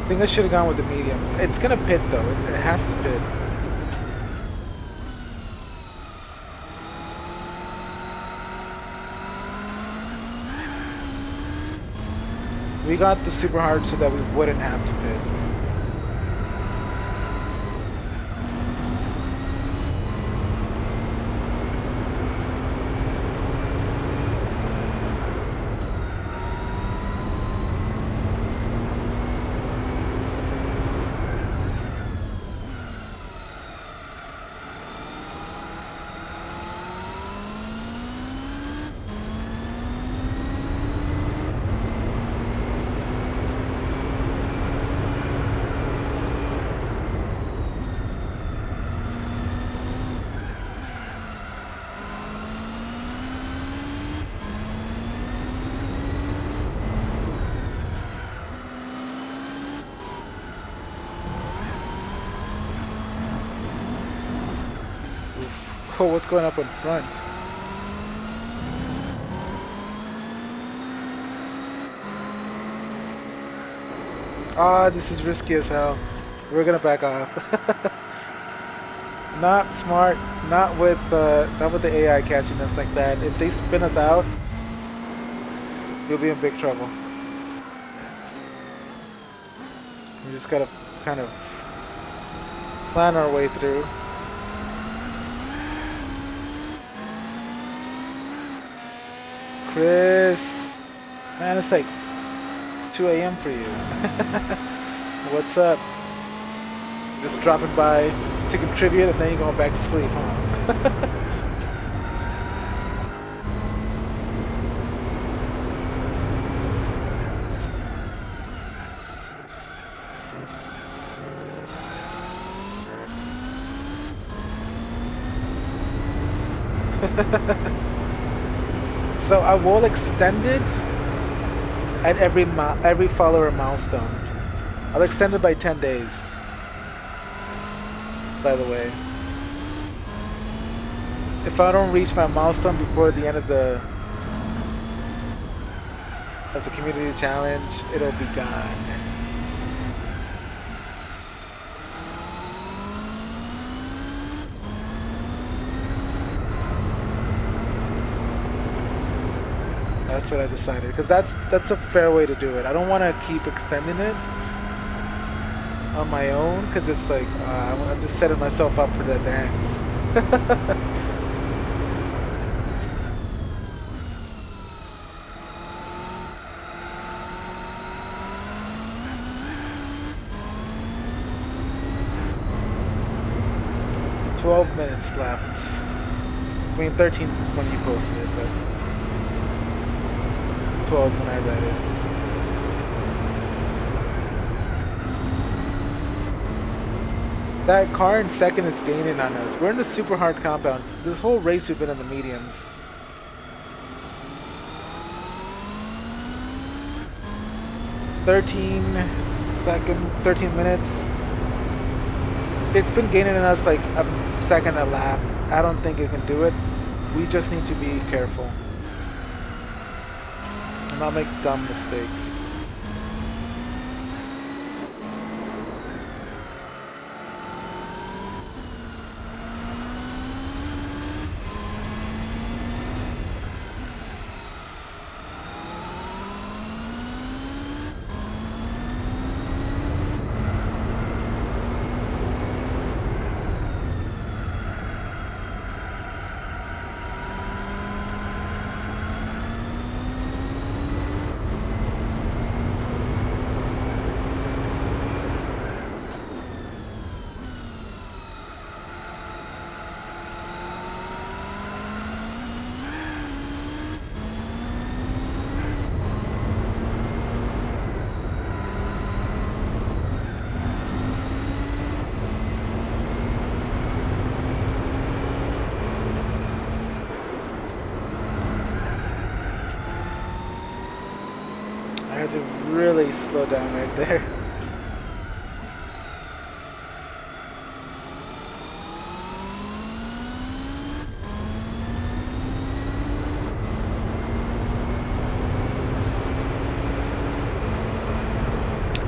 I think I should have gone with the mediums. It's gonna pit though. It has to pit. We got the super hard so that we wouldn't have to pit. Oh, what's going up in front? Ah, this is risky as hell. We're gonna back off. Not smart. Not with the AI catching us like that. If they spin us out, you'll be in big trouble. We just gotta kind of plan our way through. Chris, man, it's like 2 a.m. for you. What's up? Just dropping by to contribute and then you're going back to sleep, huh? So I will extend it at every follower milestone. I'll extend it by 10 days. By the way, if I don't reach my milestone before the end of the community challenge, it'll be gone. That's what I decided, because that's a fair way to do it. I don't want to keep extending it on my own, because it's like I'm just setting myself up for the dance. 12 minutes left. I mean 13 when you posted it, but 12 when I read it. That car in second is gaining on us. We're in the super hard compounds. This whole race we've been in the mediums. Thirteen minutes. It's been gaining on us like a second a lap. I don't think it can do it. We just need to be careful and not make dumb mistakes. really slow down right there.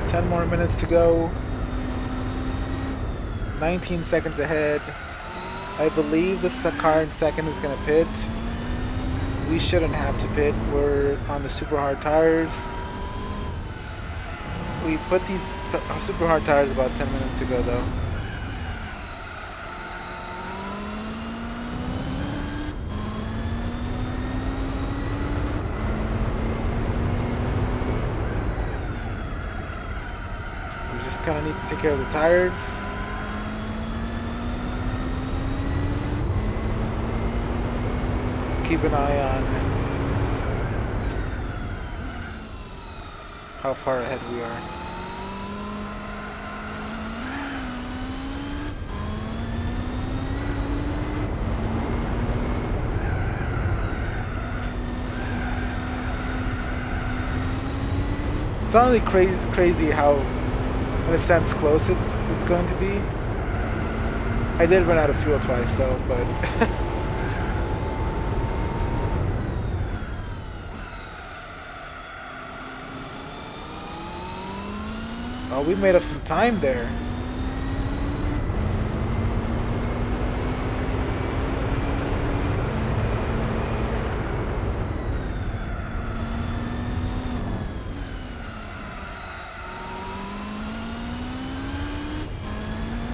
Ten more minutes to go. 19 seconds ahead. I believe this car in second is going to pit. We shouldn't have to pit. We're on the super hard tires. We put these super hard tires about 10 minutes ago though. We just kind of need to take care of the tires. Keep an eye on how far ahead we are. It's not really crazy how, in a sense, close it's going to be. I did run out of fuel twice though, but oh, we made up some time there.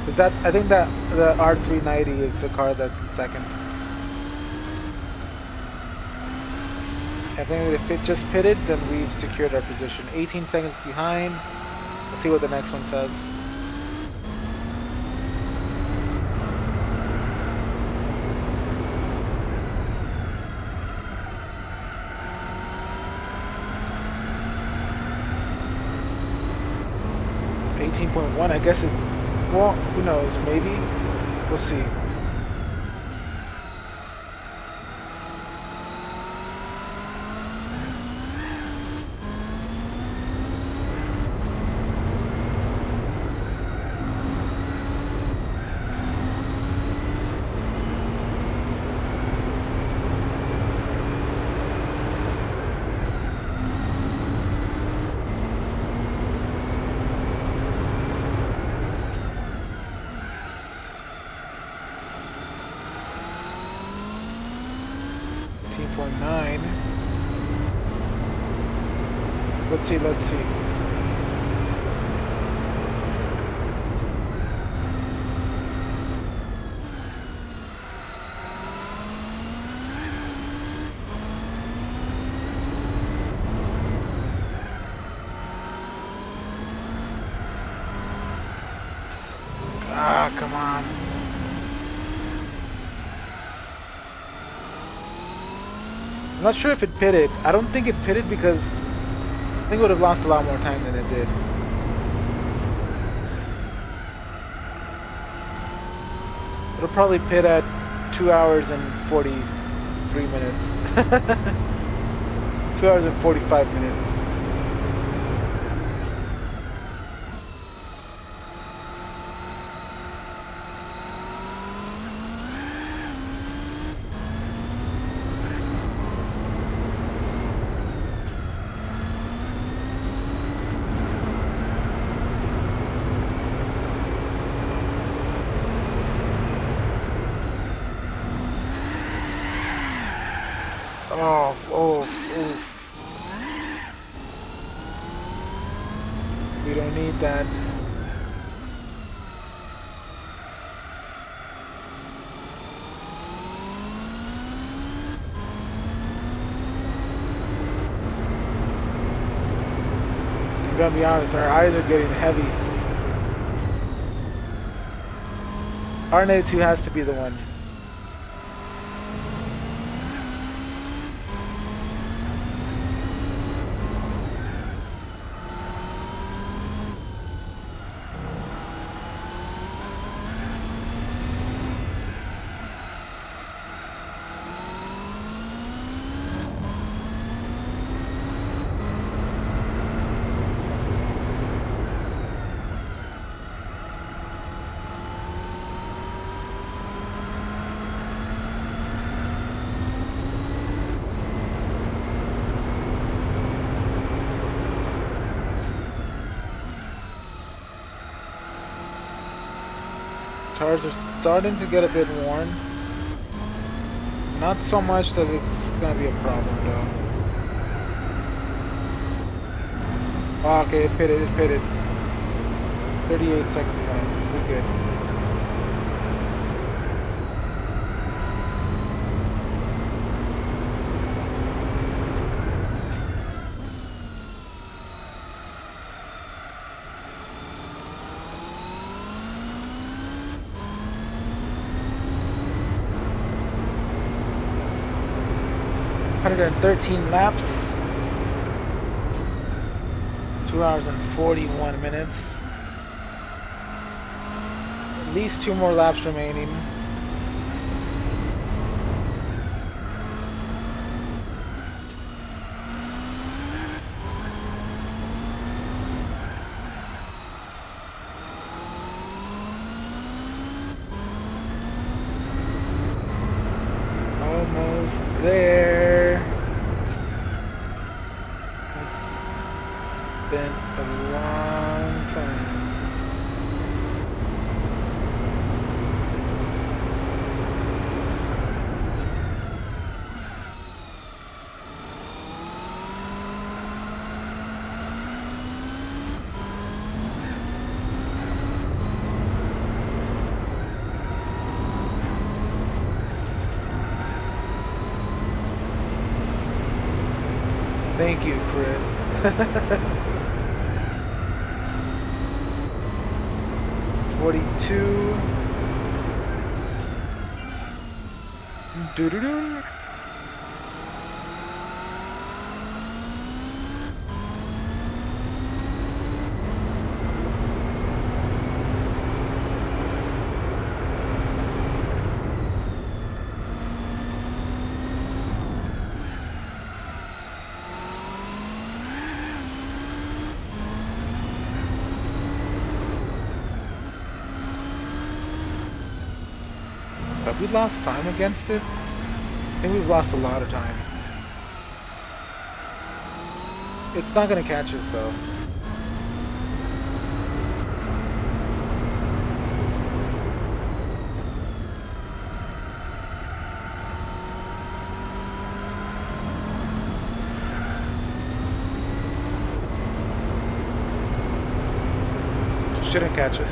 Is that, I think that the R390 is the car that's in second. I think if it just pitted, then we've secured our position. 18 seconds behind. Let's see what the next one says. .1, I guess it, well, who knows, maybe, we'll see. Let's see. Ah, come on. I'm not sure if it pitted. I don't think it pitted because I think it would have lost a lot more time than it did. It'll probably pit at 2 hours and 43 minutes. 2 hours and 45 minutes. Oof. We don't need that. I'm gonna be honest, our eyes are getting heavy. R92 has to be the one. Tires are starting to get a bit worn. Not so much that it's gonna be a problem though. Oh, okay, it pitted, it pitted. 38 seconds left. We're good. $113 laps. 2 hours and 41 minutes. At least 2 more laps remaining. Almost there. It's been a long time. Thank you, Chris. 42. Doo-doo-doo. Have we lost time against it? I think we've lost a lot of time. It's not gonna catch us though. Shouldn't catch us.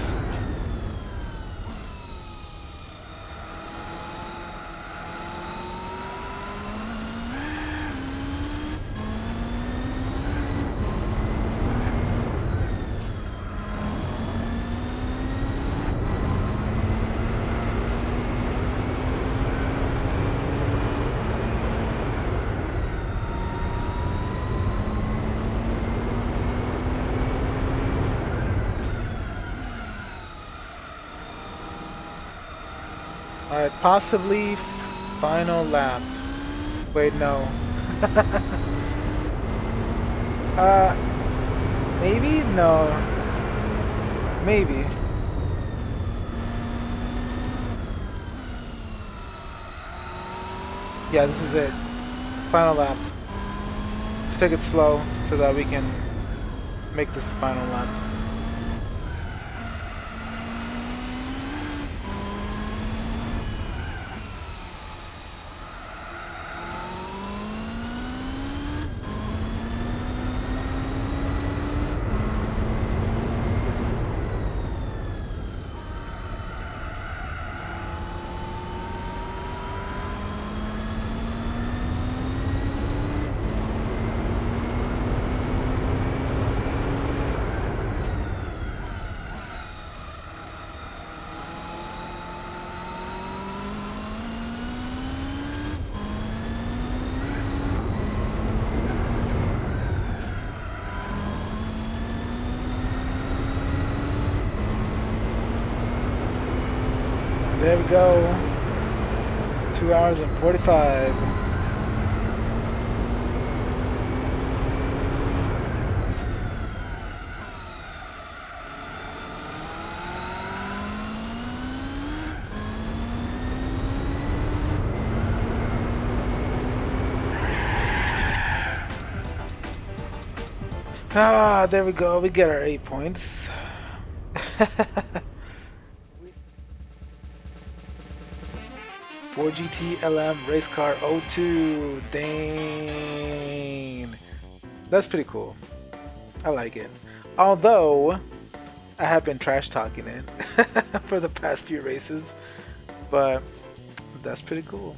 Alright, possibly final lap. Wait, no. Maybe? No. Maybe. Yeah, this is it. Final lap. Let's take it slow so that we can make this the final lap. There we go. 2 hours and 45. Ah, there we go. We get our 8 points. Ford GT LM Race Car 02. Dang. That's pretty cool. I like it. Although, I have been trash talking it for the past few races. But that's pretty cool.